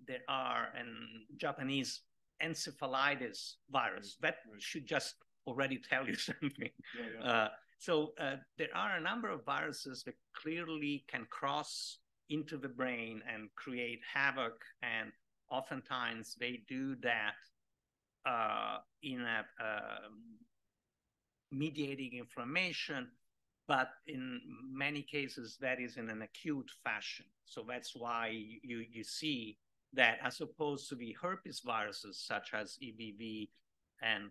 there are, and Japanese encephalitis virus. That should just already tell you something. So there are a number of viruses that clearly can cross into the brain and create havoc, and oftentimes they do that in a mediating inflammation, but in many cases that is in an acute fashion. So that's why you see that as opposed to the herpes viruses such as EBV and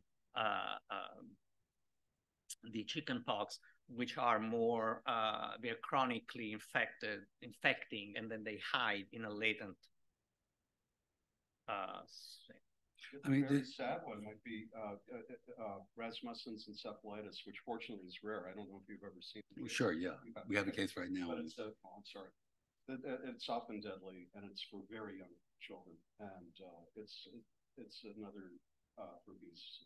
the chickenpox, which are more, they're chronically infecting, and then they hide in a latent I mean, the sad one might be Rasmussen's encephalitis, which fortunately is rare. I don't know if you've ever seen it. Sure, yeah. We have a case right now. But it's I'm sorry. It's often deadly, and it's for very young children. And it's another herpes,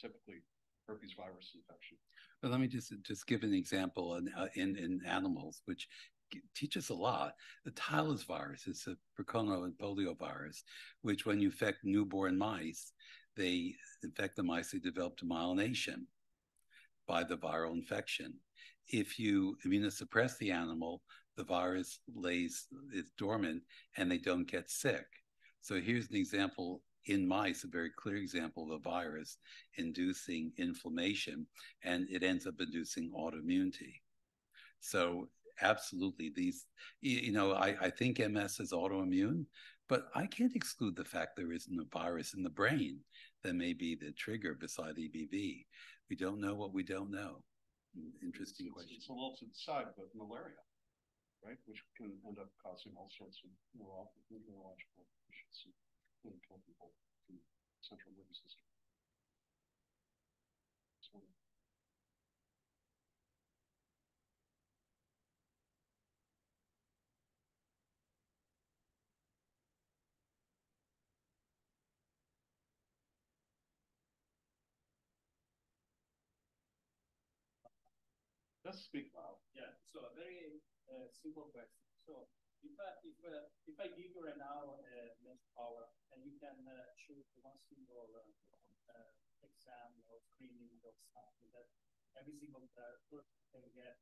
typically herpes virus infection. But let me just give an example in animals, which teaches a lot. The Tylus virus is a Procono and polio virus, which when you infect newborn mice, they infect the mice, they develop demyelination by the viral infection. If you immunosuppress the animal, the virus is dormant and they don't get sick. So here's an example in mice, a very clear example of a virus inducing inflammation, and it ends up inducing autoimmunity. So absolutely, these, I think MS is autoimmune, but I can't exclude the fact there isn't a virus in the brain that may be the trigger beside EBV. We don't know what we don't know. Interesting question. It's a little to the side, but malaria, right, which can end up causing all sorts of neurological issues and kill people in the central nervous system. Just speak loud. Yeah. So a very simple question. So if I give you right now mental power, and you can choose one single exam or screening or something that every single person can get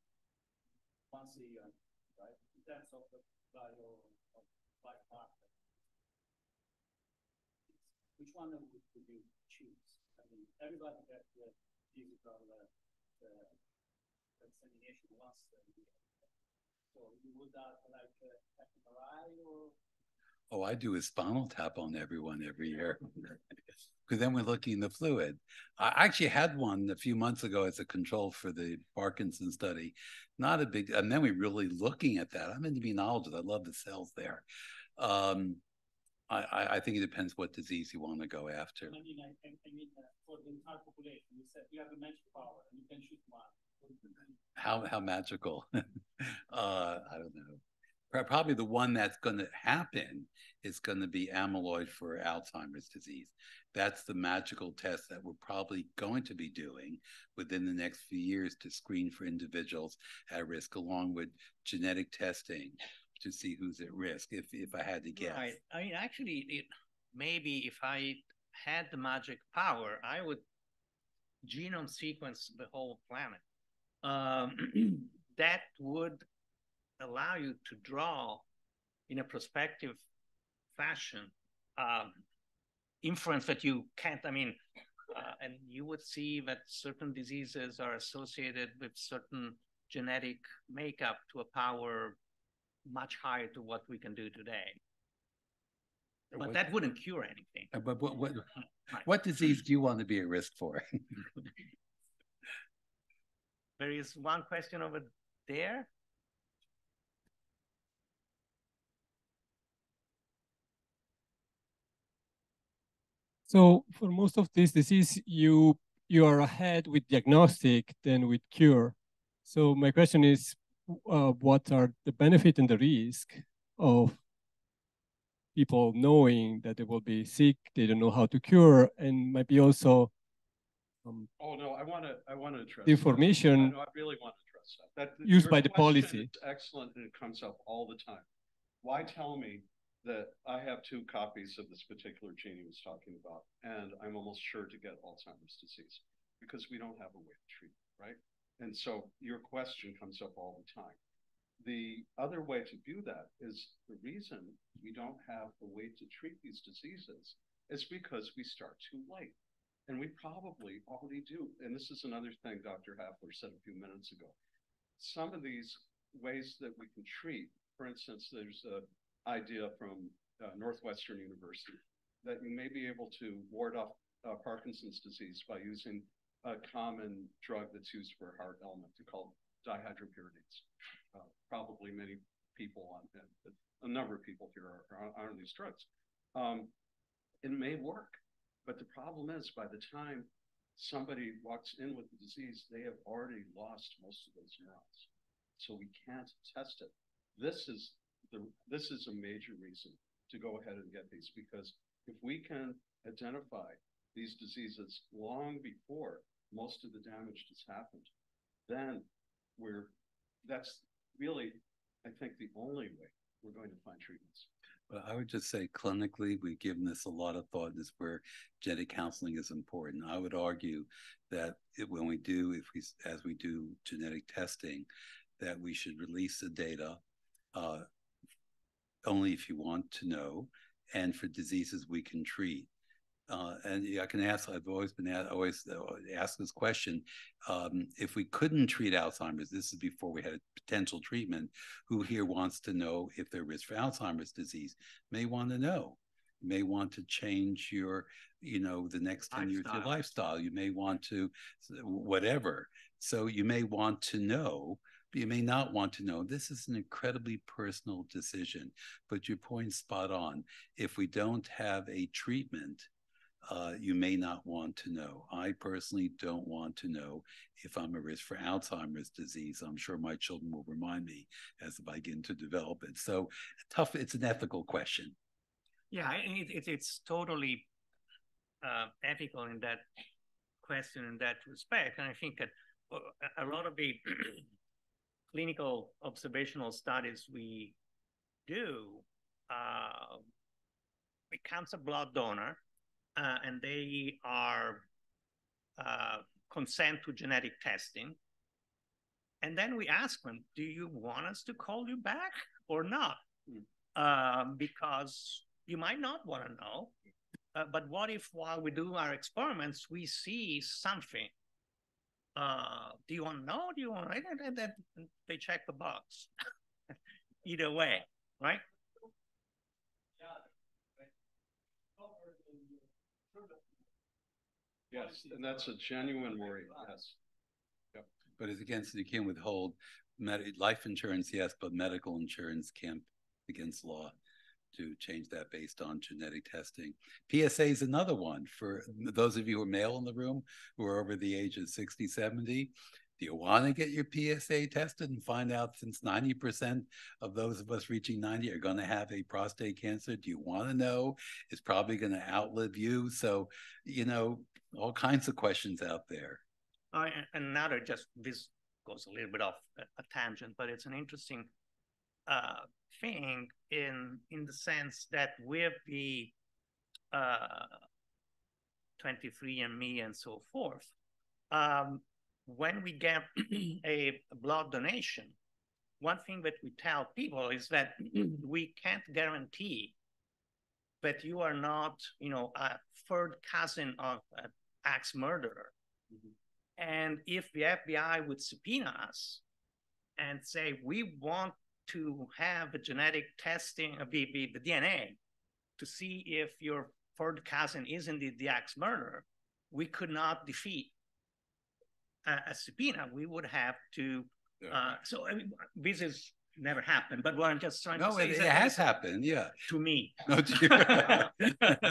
once a year, right? In terms of the value of life marker, which one would you choose? I mean, everybody gets the physical examination once a year. So you would like MRI or? Oh, I do a spinal tap on everyone every year. Because then we're looking at the fluid. I actually had one a few months ago as a control for the Parkinson study. Not a big, and then we're really looking at that. I'm an immunologist. I love the cells there. I think it depends what disease you want to go after. I mean, for the entire population, you said you have a magic power and you can choose one. How magical? I don't know. Probably the one that's going to happen is going to be amyloid for Alzheimer's disease. That's the magical test that we're probably going to be doing within the next few years to screen for individuals at risk, along with genetic testing to see who's at risk, if I had to guess. Right. I mean, actually, maybe if I had the magic power, I would genome sequence the whole planet. That would allow you to draw in a prospective fashion inference that you can't, and you would see that certain diseases are associated with certain genetic makeup to a power much higher to what we can do today. But that wouldn't cure anything. But what disease do you want to be at risk for? There is one question over there. So for most of this disease, you are ahead with diagnostic than with cure. So my question is, what are the benefit and the risk of people knowing that they will be sick, they don't know how to cure, and maybe also oh no, I want to address information. No, I really want to address that. Used by the policy. Is excellent, and it comes up all the time. Why tell me that I have 2 copies of this particular gene he was talking about, and I'm almost sure to get Alzheimer's disease? Because we don't have a way to treat it, right? And so your question comes up all the time. The other way to view that is the reason we don't have a way to treat these diseases is because we start too late. And we probably already do. And this is another thing Dr. Hafler said a few minutes ago. Some of these ways that we can treat, for instance, there's an idea from Northwestern University that you may be able to ward off Parkinson's disease by using a common drug that's used for heart element called dihydropyridines. Probably many people a number of people here are on these drugs. It may work, but the problem is by the time somebody walks in with the disease, they have already lost most of those neurons. So we can't test it. This is a major reason to go ahead and get these, because if we can identify these diseases long before most of the damage has happened, then that's really, I think, the only way we're going to find treatments. But I would just say clinically, we've given this a lot of thought. This is where genetic counseling is important. I would argue that when we do, as we do genetic testing, that we should release the data only if you want to know, and for diseases we can treat. And I can ask, I've always been asked this question, if we couldn't treat Alzheimer's, this is before we had a potential treatment, who here wants to know if they're risk for Alzheimer's disease? May want to know. You may want to change your, the next 10 years of your lifestyle. You may want to, whatever. So you may want to know, but you may not want to know. This is an incredibly personal decision, but your point's spot on. If we don't have a treatment, you may not want to know. I personally don't want to know if I'm at risk for Alzheimer's disease. I'm sure my children will remind me as I begin to develop it. So tough, it's an ethical question. Yeah, it's totally ethical in that question, in that respect. And I think that a lot of the clinical observational studies we do, becomes a blood donor, and they are consent to genetic testing. And then we ask them, do you want us to call you back or not? Because you might not want to know. But what if while we do our experiments, we see something? Do you want to know? Do you want to? And then they check the box. Either way, right? Yes, and that's a genuine worry. Yes. Yep. But as against, you can't withhold life insurance, yes, but medical insurance can't against law to change that based on genetic testing. PSA is another one for those of you who are male in the room who are over the age of 60, 70. Do you want to get your PSA tested and find out, since 90% of those of us reaching 90 are going to have a prostate cancer? Do you want to know? It's probably going to outlive you. So, all kinds of questions out there. And now this goes a little bit off a tangent, but it's an interesting thing in the sense that with the 23andMe and so forth, when we get a blood donation, one thing that we tell people is that we can't guarantee that you are not, a third cousin of an axe murderer. And if the FBI would subpoena us and say, we want to have a genetic testing of the DNA to see if your third cousin is indeed the axe murderer, we could not defeat a subpoena. We would have to. So I mean, this has never happened. But what I'm just trying to say is it has happened. Yeah, to me. No, to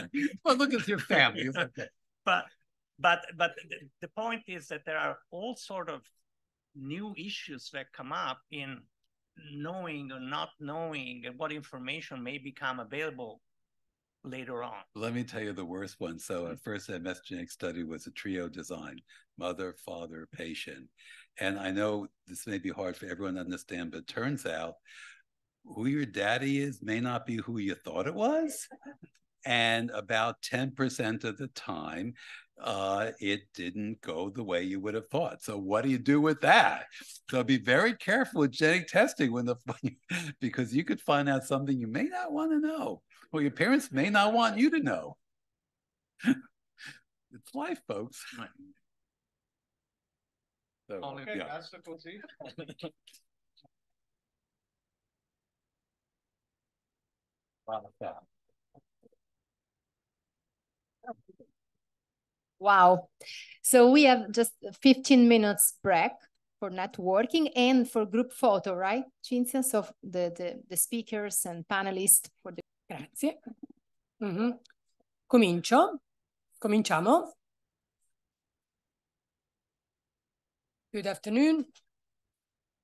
you. Well, look at your family. It's okay. But the point is that there are all sort of new issues that come up in knowing or not knowing, and what information may become available later on. Let me tell you the worst one. So at first, that MS genetic study was a trio design: mother, father, patient. And I know this may be hard for everyone to understand, but it turns out who your daddy is may not be who you thought it was. And about 10% of the time, it didn't go the way you would have thought. So what do you do with that? So be very careful with genetic testing because you could find out something you may not want to know, or your parents may not want you to know. It's life, folks. So, okay, yeah. that's the così. Wow. So we have just 15 minutes break for networking and for group photo, right, Cinzia? So the speakers and panelists for the... Grazie. Cominciamo. Good afternoon.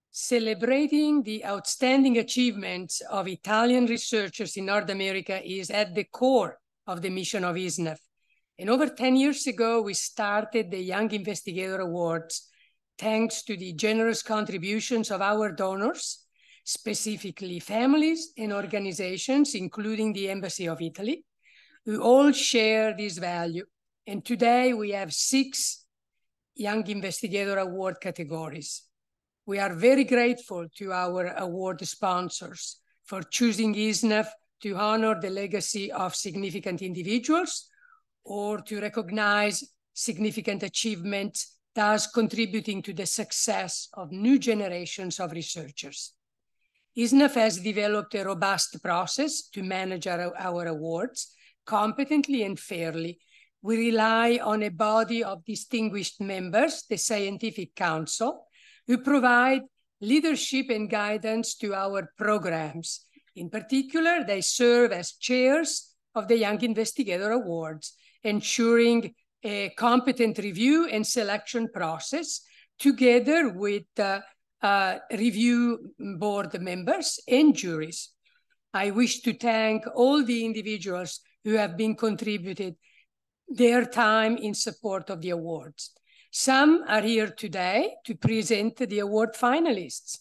Celebrating the outstanding achievements of Italian researchers in North America is at the core of the mission of ISSNAF. And over 10 years ago, we started the Young Investigator Awards, thanks to the generous contributions of our donors, specifically families and organizations, including the Embassy of Italy, who all share this value. And today we have 6 Young Investigator Award categories. We are very grateful to our award sponsors for choosing ISSNAF to honor the legacy of significant individuals or to recognize significant achievements, thus contributing to the success of new generations of researchers. ISSNAF has developed a robust process to manage our awards competently and fairly. We rely on a body of distinguished members, the Scientific Council, who provide leadership and guidance to our programs. In particular, they serve as chairs of the Young Investigator Awards, ensuring a competent review and selection process together with review board members and juries. I wish to thank all the individuals who have been contributed their time in support of the awards. Some are here today to present the award finalists.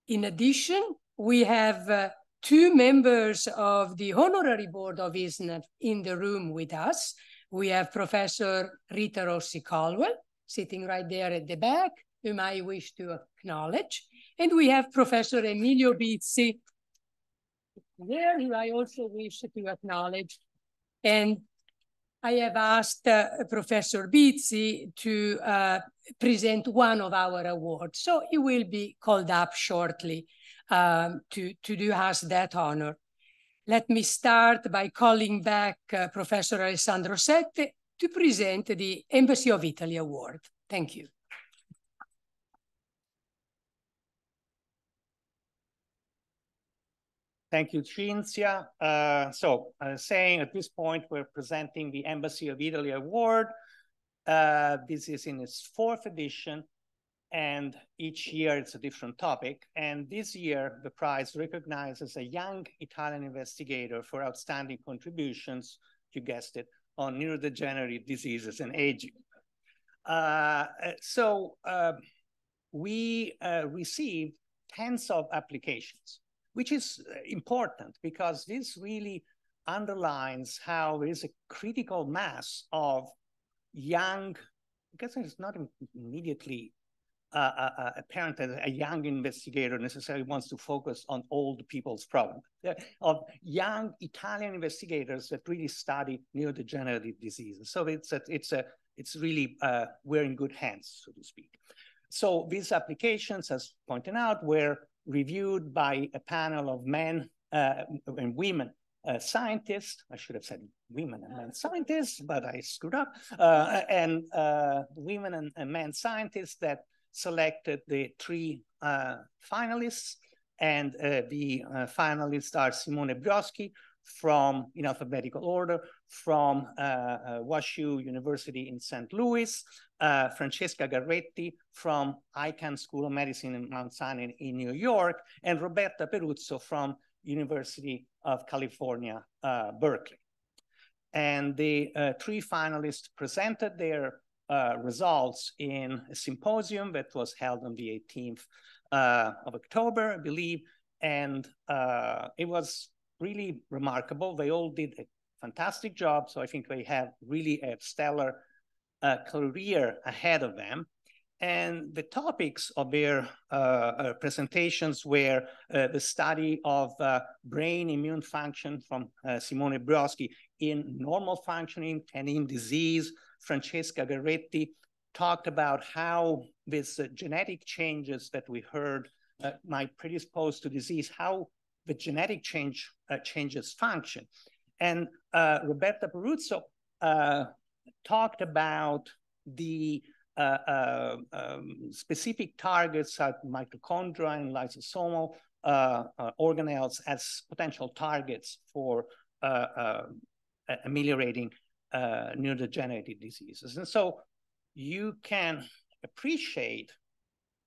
In addition, we have 2 members of the honorary board of ISSNAF in the room with us. We have Professor Rita Rossi-Caldwell, sitting right there at the back, whom I wish to acknowledge. And we have Professor Emilio Bizzi, there, who I also wish to acknowledge. And I have asked Professor Bizzi to present one of our awards. So he will be called up shortly to do us that honor. Let me start by calling back Professor Alessandro Sette to present the Embassy of Italy Award. Thank you. Thank you, Cinzia. Saying at this point, we're presenting the Embassy of Italy Award. This is in its 4th edition, and each year it's a different topic. And this year, the prize recognizes a young Italian investigator for outstanding contributions, you guessed it, on neurodegenerative diseases and aging. We received tens of applications, which is important because this really underlines how there is a critical mass of young, I guess it's not immediately apparent that a young investigator necessarily wants to focus on old people's problems, of young Italian investigators that really study neurodegenerative diseases. So it's really, we're in good hands, so to speak. So these applications, as pointed out, were reviewed by a panel of men and women scientists. I should have said women and men scientists, but I screwed up. Women and men scientists that selected the 3 finalists. And the finalists are Simone Brioschi from, in alphabetical order, from WashU University in St. Louis, Francesca Garretti from Icahn School of Medicine in Mount Sinai in New York, and Roberta Peruzzo from University of California, Berkeley. And the 3 finalists presented their results in a symposium that was held on the 18th of October, I believe, and it was really remarkable. They all did a fantastic job, so I think they have really a stellar career ahead of them. And the topics of their presentations were the study of brain immune function from Simone Broschi in normal functioning and in disease. Francesca Garretti talked about how these genetic changes that we heard might predispose to disease, how the genetic changes function. And Roberta Peruzzo talked about the specific targets at mitochondria and lysosomal organelles as potential targets for ameliorating neurodegenerative diseases. And so you can appreciate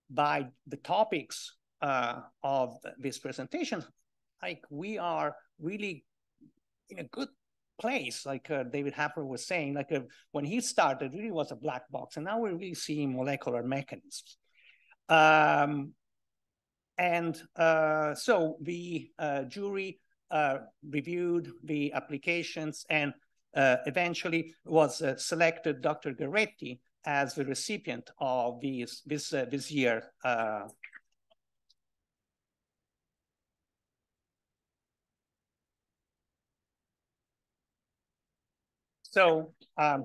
by the topics of this presentation, like we are really in a good place, like David Happer was saying, like when he started, it really was a black box, and now we're really seeing molecular mechanisms. So the jury reviewed the applications and eventually was selected Dr. Garretti as the recipient of this year. So I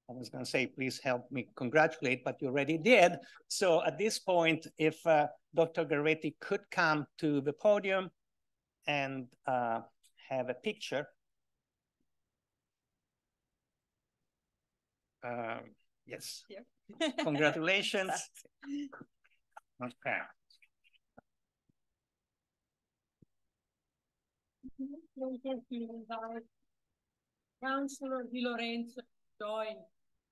was going to say, please help me congratulate, but you already did. So at this point, if Dr. Garretti could come to the podium and have a picture. Yes. Yeah. Congratulations. Okay. Councillor Di Lorenzo join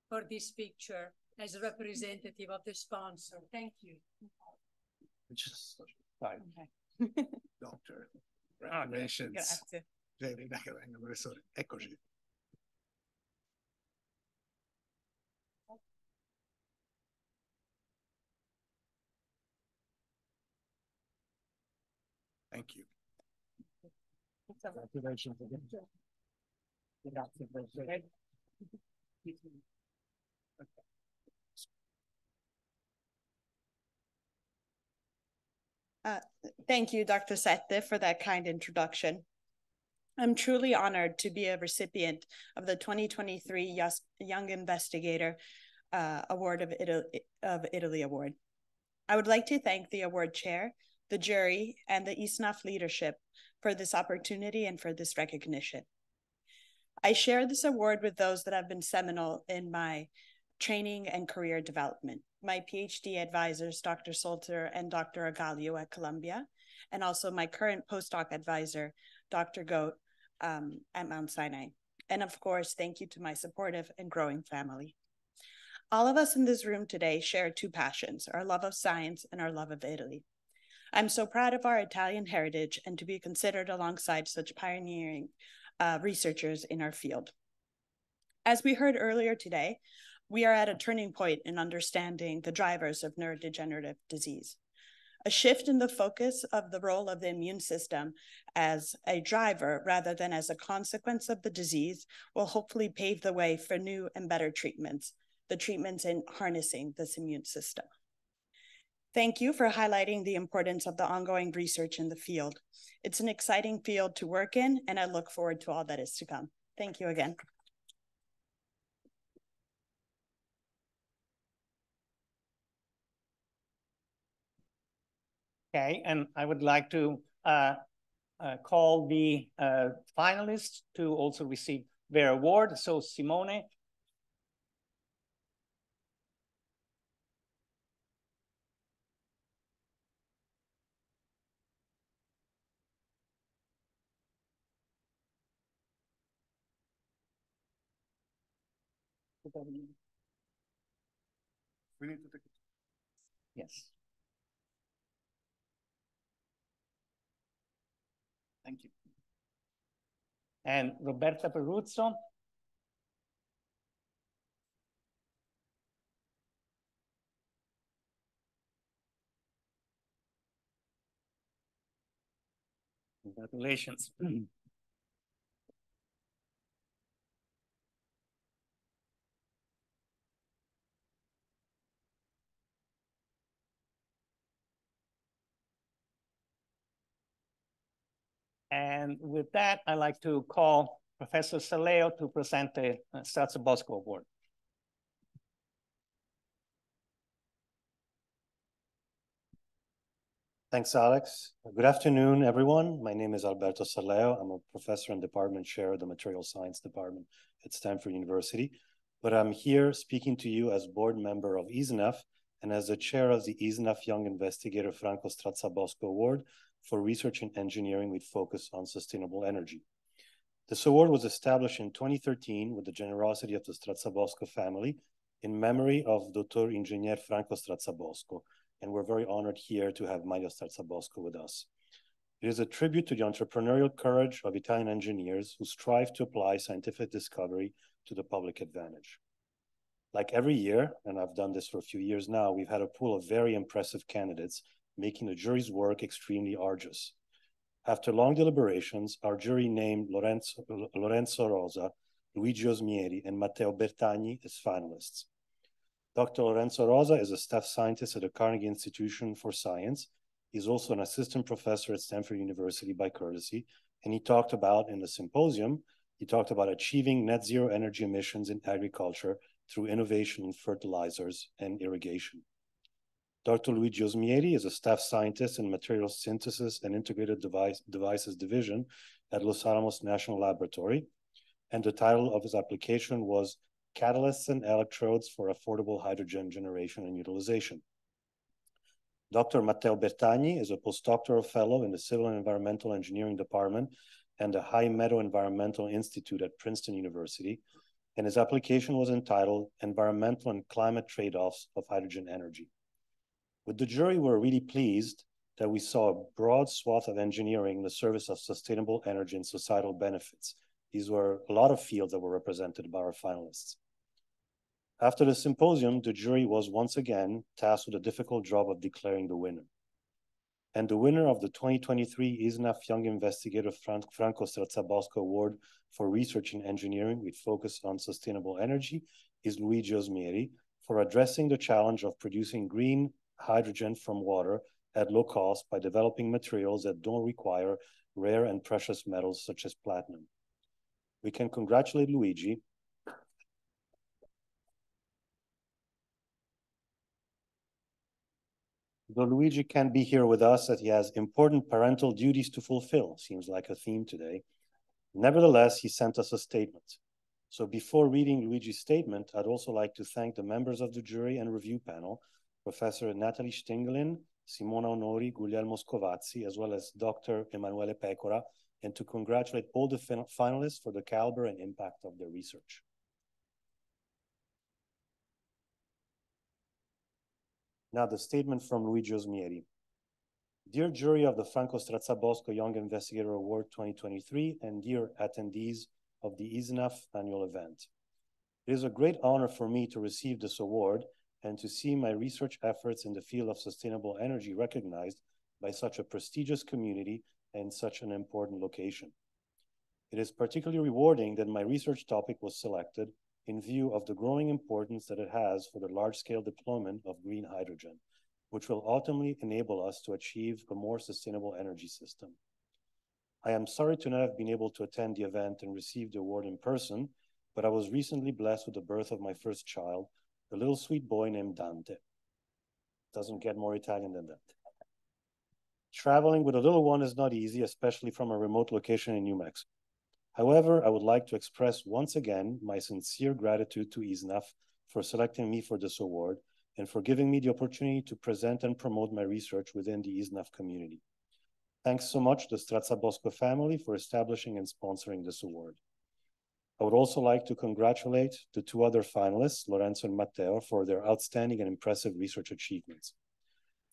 for this picture as representative of the sponsor. Thank you. Just fine. Okay. Doctor, congratulations. Grazie. Professore, eccoci. Thank you. Congratulations again. Thank you, Dr. Sette, for that kind introduction. I'm truly honored to be a recipient of the 2023 Young Investigator Award of Italy Award. I would like to thank the award chair, the jury, and the ISSNAF leadership for this opportunity and for this recognition. I share this award with those that have been seminal in my training and career development. My PhD advisors, Dr. Salter and Dr. Agalio at Columbia, and also my current postdoc advisor, Dr. Goat at Mount Sinai. And of course, thank you to my supportive and growing family. All of us in this room today share two passions, our love of science and our love of Italy. I'm so proud of our Italian heritage and to be considered alongside such pioneering researchers in our field. As we heard earlier today, we are at a turning point in understanding the drivers of neurodegenerative disease. A shift in the focus of the role of the immune system as a driver rather than as a consequence of the disease will hopefully pave the way for new and better treatments, the treatments in harnessing this immune system. Thank you for highlighting the importance of the ongoing research in the field. It's an exciting field to work in, and I look forward to all that is to come. Thank you again. Okay, and I would like to call the finalists to also receive their award. So Simone. We need to take it. Yes. Thank you. And Roberta Peruzzo. Congratulations. And with that, I'd like to call Professor Saleo to present the Strazza Bosco Award. Thanks, Alex. Good afternoon, everyone. My name is Alberto Saleo. I'm a professor and department chair of the Material Science Department at Stanford University. But I'm here speaking to you as board member of ISSNAF and as the chair of the ISSNAF Young Investigator Franco Strazza Bosco Award for Research in Engineering with focus on sustainable energy. This award was established in 2013 with the generosity of the Strazza Bosco family in memory of Dr. Ingegner Franco Strazza Bosco, and we're very honored here to have Mario Strazza Bosco with us. It is a tribute to the entrepreneurial courage of Italian engineers who strive to apply scientific discovery to the public advantage. Like every year, and I've done this for a few years now, we've had a pool of very impressive candidates, making the jury's work extremely arduous. After long deliberations, our jury named Lorenzo Rosa, Luigi Osmieri, and Matteo Bertagni as finalists. Dr. Lorenzo Rosa is a staff scientist at the Carnegie Institution for Science. He's also an assistant professor at Stanford University by courtesy. And he talked about, in the symposium, he talked about achieving net zero energy emissions in agriculture through innovation in fertilizers and irrigation. Dr. Luigi Osmieri is a staff scientist in material synthesis and integrated devices division at Los Alamos National Laboratory. And the title of his application was Catalysts and Electrodes for Affordable Hydrogen Generation and Utilization. Dr. Matteo Bertagni is a postdoctoral fellow in the Civil and Environmental Engineering Department and the High Meadow Environmental Institute at Princeton University, and his application was entitled Environmental and Climate Trade-offs of Hydrogen Energy. With the jury, we're really pleased that we saw a broad swath of engineering in the service of sustainable energy and societal benefits. These were a lot of fields that were represented by our finalists. After the symposium, the jury was once again tasked with the difficult job of declaring the winner. And the winner of the 2023 ISSNAF Young Investigator Franco Strazza Bosco Award for Research in Engineering with focus on sustainable energy is Luigi Osmieri for addressing the challenge of producing green hydrogen from water at low cost by developing materials that don't require rare and precious metals such as platinum. We can congratulate Luigi. Though Luigi can't be here with us, that he has important parental duties to fulfill. Seems like a theme today. Nevertheless, he sent us a statement. So before reading Luigi's statement, I'd also like to thank the members of the jury and review panel, Professor Natalie Stingelin, Simona Onori, Guglielmo Scovazzi, as well as Dr. Emanuele Pecora, and to congratulate all the finalists for the caliber and impact of their research. Now the statement from Luigi Osmieri. Dear jury of the Franco Strazza Bosco Young Investigator Award 2023 and dear attendees of the ISSNAF Annual Event. It is a great honor for me to receive this award and to see my research efforts in the field of sustainable energy recognized by such a prestigious community and such an important location. It is particularly rewarding that my research topic was selected in view of the growing importance that it has for the large-scale deployment of green hydrogen, which will ultimately enable us to achieve a more sustainable energy system. I am sorry to not have been able to attend the event and receive the award in person, but I was recently blessed with the birth of my first child, a little sweet boy named Dante. Doesn't get more Italian than that. Traveling with a little one is not easy, especially from a remote location in New Mexico. However, I would like to express once again my sincere gratitude to ISSNAF for selecting me for this award and for giving me the opportunity to present and promote my research within the ISSNAF community. Thanks so much to the Strazza Bosco family for establishing and sponsoring this award. I would also like to congratulate the two other finalists, Lorenzo and Matteo, for their outstanding and impressive research achievements.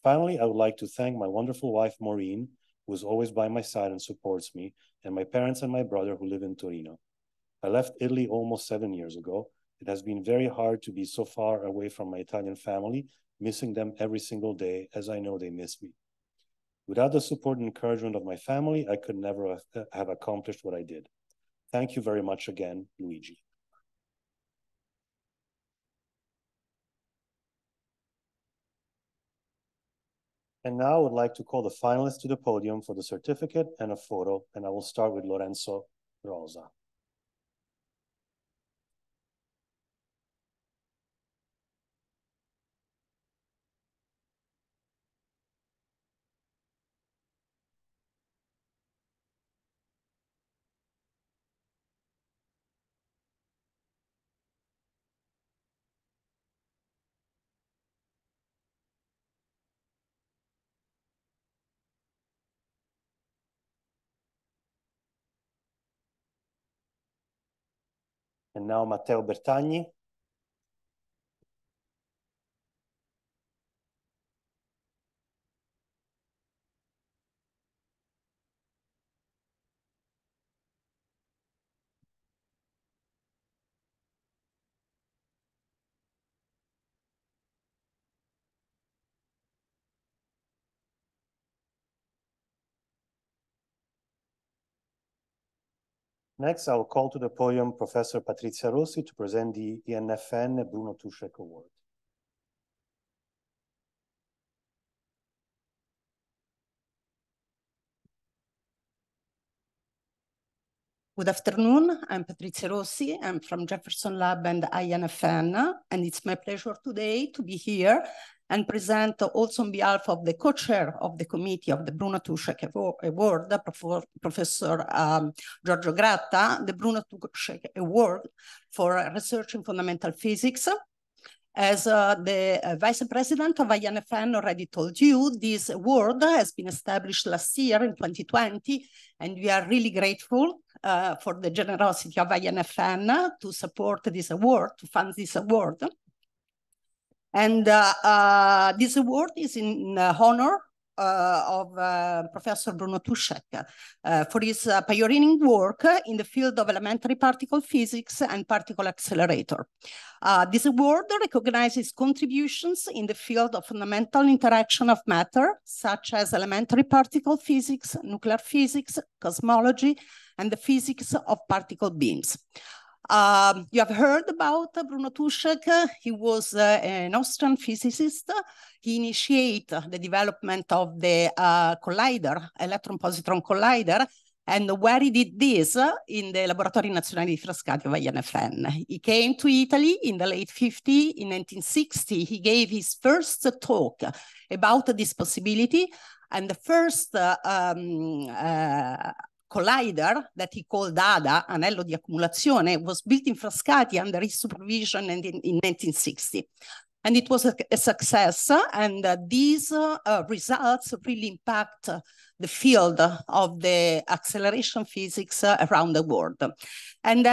Finally, I would like to thank my wonderful wife, Maureen, who is always by my side and supports me, and my parents and my brother who live in Torino. I left Italy almost 7 years ago. It has been very hard to be so far away from my Italian family, missing them every single day, as I know they miss me. Without the support and encouragement of my family, I could never have accomplished what I did. Thank you very much again, Luigi. And now I would like to call the finalists to the podium for the certificate and a photo, and I will start with Lorenzo Rosa. And now Matteo Bertagni. Next, I will call to the podium Professor Patrizia Rossi to present the INFN Bruno Tuschek Award. Good afternoon, I'm Patrizia Rossi. I'm from Jefferson Lab and INFN, and it's my pleasure today to be here and present also on behalf of the co-chair of the committee of the Bruno Tuschek Award, Professor Giorgio Gratta, the Bruno Tuschek Award for Research in Fundamental Physics. As the Vice President of INFN already told you, this award has been established last year in 2020, and we are really grateful for the generosity of INFN to support this award, to fund this award. And this award is in honor of Professor Bruno Tuschek for his pioneering work in the field of elementary particle physics and particle accelerator. This award recognizes contributions in the field of fundamental interaction of matter, such as elementary particle physics, nuclear physics, cosmology, and the physics of particle beams. You have heard about Bruno Tuschek. He was an Austrian physicist. He initiated the development of the collider, electron-positron collider, and where he did this in the Laboratori Nazionali di Frascati of INFN. He came to Italy in the late 50s. In 1960, he gave his first talk about this possibility, and the first collider that he called ADA, Anello di Accumulazione, was built in Frascati under his supervision in 1960. And it was a success, and these results really impact the field of the acceleration physics around the world. And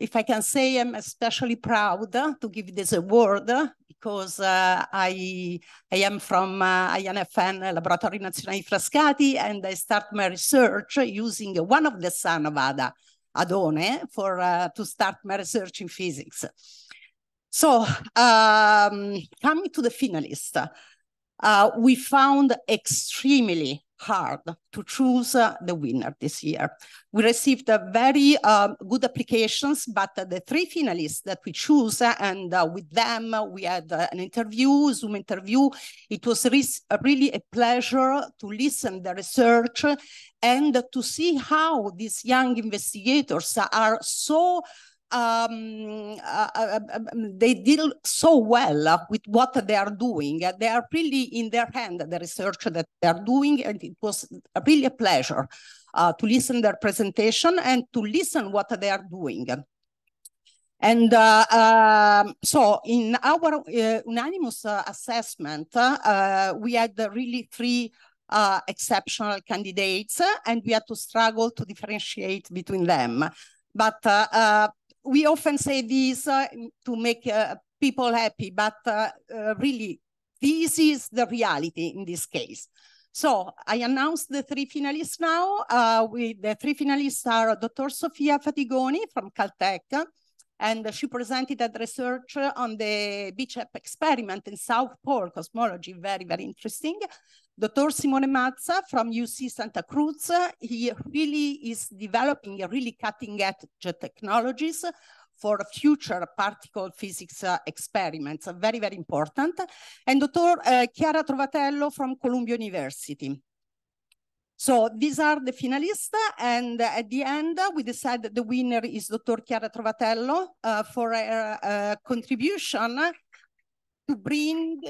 if I can say, I'm especially proud to give this award because I am from INFN, Laboratori Nazionali di Frascati, and I start my research using one of the sons of Ada, Adone, to start my research in physics. So coming to the finalists, we found extremely hard to choose the winner this year. We received very good applications, but the three finalists that we choose, and with them we had an interview, Zoom interview. It was really a pleasure to listen to the research and to see how these young investigators are so they deal so well with what they are doing. They are really in their hand, the research that they are doing, and it was really a pleasure to listen to their presentation and to listen what they are doing. And so in our unanimous assessment, we had really three exceptional candidates, and we had to struggle to differentiate between them. But we often say this to make people happy, but really, this is the reality in this case. So I announced the three finalists now. The three finalists are Dr. Sofia Fatigoni from Caltech, and she presented that research on the BCEP experiment in South Pole cosmology, very, very interesting. Dr. Simone Mazza from UC Santa Cruz, he really is developing really cutting-edge technologies for future particle physics experiments. Very, very important. And Dr. Chiara Trovatello from Columbia University. So these are the finalists, and at the end, we decided the winner is Dr. Chiara Trovatello for her contribution to bring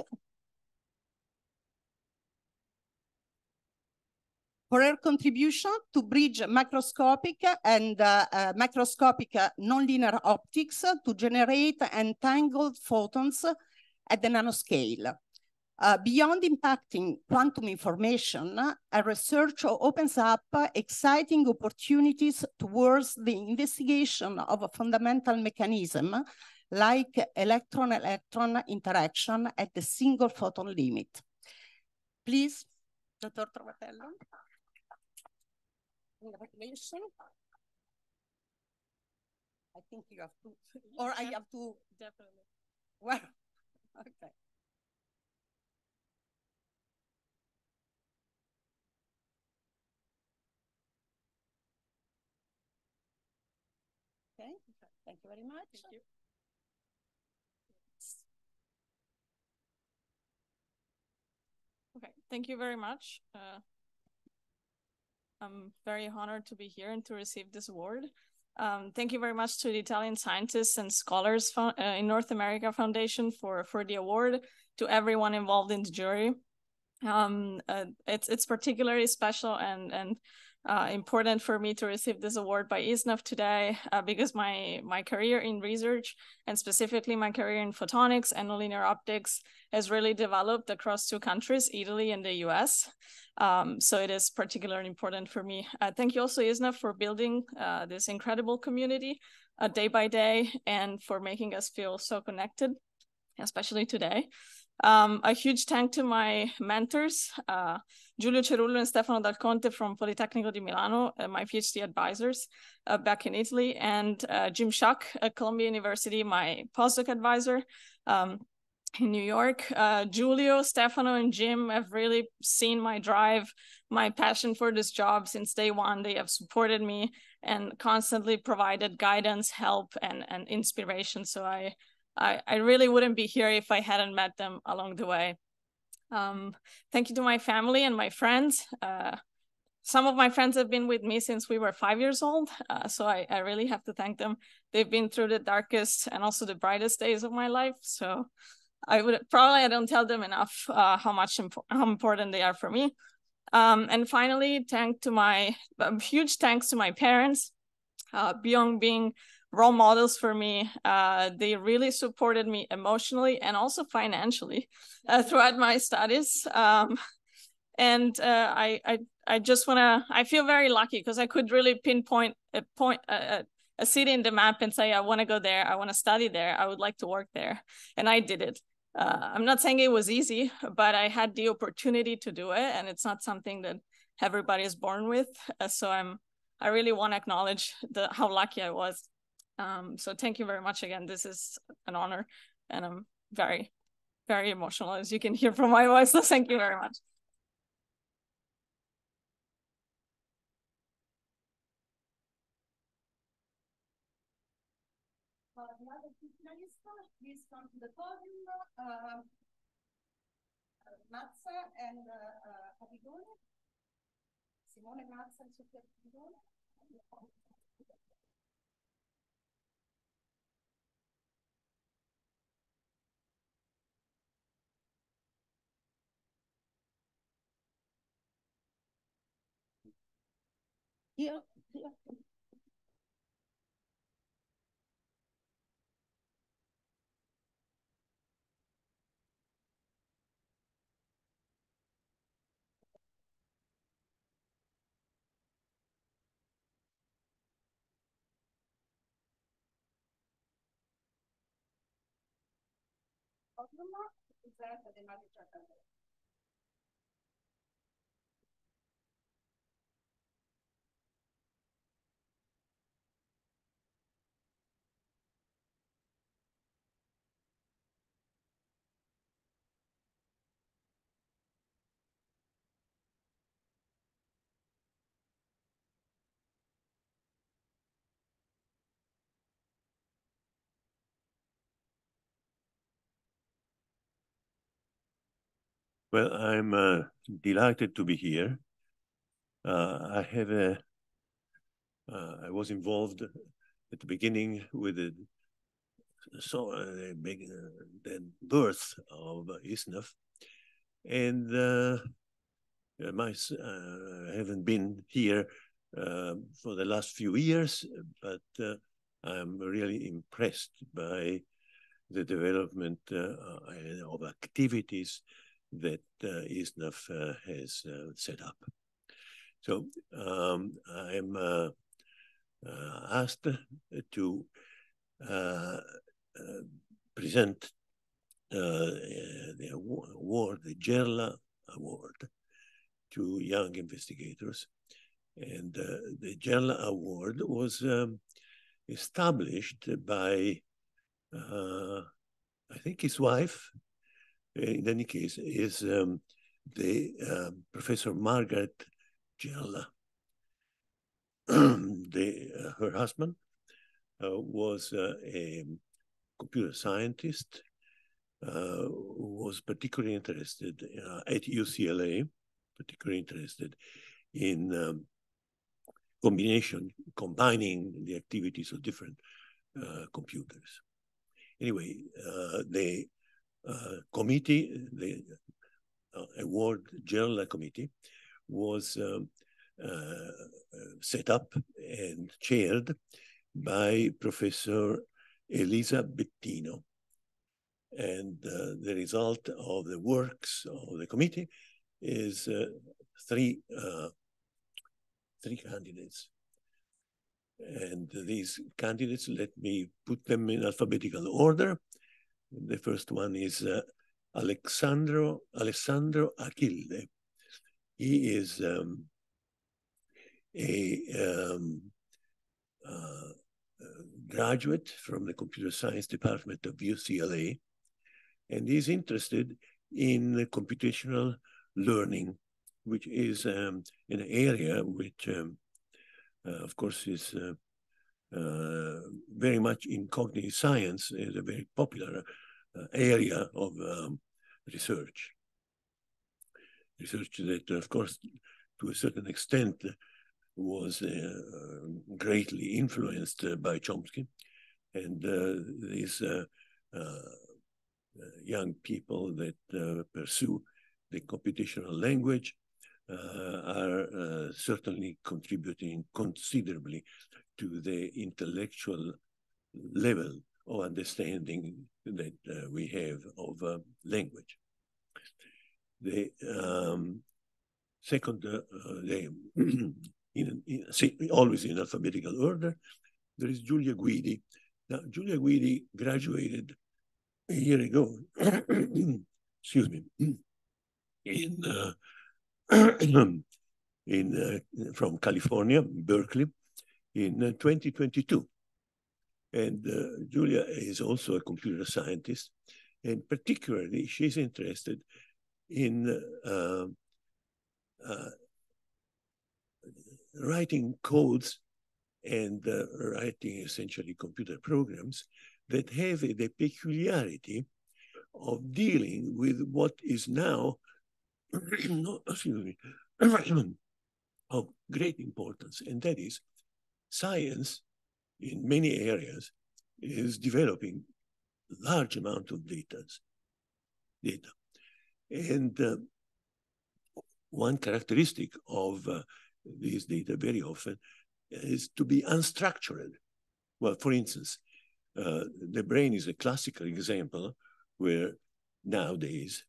bridge macroscopic and macroscopic nonlinear optics to generate entangled photons at the nanoscale. Beyond impacting quantum information, our research opens up exciting opportunities towards the investigation of a fundamental mechanism like electron-electron interaction at the single photon limit. Please, Dr. Trovatello. Congratulations. I think you have to, or I have to. Definitely. Well, okay. Okay, thank you very much. Thank you. Okay, thank you very much. I'm very honored to be here and to receive this award. Thank you very much to the Italian Scientists and Scholars in North America Foundation for the award, to everyone involved in the jury. It's particularly special and important for me to receive this award by ISSNAF today because my career in research, and specifically my career in photonics and nonlinear optics, has really developed across 2 countries, Italy and the US. So it is particularly important for me. Thank you also, ISSNAF, for building this incredible community day by day and for making us feel so connected, especially today. A huge thank to my mentors, Giulio Cerullo and Stefano Dal Conte from Politecnico di Milano, my PhD advisors back in Italy, and Jim Schuck at Columbia University, my postdoc advisor in New York. Giulio, Stefano, and Jim have really seen my drive, my passion for this job since day one. They have supported me and constantly provided guidance, help, and inspiration. So I really wouldn't be here if I hadn't met them along the way. Thank you to my family and my friends. Some of my friends have been with me since we were 5 years old, so I really have to thank them. They've been through the darkest and also the brightest days of my life, so I don't tell them enough how important they are for me. And finally, huge thanks to my parents, beyond being role models for me. They really supported me emotionally and also financially throughout my studies. And I just I feel very lucky because I could really pinpoint a city in the map and say, I want to go there, I want to study there, I would like to work there. And I did it. I'm not saying it was easy, but I had the opportunity to do it. And it's not something that everybody is born with. So I really want to acknowledge how lucky I was. So thank you very much again. This is an honor, and I'm very, very emotional, as you can hear from my voice. So thank you very much. Please come to the podium. Mazza and Capitone. Simone Mazza and Sofia Capitone. Yeah. Well, I'm delighted to be here. I was involved at the beginning with the birth of ISSNAF, and I haven't been here for the last few years, but I'm really impressed by the development of activities that ISSNAF has set up. So I'm asked to present the award, the Gerla Award, to young investigators. And the Gerla Award was established by, I think his wife, in any case, is Professor Margaret Gerla. Her husband was a computer scientist who was particularly interested at UCLA, particularly interested in combining the activities of different computers. Anyway, the committee, the award Gerla committee, was set up and chaired by Professor Elisa Bettino. And the result of the works of the committee is three candidates. And these candidates, let me put them in alphabetical order. The first one is Alessandro Achille. He is a graduate from the computer science department of UCLA, and he's interested in computational learning, which is an area which, of course, is very much in cognitive science, is a very popular area of research. Research that, of course, to a certain extent, was greatly influenced by Chomsky. And these young people that pursue the computational language are certainly contributing considerably to the intellectual level of understanding that we have of language. The second, always in alphabetical order, there is Giulia Guidi. Now, Giulia Guidi graduated a year ago, excuse me, from California, Berkeley, in 2022. And Giulia is also a computer scientist, and particularly she's interested in writing codes and writing essentially computer programs that have the peculiarity of dealing with what is now of great importance, and that is science in many areas is developing large amount of data. And one characteristic of these data very often is to be unstructured. Well, for instance, the brain is a classical example where nowadays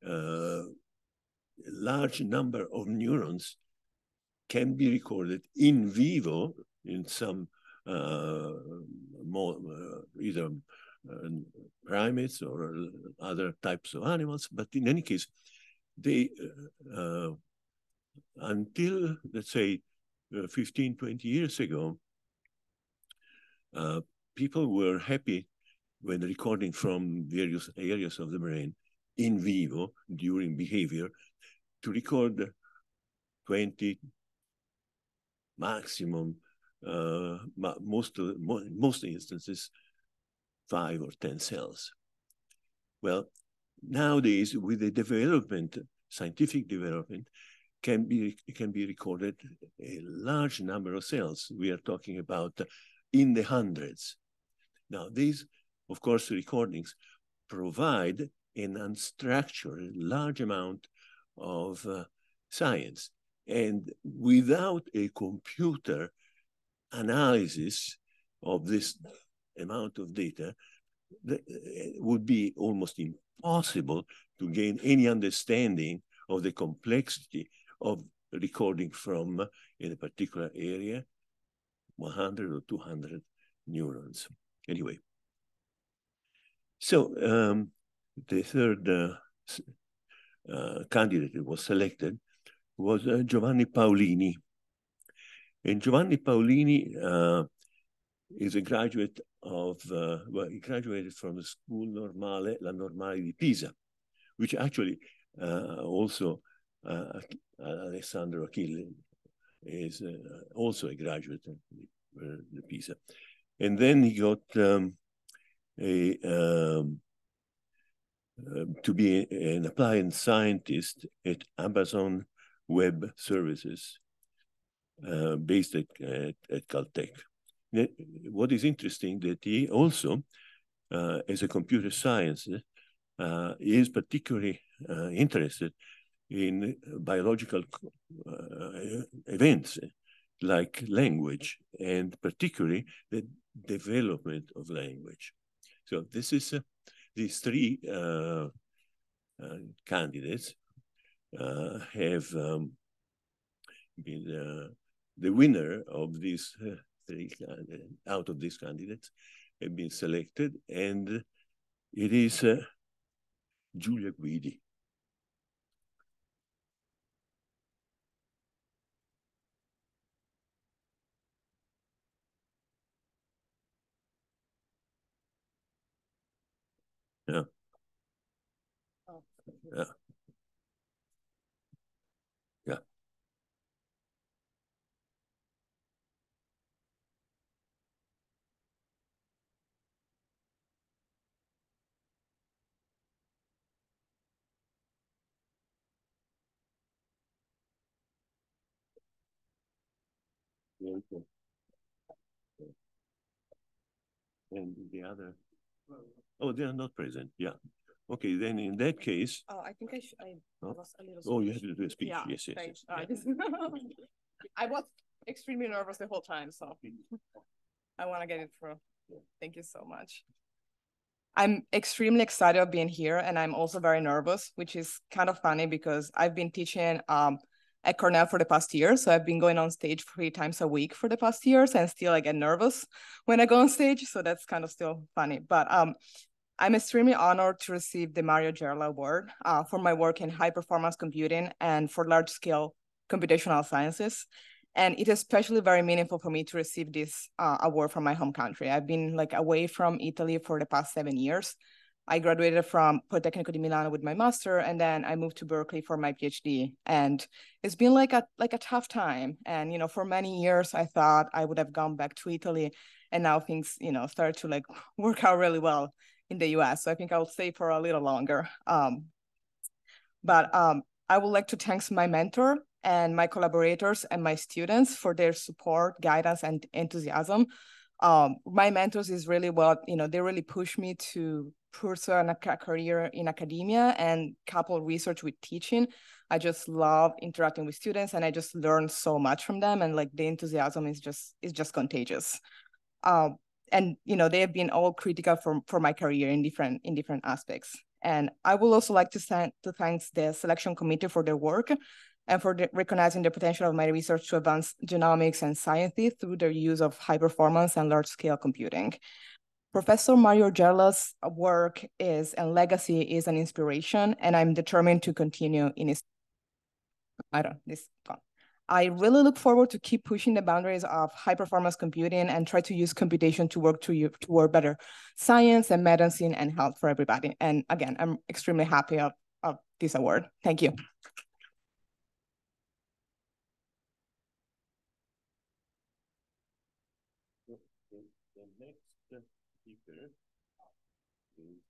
a large number of neurons can be recorded in vivo in some either primates or other types of animals, but in any case, they, until, let's say, 15, 20 years ago, people were happy when recording from various areas of the brain in vivo during behavior to record 20 maximum, most instances, 5 or 10 cells. Well, nowadays, with the development, scientific development, can be recorded a large number of cells. We are talking about in the hundreds. Now, these, of course, recordings provide an unstructured large amount of science. And without a computer analysis of this amount of data, it would be almost impossible to gain any understanding of the complexity of recording from, in a particular area, 100 or 200 neurons. Anyway, so the third candidate that was selected was Giovanni Paolini. And Giovanni Paolini is a graduate of, well, he graduated from the School Normale, La Normale di Pisa, which actually also Alessandro Achille is also a graduate of the Pisa. And then he got to be an applied scientist at Amazon Web Services, based at Caltech. What is interesting that he also, as a computer science, is particularly interested in biological events like language, and particularly the development of language. So this is these three candidates have been the winner of these three out of these candidates have been selected, and it is Giulia Guidi. Yeah. Yeah. Yeah. And the other, oh, they are not present. Yeah. Okay, then in that case. Oh, I think I was a little. Oh, you have to do a speech. Yeah, yes, yes. thanks. Yes. I was extremely nervous the whole time, so I want to get it through. Thank you so much. I'm extremely excited of being here, and I'm also very nervous, which is kind of funny because I've been teaching at Cornell for the past year. So I've been going on stage 3 times a week for the past years, and still I get nervous when I go on stage. So that's kind of still funny. But I'm extremely honored to receive the Mariangela Award for my work in high performance computing and for large scale computational sciences. And it is especially very meaningful for me to receive this award from my home country. I've been like away from Italy for the past 7 years. I graduated from Politecnico di Milano with my master, and then I moved to Berkeley for my PhD. And it's been like a tough time. And, you know, for many years, I thought I would have gone back to Italy, and now things, you know, started to like work out really well in the US. So I think I'll stay for a little longer. But I would like to thank my mentor and my collaborators and my students for their support, guidance, and enthusiasm. My mentors is really what, you know, they really push me to pursue a career in academia and couple research with teaching. I just love interacting with students, and I just learn so much from them. And like the enthusiasm is just contagious. And you know, they have been all critical for my career in different aspects. And I would also like to thank the selection committee for their work and for recognizing the potential of my research to advance genomics and science through their use of high performance and large scale computing. Professor Mariangela's work and legacy is an inspiration, and I'm determined to continue in his. I really look forward to keep pushing the boundaries of high-performance computing and try to use computation to work toward better science and medicine and health for everybody. And again, I'm extremely happy of this award. Thank you. The next speaker is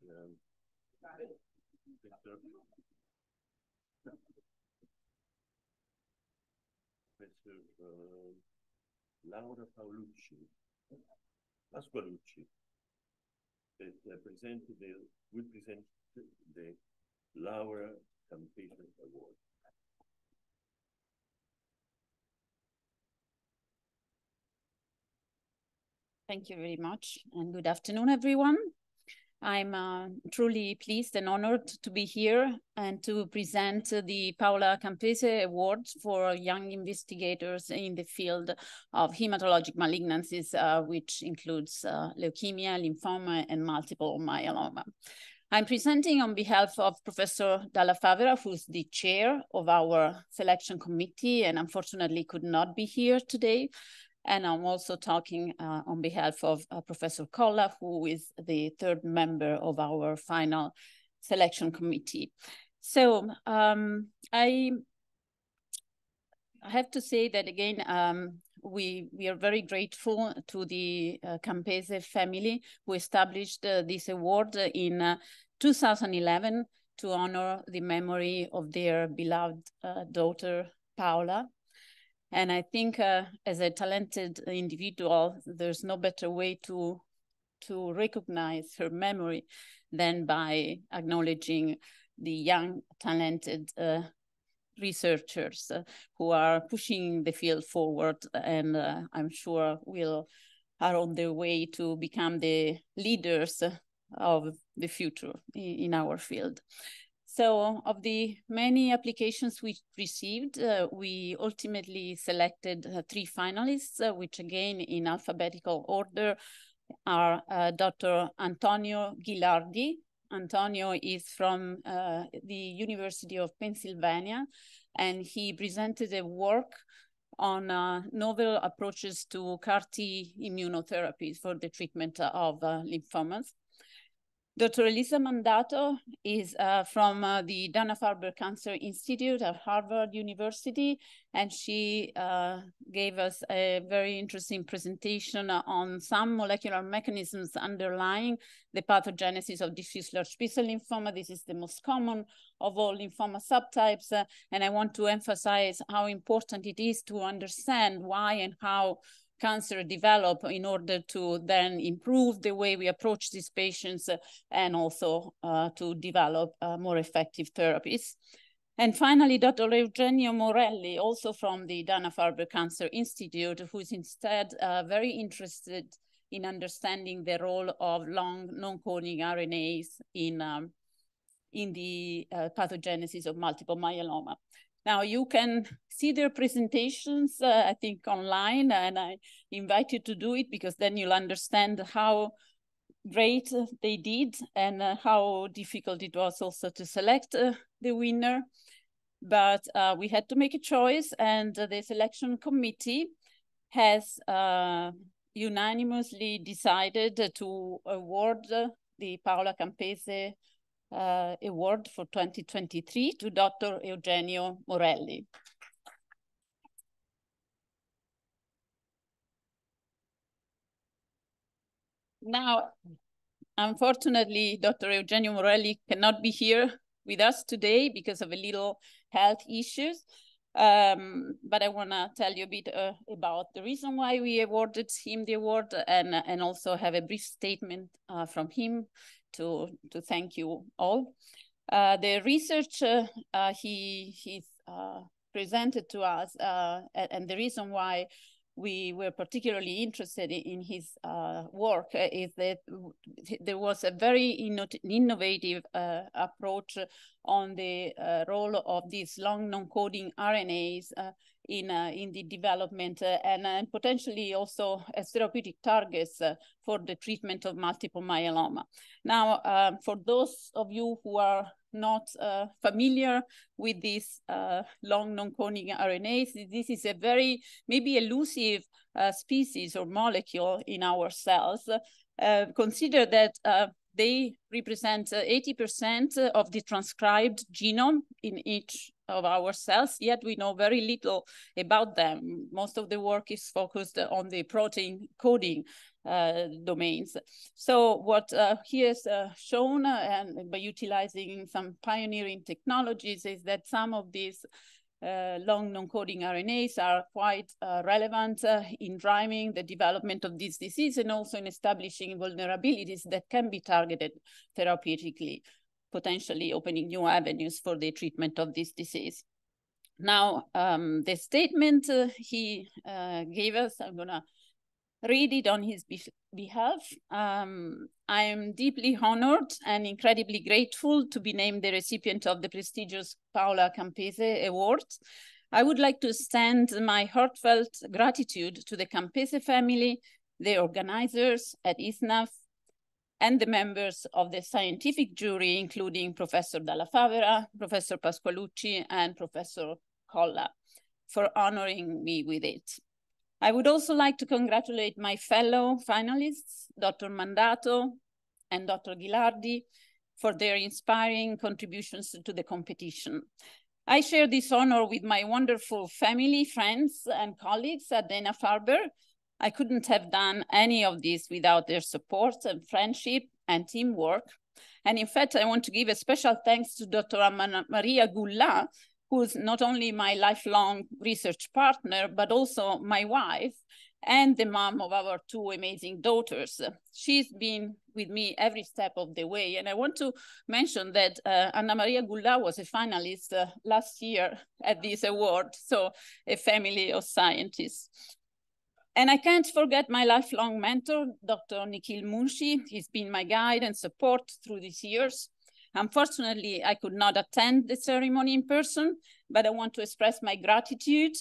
Laura Paolucci, Pasqualucci, will present the Laura Campese Award. Thank you very much, and good afternoon, everyone. I'm truly pleased and honored to be here and to present the Paola Campese Award for young investigators in the field of hematologic malignancies, which includes leukemia, lymphoma, and multiple myeloma. I'm presenting on behalf of Professor Dalla Favera, who's the chair of our selection committee and unfortunately could not be here today. And I'm also talking on behalf of Professor Colla, who is the third member of our final selection committee. So I have to say that again, we are very grateful to the Campese family who established this award in 2011 to honor the memory of their beloved daughter, Paola. And I think as a talented individual, there's no better way to recognize her memory than by acknowledging the young, talented researchers who are pushing the field forward, and I'm sure are on their way to become the leaders of the future in our field. So of the many applications we received, we ultimately selected 3 finalists, which again in alphabetical order are Dr. Antonio Ghilardi. Antonio is from the University of Pennsylvania, and he presented a work on novel approaches to CAR-T immunotherapies for the treatment of lymphomas. Dr. Elisa Mandato is from the Dana-Farber Cancer Institute at Harvard University, and she gave us a very interesting presentation on some molecular mechanisms underlying the pathogenesis of diffuse large B-cell lymphoma. This is the most common of all lymphoma subtypes, and I want to emphasize how important it is to understand why and how cancer develop in order to then improve the way we approach these patients and also to develop more effective therapies. And finally, Dr. Eugenio Morelli, also from the Dana-Farber Cancer Institute, who is instead very interested in understanding the role of long non-coding RNAs in the pathogenesis of multiple myeloma. Now you can see their presentations, I think, online, and I invite you to do it because then you'll understand how great they did and how difficult it was also to select the winner. But we had to make a choice, and the selection committee has unanimously decided to award the Paola Campese Award for 2023 to Dr. Eugenio Morelli. Now, unfortunately, Dr. Eugenio Morelli cannot be here with us today because of a little health issues. But I want to tell you a bit about the reason why we awarded him the award and also have a brief statement from him to thank you all. The research he's presented to us and the reason why we were particularly interested in his work is that there was a very innovative approach on the role of these long non-coding RNAs in the development and potentially also as therapeutic targets for the treatment of multiple myeloma. Now, for those of you who are not familiar with these long non-coding RNAs, this is a very maybe elusive species or molecule in our cells. Consider that they represent 80% of the transcribed genome in each of our cells, yet we know very little about them. Most of the work is focused on the protein coding domains. So what he has shown, and by utilizing some pioneering technologies, is that some of these long non-coding RNAs are quite relevant in driving the development of this disease and also in establishing vulnerabilities that can be targeted therapeutically, potentially opening new avenues for the treatment of this disease. Now, the statement he gave us, I'm gonna read it on his behalf. I am deeply honored and incredibly grateful to be named the recipient of the prestigious Paola Campese Award. I would like to extend my heartfelt gratitude to the Campese family, the organizers at ISSNAF, and the members of the scientific jury, including Professor Dalla Favera, Professor Pasqualucci, and Professor Colla, for honoring me with it. I would also like to congratulate my fellow finalists, Dr. Mandato and Dr. Ghilardi, for their inspiring contributions to the competition. I share this honor with my wonderful family, friends, and colleagues at Dana-Farber. I couldn't have done any of this without their support and friendship and teamwork. And in fact, I want to give a special thanks to Dr. Maria Gulla, who's not only my lifelong research partner, but also my wife and the mom of our two amazing daughters. She's been with me every step of the way. And I want to mention that Anna Maria Gulla was a finalist last year at this award, so a family of scientists. And I can't forget my lifelong mentor, Dr. Nikhil Munshi. He's been my guide and support through these years. Unfortunately, I could not attend the ceremony in person, but I want to express my gratitude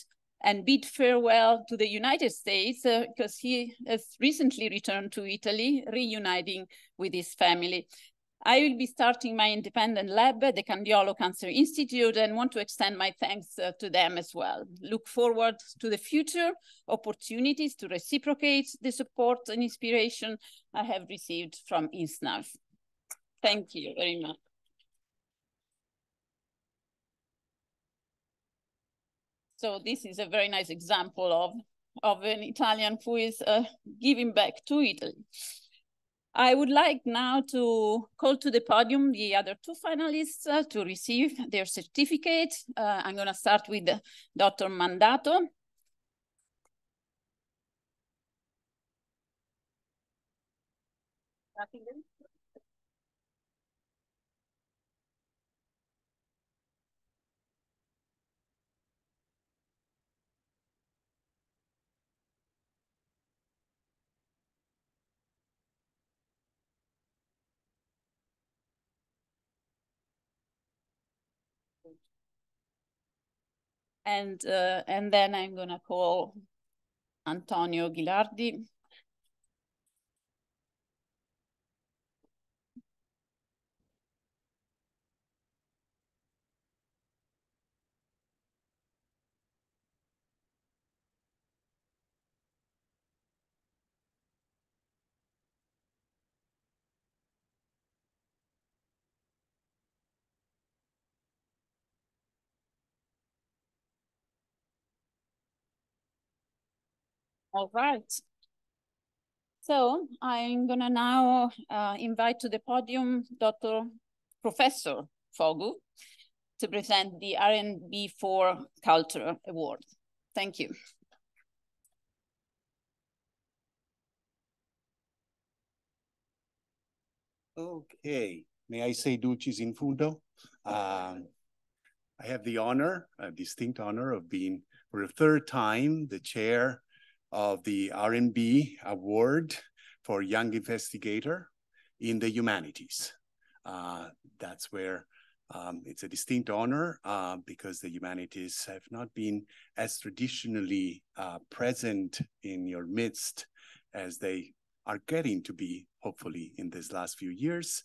and bid farewell to the United States because he has recently returned to Italy, reuniting with his family. I will be starting my independent lab at the Candiolo Cancer Institute and want to extend my thanks to them as well. Look forward to the future opportunities to reciprocate the support and inspiration I have received from ISSNAF. Thank you very much. So this is a very nice example of an Italian who is giving back to Italy. I would like now to call to the podium the other two finalists to receive their certificate. I'm going to start with Dr. Mandato. And then I'm going to call Antonio Ghilardi. All right. So I'm gonna now invite to the podium Professor Fogu to present the R&B for Culture Award. Thank you. Okay, may I say Dulcis in Fundo? I have the honor, a distinct honor of being for a third time the chair of the R&B Award for Young Investigator in the Humanities. That's where it's a distinct honor because the humanities have not been as traditionally present in your midst as they are getting to be, hopefully, in these last few years.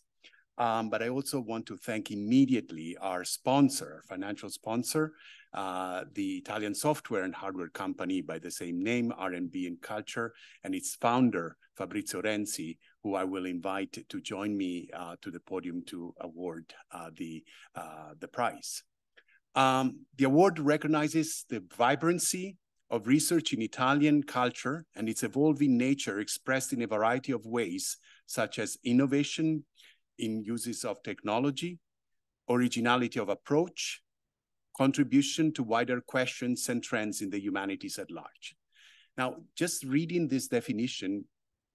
But I also want to thank immediately our sponsor, our financial sponsor, the Italian software and hardware company by the same name, R&B and Culture, and its founder, Fabrizio Renzi, who I will invite to join me to the podium to award the prize. The award recognizes the vibrancy of research in Italian culture and its evolving nature expressed in a variety of ways, such as innovation in uses of technology, originality of approach, contribution to wider questions and trends in the humanities at large. Now, just reading this definition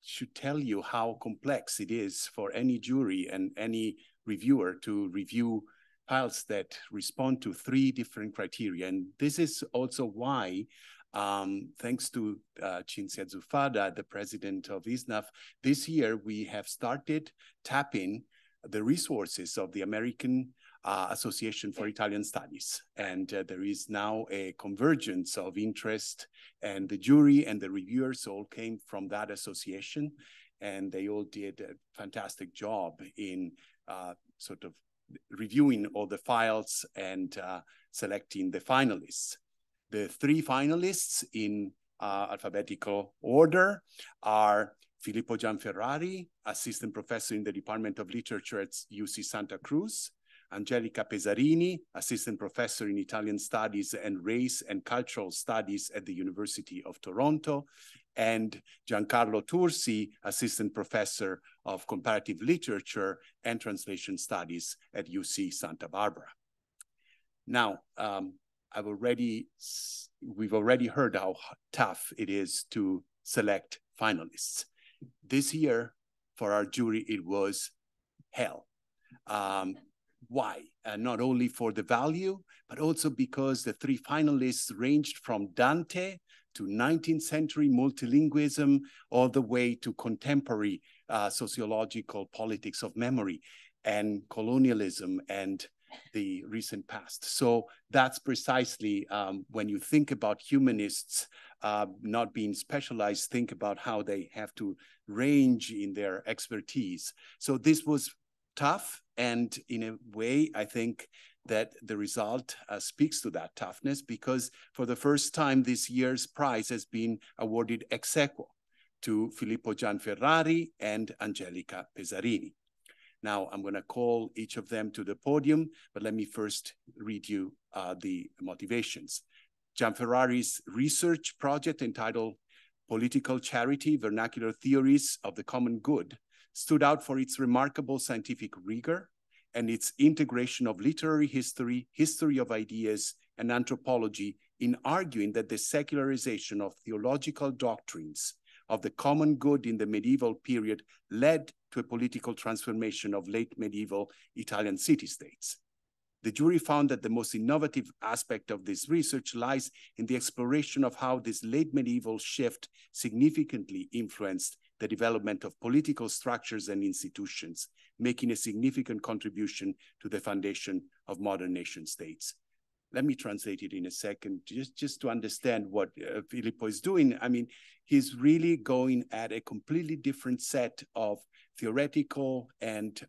should tell you how complex it is for any jury and any reviewer to review files that respond to 3 different criteria. And this is also why, thanks to Cinzia Zuffada, the president of ISSNAF, this year we have started tapping the resources of the American Association for Italian Studies. And there is now a convergence of interest, and the jury and the reviewers all came from that association, and they all did a fantastic job in sort of reviewing all the files and selecting the finalists. The 3 finalists in alphabetical order are Filippo Gianferrari, assistant professor in the Department of Literature at UC Santa Cruz, Angelica Pesarini, assistant professor in Italian Studies and Race and Cultural Studies at the University of Toronto, and Giancarlo Tursi, assistant professor of Comparative Literature and Translation Studies at UC Santa Barbara. Now, we've already heard how tough it is to select finalists. This year, for our jury, it was hell. Why? Not only for the value, but also because the 3 finalists ranged from Dante to 19th century multilingualism, all the way to contemporary sociological politics of memory and colonialism and the recent past. So that's precisely when you think about humanists not being specialized, think about how they have to range in their expertise. So this was tough, and in a way, I think that the result speaks to that toughness, because for the first time this year's prize has been awarded ex aequo to Filippo Gianferrari and Angelica Pesarini. Now, I'm going to call each of them to the podium, but let me first read you the motivations. Gianferrari's research project entitled Political Charity, Vernacular Theories of the Common Good stood out for its remarkable scientific rigor and its integration of literary history, history of ideas, and anthropology in arguing that the secularization of theological doctrines of the common good in the medieval period led to a political transformation of late medieval Italian city-states. The jury found that the most innovative aspect of this research lies in the exploration of how this late medieval shift significantly influenced the development of political structures and institutions, making a significant contribution to the foundation of modern nation states. Let me translate it in a second, just to understand what Filippo is doing. I mean, he's really going at a completely different set of theoretical and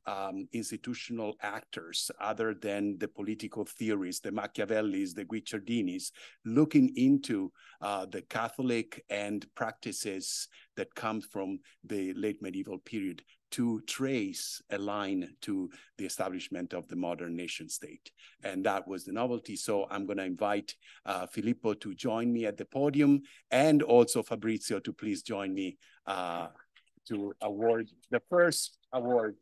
institutional actors other than the political theories, the Machiavellis, the Guicciardinis, looking into the Catholic and practices that come from the late medieval period to trace a line to the establishment of the modern nation state. And that was the novelty. So I'm going to invite Filippo to join me at the podium, and also Fabrizio to please join me to award the first award.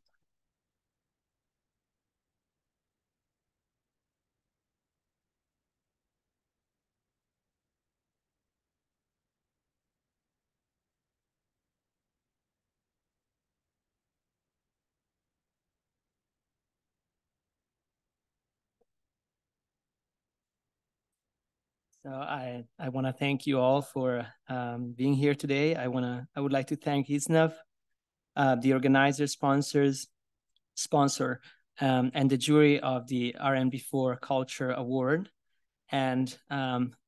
So I want to thank you all for being here today. I would like to thank ISSNAF, the organizer, sponsor, and the jury of the RNB4 Culture Award. And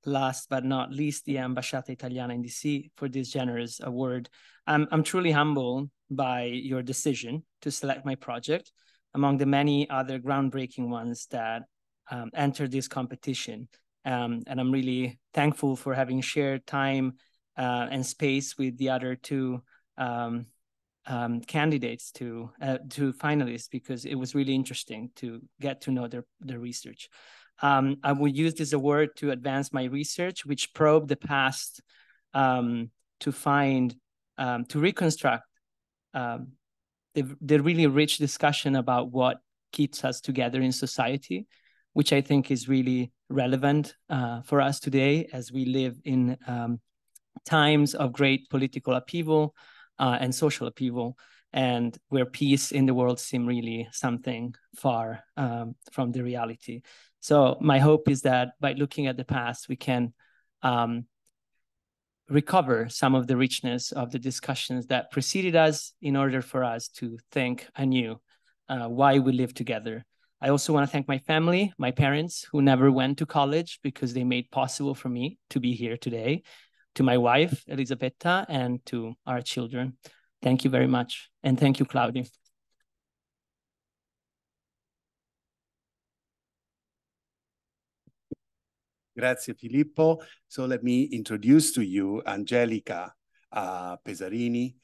last but not least, the Ambasciata Italiana in DC for this generous award. I'm truly humbled by your decision to select my project among the many other groundbreaking ones that entered this competition. And I'm really thankful for having shared time and space with the other 2 candidates to finalists, because it was really interesting to get to know their research. I will use this award to advance my research, which probed the past to find, to reconstruct the really rich discussion about what keeps us together in society, which I think is really relevant for us today as we live in times of great political upheaval and social upheaval, and where peace in the world seems really something far from the reality. So my hope is that by looking at the past, we can recover some of the richness of the discussions that preceded us in order for us to think anew why we live together. I also want to thank my family, my parents, who never went to college because they made possible for me to be here today, to my wife, Elisabetta, and to our children. Thank you very much. And thank you, Claudia. Grazie, Filippo. So let me introduce to you Angelica Pesarini,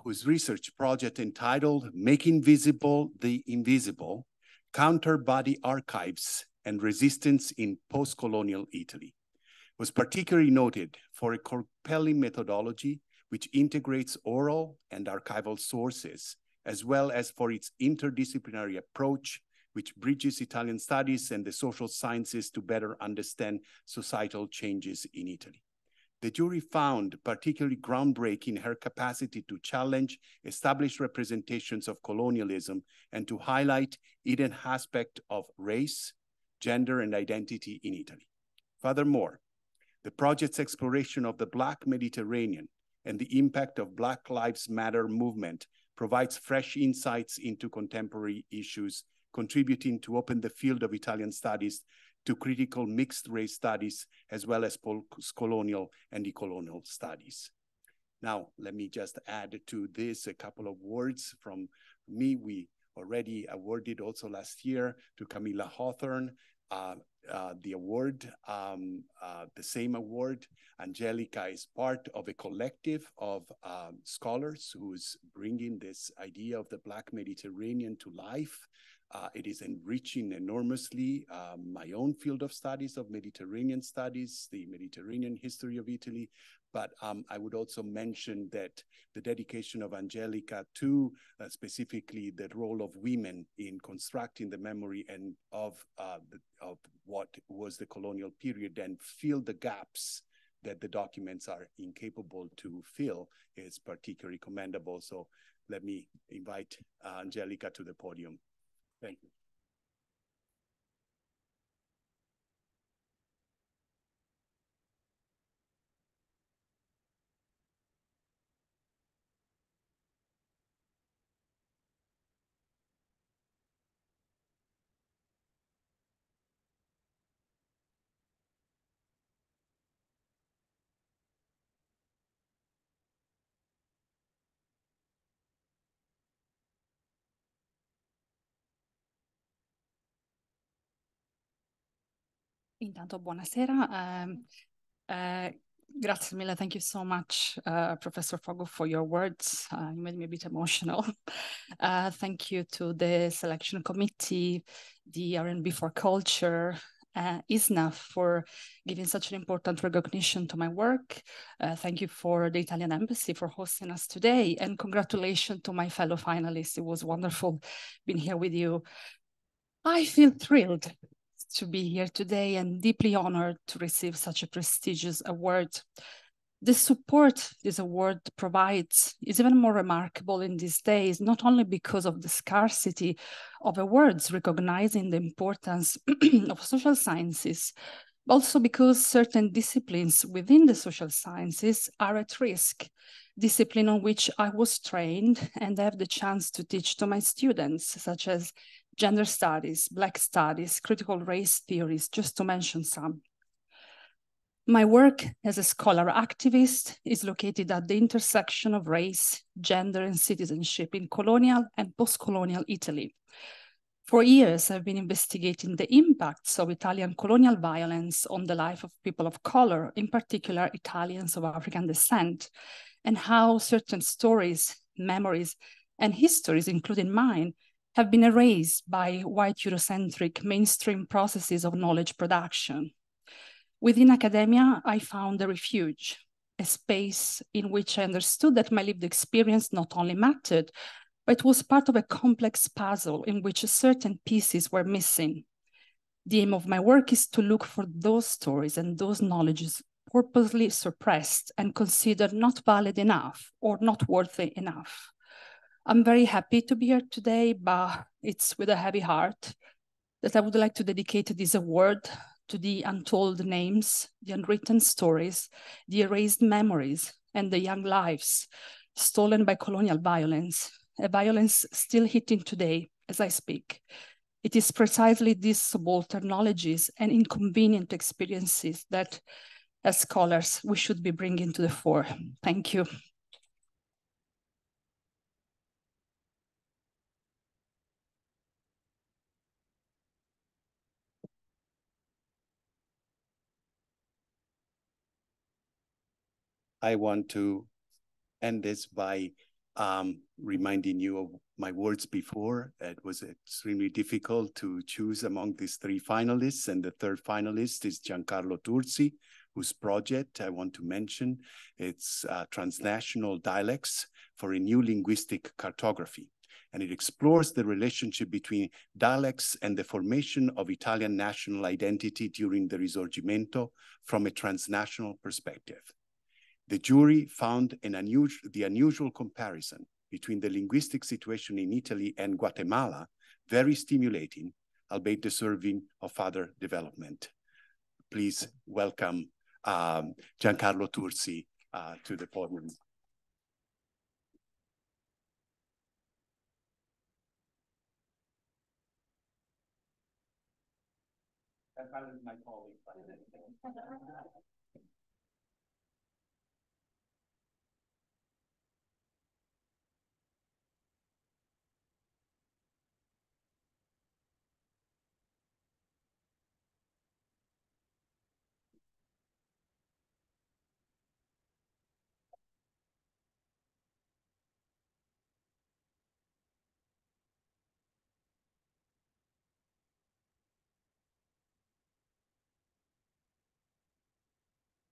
whose research project entitled Making Visible the Invisible, Counter-Body Archives and Resistance in Post-Colonial Italy was particularly noted for a compelling methodology which integrates oral and archival sources, as well as for its interdisciplinary approach, which bridges Italian studies and the social sciences to better understand societal changes in Italy. The jury found particularly groundbreaking her capacity to challenge established representations of colonialism and to highlight hidden aspects of race, gender, and identity in Italy. Furthermore, the project's exploration of the Black Mediterranean and the impact of Black Lives Matter movement provides fresh insights into contemporary issues, contributing to open the field of Italian studies to critical mixed race studies, as well as post-colonial and decolonial studies. Now, let me just add to this a couple of words from me. We already awarded also last year to Camilla Hawthorne the award, the same award. Angelica is part of a collective of scholars who's bringing this idea of the Black Mediterranean to life. It is enriching enormously my own field of studies of Mediterranean studies, the Mediterranean history of Italy. But I would also mention that the dedication of Angelica to specifically the role of women in constructing the memory and of what was the colonial period and fill the gaps that the documents are incapable to fill is particularly commendable. So let me invite Angelica to the podium. Thank you. Intanto buonasera. Grazie mille. Thank you so much, Professor Fogo, for your words. You made me a bit emotional. Thank you to the selection committee, the R&B for Culture, ISSNAF for giving such an important recognition to my work. Thank you for the Italian Embassy for hosting us today, and congratulations to my fellow finalists. It was wonderful being here with you. I feel thrilled to be here today and deeply honored to receive such a prestigious award. The support this award provides is even more remarkable in these days, not only because of the scarcity of awards recognizing the importance of social sciences, but also because certain disciplines within the social sciences are at risk, discipline on which I was trained and have the chance to teach to my students, such as gender studies, Black studies, critical race theories, just to mention some. My work as a scholar activist is located at the intersection of race, gender, and citizenship in colonial and post-colonial Italy. For years, I've been investigating the impacts of Italian colonial violence on the life of people of color, in particular Italians of African descent, and how certain stories memories, and histories, including mine, have been erased by white Eurocentric mainstream processes of knowledge production. Within academia, I found a refuge, a space in which I understood that my lived experience not only mattered, but was part of a complex puzzle in which certain pieces were missing. The aim of my work is to look for those stories and those knowledges purposely suppressed and considered not valid enough or not worthy enough. I'm very happy to be here today, but it's with a heavy heart that I would like to dedicate this award to the untold names, the unwritten stories, the erased memories, and the young lives stolen by colonial violence, a violence still hitting today as I speak. It is precisely these subaltern knowledges and inconvenient experiences that, as scholars, we should be bringing to the fore. Thank you. I want to end this by reminding you of my words before. It was extremely difficult to choose among these three finalists, and the third finalist is Giancarlo Tursi, whose project I want to mention. It's Transnational Dialects for a New Linguistic Cartography, and it explores the relationship between dialects and the formation of Italian national identity during the Risorgimento from a transnational perspective. The jury found the unusual comparison between the linguistic situation in Italy and Guatemala very stimulating, albeit deserving of further development. Please welcome Giancarlo Tursi to the podium. My colleague.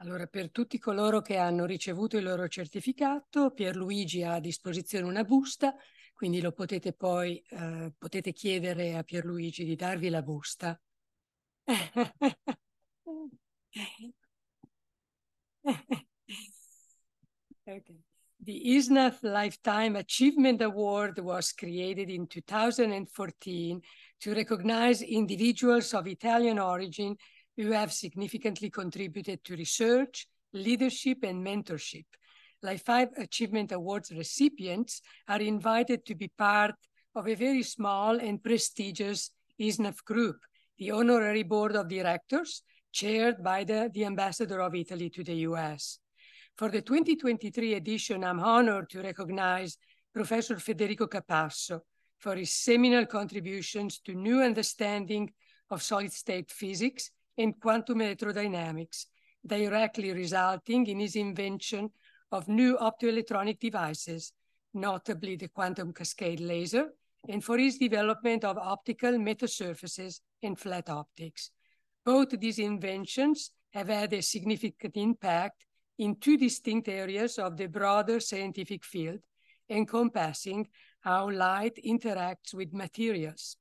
Allora, per tutti coloro che hanno ricevuto il loro certificato, Pierluigi ha a disposizione una busta, quindi lo potete poi potete chiedere a Pierluigi di darvi la busta. Okay. The ISSNAF Lifetime Achievement Award was created in 2014 to recognize individuals of Italian origin who have significantly contributed to research, leadership, and mentorship. Lifetime Achievement Awards recipients are invited to be part of a very small and prestigious ISSNAF group, the Honorary Board of Directors, chaired by the Ambassador of Italy to the US. For the 2023 edition, I'm honored to recognize Professor Federico Capasso for his seminal contributions to new understanding of solid-state physics and quantum electrodynamics, directly resulting in his invention of new optoelectronic devices, notably the quantum cascade laser, and for his development of optical metasurfaces and flat optics. Both these inventions have had a significant impact in two distinct areas of the broader scientific field, encompassing how light interacts with materials.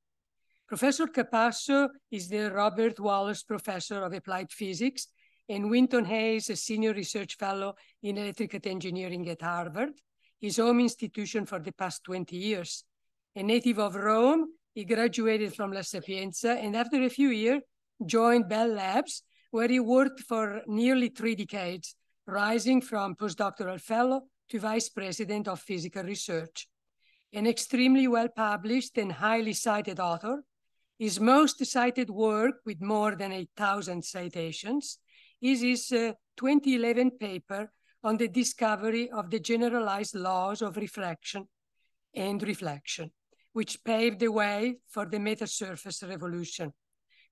Professor Capasso is the Robert Wallace Professor of Applied Physics and Winton Hayes, a Senior Research Fellow in Electrical Engineering at Harvard, his home institution for the past 20 years. A native of Rome, he graduated from La Sapienza and after a few years joined Bell Labs, where he worked for nearly 3 decades, rising from postdoctoral fellow to vice president of physical research. An extremely well-published and highly cited author, his most cited work, with more than 8,000 citations, is his 2011 paper on the discovery of the generalized laws of refraction and reflection, which paved the way for the metasurface revolution.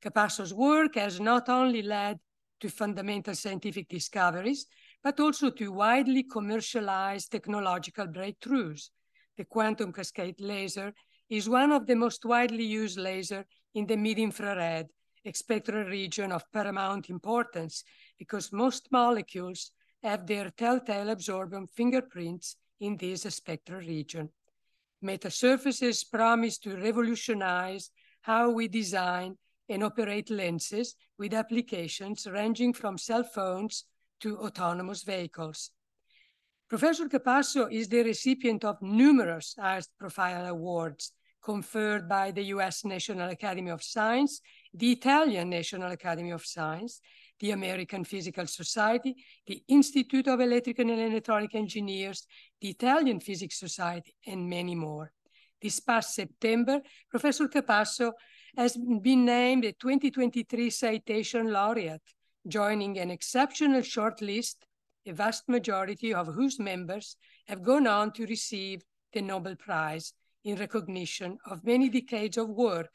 Capasso's work has not only led to fundamental scientific discoveries, but also to widely commercialized technological breakthroughs, the quantum cascade laser, is one of the most widely used lasers in the mid-infrared spectral region of paramount importance because most molecules have their telltale absorbent fingerprints in this spectral region. Metasurfaces promise to revolutionize how we design and operate lenses with applications ranging from cell phones to autonomous vehicles. Professor Capasso is the recipient of numerous high-profile awards conferred by the US National Academy of Science, the Italian National Academy of Science, the American Physical Society, the Institute of Electrical and Electronic Engineers, the Italian Physics Society, and many more. This past September, Professor Capasso has been named a 2023 Citation Laureate, joining an exceptional short list, a vast majority of whose members have gone on to receive the Nobel Prize in recognition of many decades of work,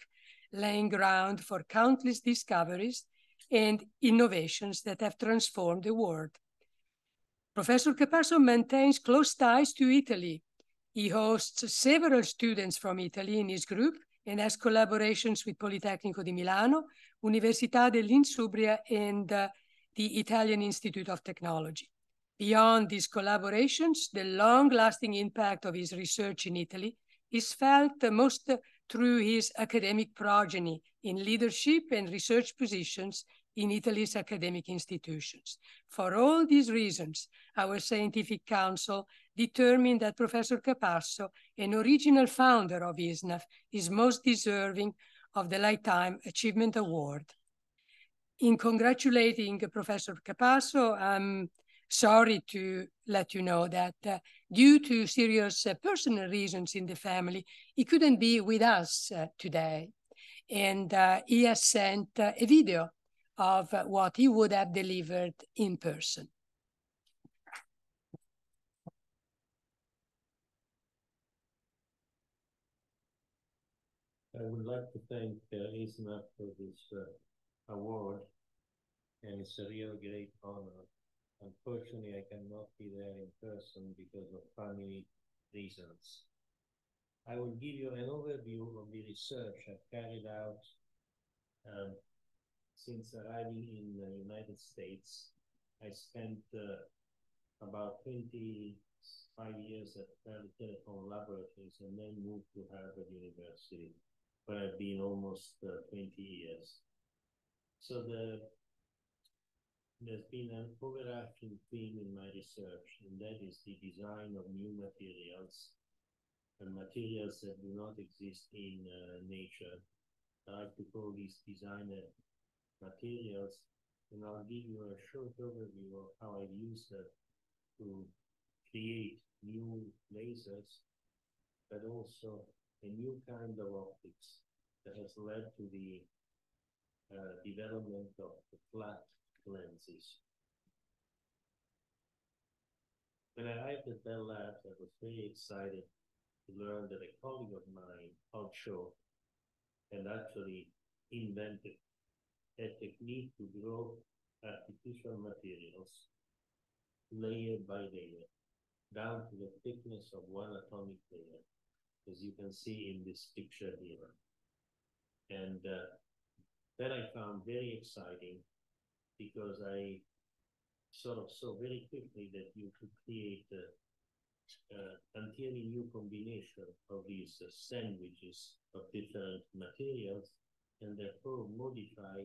laying ground for countless discoveries and innovations that have transformed the world. Professor Capasso maintains close ties to Italy. He hosts several students from Italy in his group and has collaborations with Politecnico di Milano, Università dell'Insubria, and the Italian Institute of Technology. Beyond these collaborations, the long-lasting impact of his research in Italy is felt most through his academic progeny in leadership and research positions in Italy's academic institutions. For all these reasons, our scientific council determined that Professor Capasso, an original founder of ISSNAF, is most deserving of the Lifetime Achievement Award. In congratulating Professor Capasso, I'm sorry to let you know that due to serious personal reasons in the family, he couldn't be with us today. And he has sent a video of what he would have delivered in person. I would like to thank ISSNAF for this award, and it's a real great honor. Unfortunately, I cannot be there in person because of family reasons. I will give you an overview of the research I've carried out since arriving in the United States. I spent about 25 years at Telephone Laboratories and then moved to Harvard University, where I've been almost 20 years. So there's been an overarching theme in my research, and that is the design of new materials, and materials that do not exist in nature. I like to call these designer materials, and I'll give you a short overview of how I use them to create new lasers, but also a new kind of optics that has led to the development of the flat lenses. When I arrived at Bell Labs, I was very excited to learn that a colleague of mine, Orazio, had actually invented a technique to grow artificial materials layer by layer, down to the thickness of one atomic layer, as you can see in this picture here. And that I found very exciting, because I sort of saw very quickly that you could create an entirely new combination of these sandwiches of different materials, and therefore modify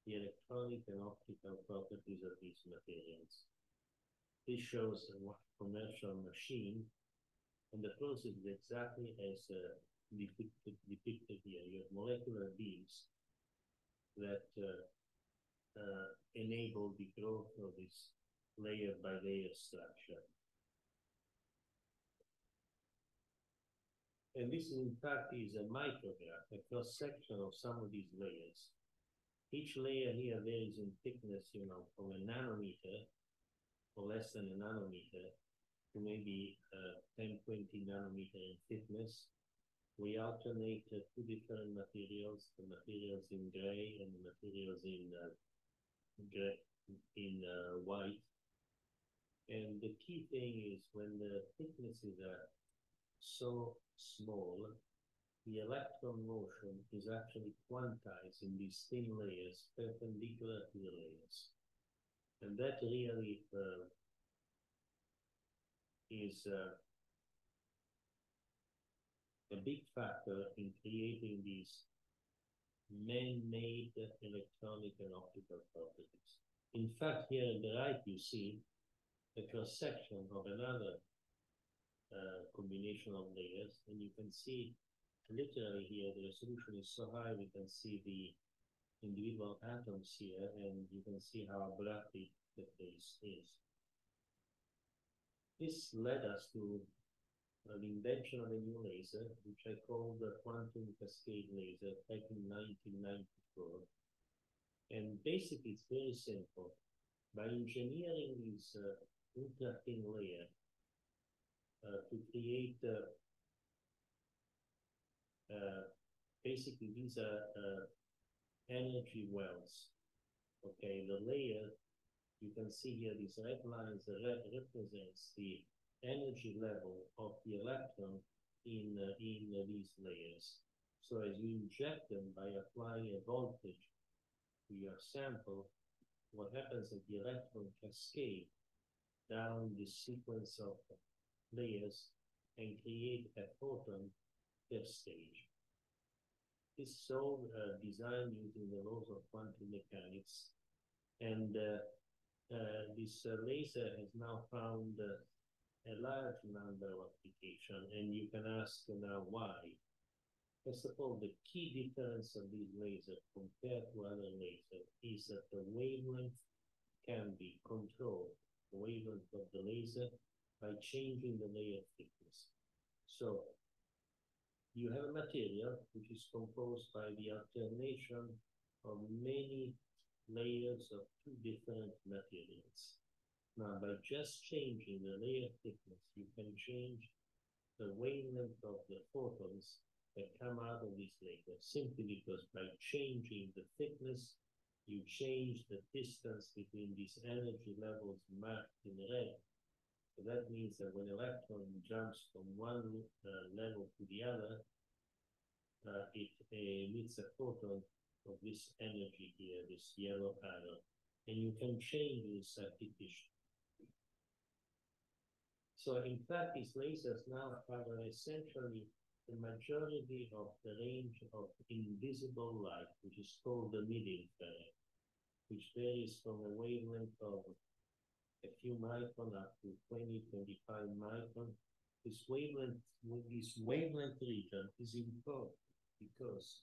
the electronic and optical properties of these materials. This shows a commercial machine, and the process is exactly as depicted here. You have molecular beams that enable the growth of this layer by layer structure. And this in fact is a micrograph, a cross section of some of these layers. Each layer here varies in thickness, from a nanometer or less than a nanometer to maybe 10, 20 nanometer in thickness. We alternate two different materials, the materials in gray and the materials in white. And the key thing is when the thicknesses are so small, the electron motion is actually quantized in these thin layers perpendicular to the layers. And that really is a big factor in creating these man-made electronic and optical properties. In fact, here on the right, you see a cross-section of another combination of layers, and you can see literally here, the resolution is so high, we can see the individual atoms here, and you can see how abruptly the phase is. This led us to the invention of a new laser, which I called the quantum cascade laser back in 1994. And basically, it's very simple. By engineering this ultra-thin layer to create basically these are energy wells. Okay, the layer, you can see here these red lines represents the energy level of the electron in these layers. So as you inject them by applying a voltage to your sample, what happens is the electron cascade down the sequence of layers and create a photon per stage. This is all designed using the laws of quantum mechanics, and this laser has now found a large number of applications, and you can ask now why. First of all, the key difference of these lasers compared to other lasers is that the wavelength can be controlled, the wavelength of the laser, by changing the layer thickness. So you have a material which is composed by the alternation of many layers of two different materials. Now, by just changing the layer thickness, you can change the wavelength of the photons that come out of this laser, simply because by changing the thickness, you change the distance between these energy levels marked in red. So that means that when an electron jumps from one level to the other, it emits a photon of this energy here, this yellow arrow, and you can change this artificially. So in fact, these lasers now cover essentially the majority of the range of invisible light, which is called the mid-infrared, which varies from a wavelength of a few micron up to 20, 25 micron. This wavelength region is important because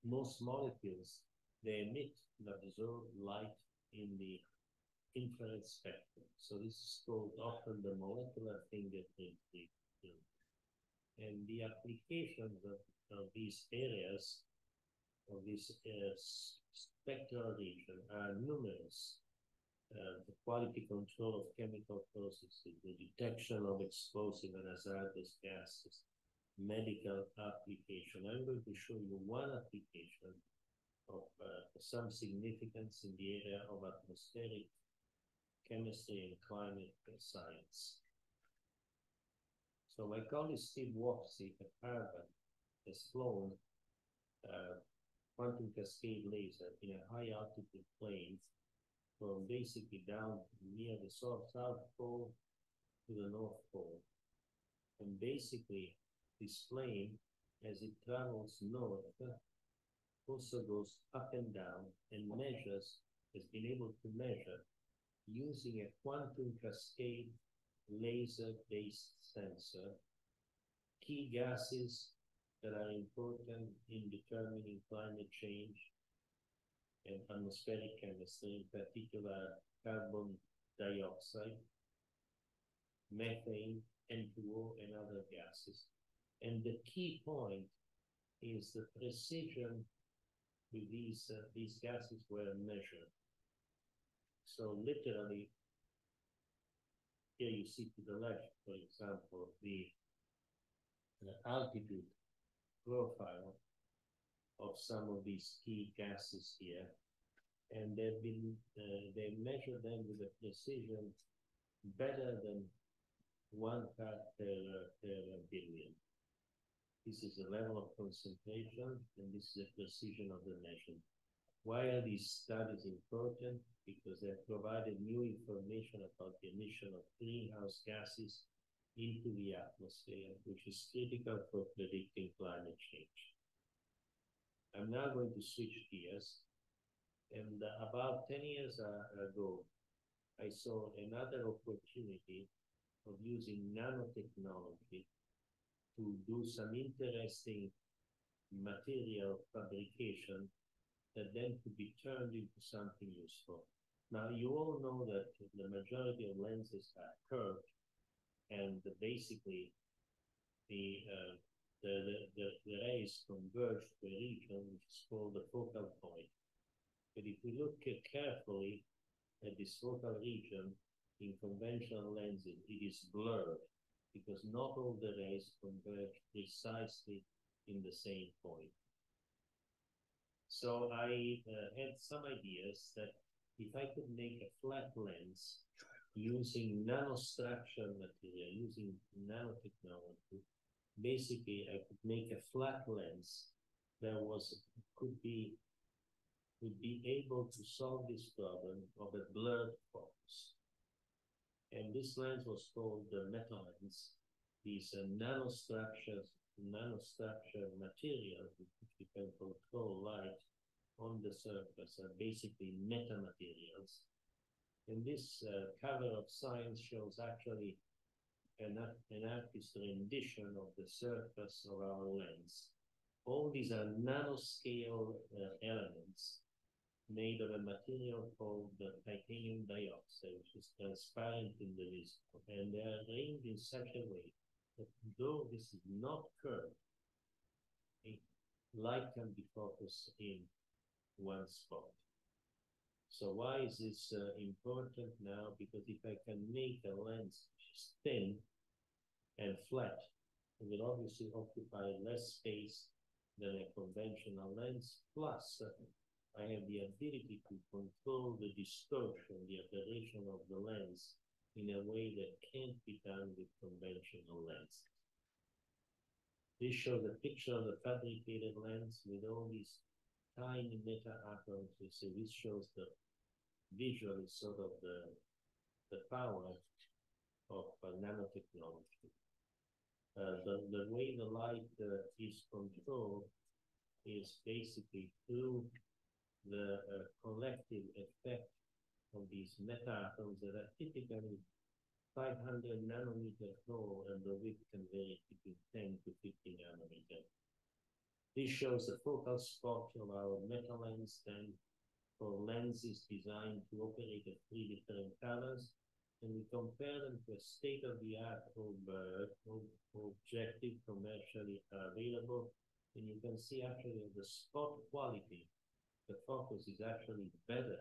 most molecules, they emit and absorb light in the infrared spectrum. So this is called often the molecular fingerprint. And the applications of these areas, of this spectral region, are numerous. The quality control of chemical processes, the detection of explosive and hazardous gases, medical application. I'm going to show you one application of some significance in the area of atmospheric chemistry and climate science. So my colleague Steve Wofsy at Harvard has flown quantum cascade laser in a high altitude plane from basically down near the South Pole to the North Pole. And basically this plane, as it travels north, also goes up and down and measures, has been able to measure using a quantum cascade laser-based sensor, key gases that are important in determining climate change and atmospheric chemistry, in particular carbon dioxide, methane, N2O, and other gases. And the key point is the precision with these gases were measured. So literally, here you see to the left, for example, the altitude profile of some of these key gases here, and they measure them with a precision better than 1 part per billion. This is the level of concentration, and this is the precision of the measurement. Why are these studies important? Because they have provided new information about the emission of greenhouse gases into the atmosphere, which is critical for predicting climate change. I'm now going to switch gears. And about 10 years ago, I saw another opportunity of using nanotechnology to do some interesting material fabrication that then could be turned into something useful. Now, you all know that the majority of lenses are curved, and basically the rays converge to a region which is called the focal point. But if we look carefully at this focal region in conventional lenses, it is blurred because not all the rays converge precisely in the same point. So I had some ideas that if I could make a flat lens using nanostructure material, using nanotechnology, basically I could make a flat lens that could be able to solve this problem of a blurred focus. And this lens was called the meta lens. These nanostructure materials which we can control light on the surface are basically metamaterials. And this cover of Science shows actually an artist's rendition of the surface of our lens. All these are nanoscale elements made of a material called titanium dioxide, which is transparent in the visible, and they are arranged in such a way that though this is not curved, light can be focused in one spot. So why is this important now? Because if I can make a lens which is thin and flat, it will obviously occupy less space than a conventional lens, plus I have the ability to control the distortion, the aberration of the lens in a way that can't be done with conventional lenses. This shows a picture of the fabricated lens with all these tiny meta-atoms. So this shows the visually sort of the power of nanotechnology. The way the light is controlled is basically through the collective effect of these meta-atoms that are typically 500 nanometer tall, and the width can vary between 10 to 50 nanometers. This shows the focal spot of our meta lens, then for lenses designed to operate at 3 different colors, and we compare them to a state-of-the-art objective commercially available, and you can see actually the spot quality, the focus is actually better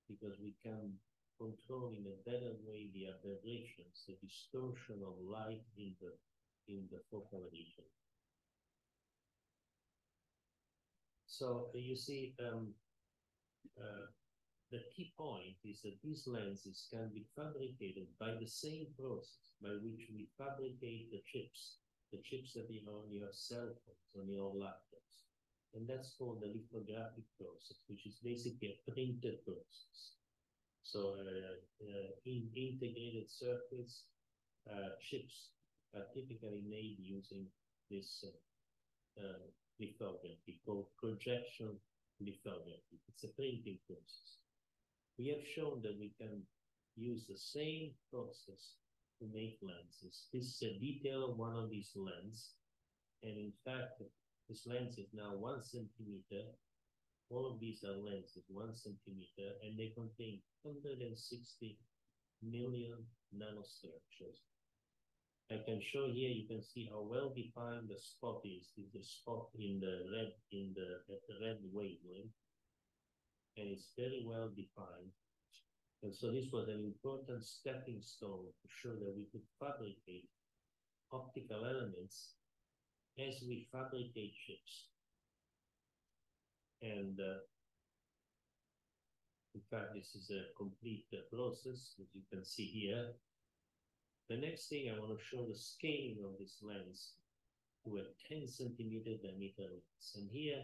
because we can control in a better way the aberrations, the distortion of light in the focal region. So you see, the key point is that these lenses can be fabricated by the same process by which we fabricate the chips that are on your cell phones, on your laptops. And that's called the lithographic process, which is basically a printed process. So in integrated circuits, chips are typically made using this lithography called projection lithography. It's a printing process. We have shown that we can use the same process to make lenses. This is a detail of one of these lenses. And in fact, this lens is now 1 centimeter. All of these are lenses, 1 centimeter, and they contain 160 million nanostructures. I can show here, you can see how well defined the spot is. It's the spot in the red, at the red wavelength. And it's very well defined. And so this was an important stepping stone to show that we could fabricate optical elements as we fabricate chips. And in fact, this is a complete process, as you can see here. The next thing, I want to show the scaling of this lens to a 10 centimeter diameter lens. And here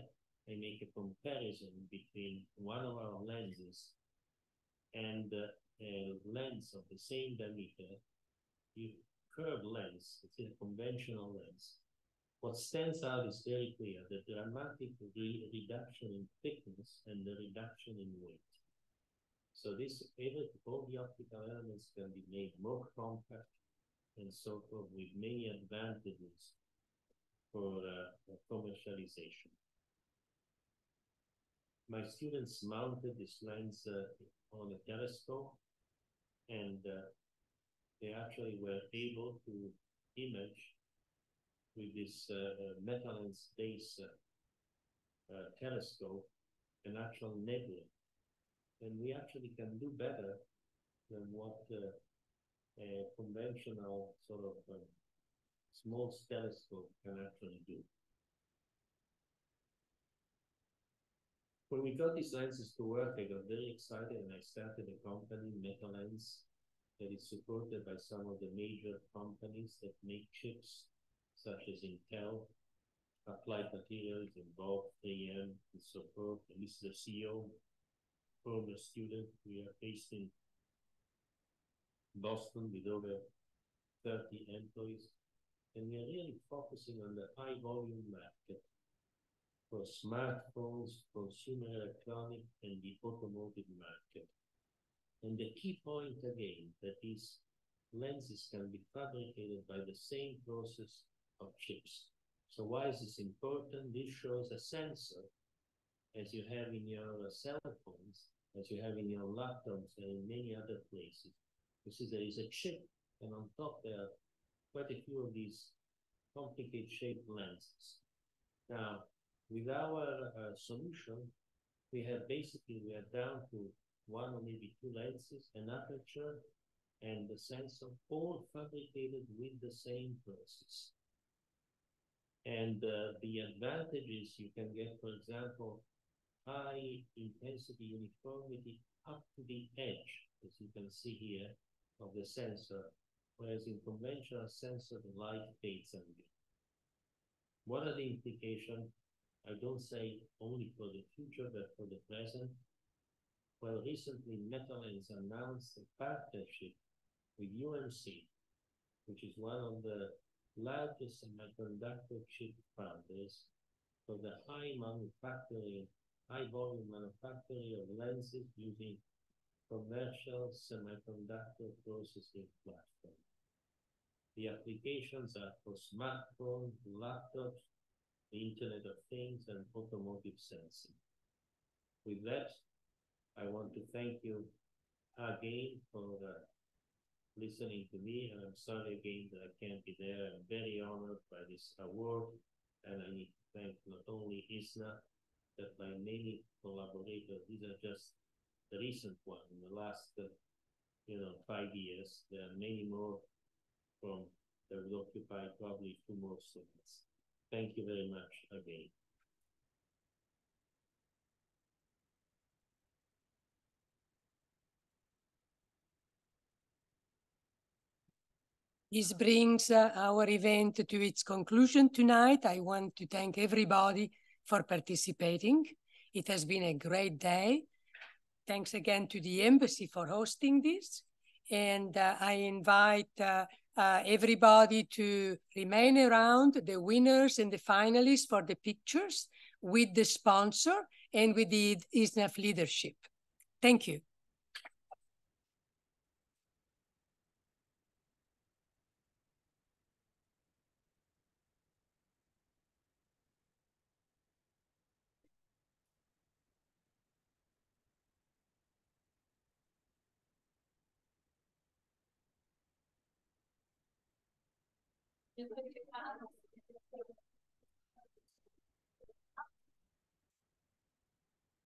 I make a comparison between one of our lenses and a lens of the same diameter, curved lens. It's a conventional lens. What stands out is very clear, the dramatic reduction in thickness and the reduction in weight. So all the optical elements can be made more compact and so forth, with many advantages for commercialization. My students mounted this lens on a telescope, and they actually were able to image with this metal lens base telescope an actual nebula. And we actually can do better than what a conventional sort of small telescope can actually do. When we got these lenses to work, I got very excited and I started a company, MetaLens, that is supported by some of the major companies that make chips, such as Intel, Applied Materials, Involved, 3M, and so forth. And this is the CEO, former student. We are based in Boston with over 30 employees. And we are really focusing on the high volume market for smartphones, consumer electronics, and the automotive market. And the key point again, that these lenses can be fabricated by the same process of chips. So why is this important? This shows a sensor, as you have in your cell phones, as you have in your laptops, and in many other places. You see there is a chip, and on top there are quite a few of these complicated shaped lenses. Now, with our solution, we are down to one or maybe two lenses, an aperture, and the sensor, all fabricated with the same process. And the advantage is you can get, for example, high intensity uniformity up to the edge, as you can see here, of the sensor, whereas in conventional sensor, the light fades on you. What are the implications? I don't say only for the future, but for the present. Well, recently, MetaLens announced a partnership with UMC, which is one of the largest semiconductor chip founders, for the high volume manufacturing of lenses using commercial semiconductor processing platform. The applications are for smartphones, laptops, the Internet of Things, and automotive sensing. With that, I want to thank you again for listening to me, and I'm sorry again that I can't be there. I'm very honored by this award, and I need to thank not only ISSNAF, but my many collaborators. These are just the recent one in the last 5 years. There are many more that will occupy probably 2 more slides. Thank you very much again. This brings our event to its conclusion tonight. I want to thank everybody for participating. It has been a great day. Thanks again to the embassy for hosting this. And I invite everybody to remain around, the winners and the finalists, for the pictures with the sponsor and with the ISSNAF leadership. Thank you.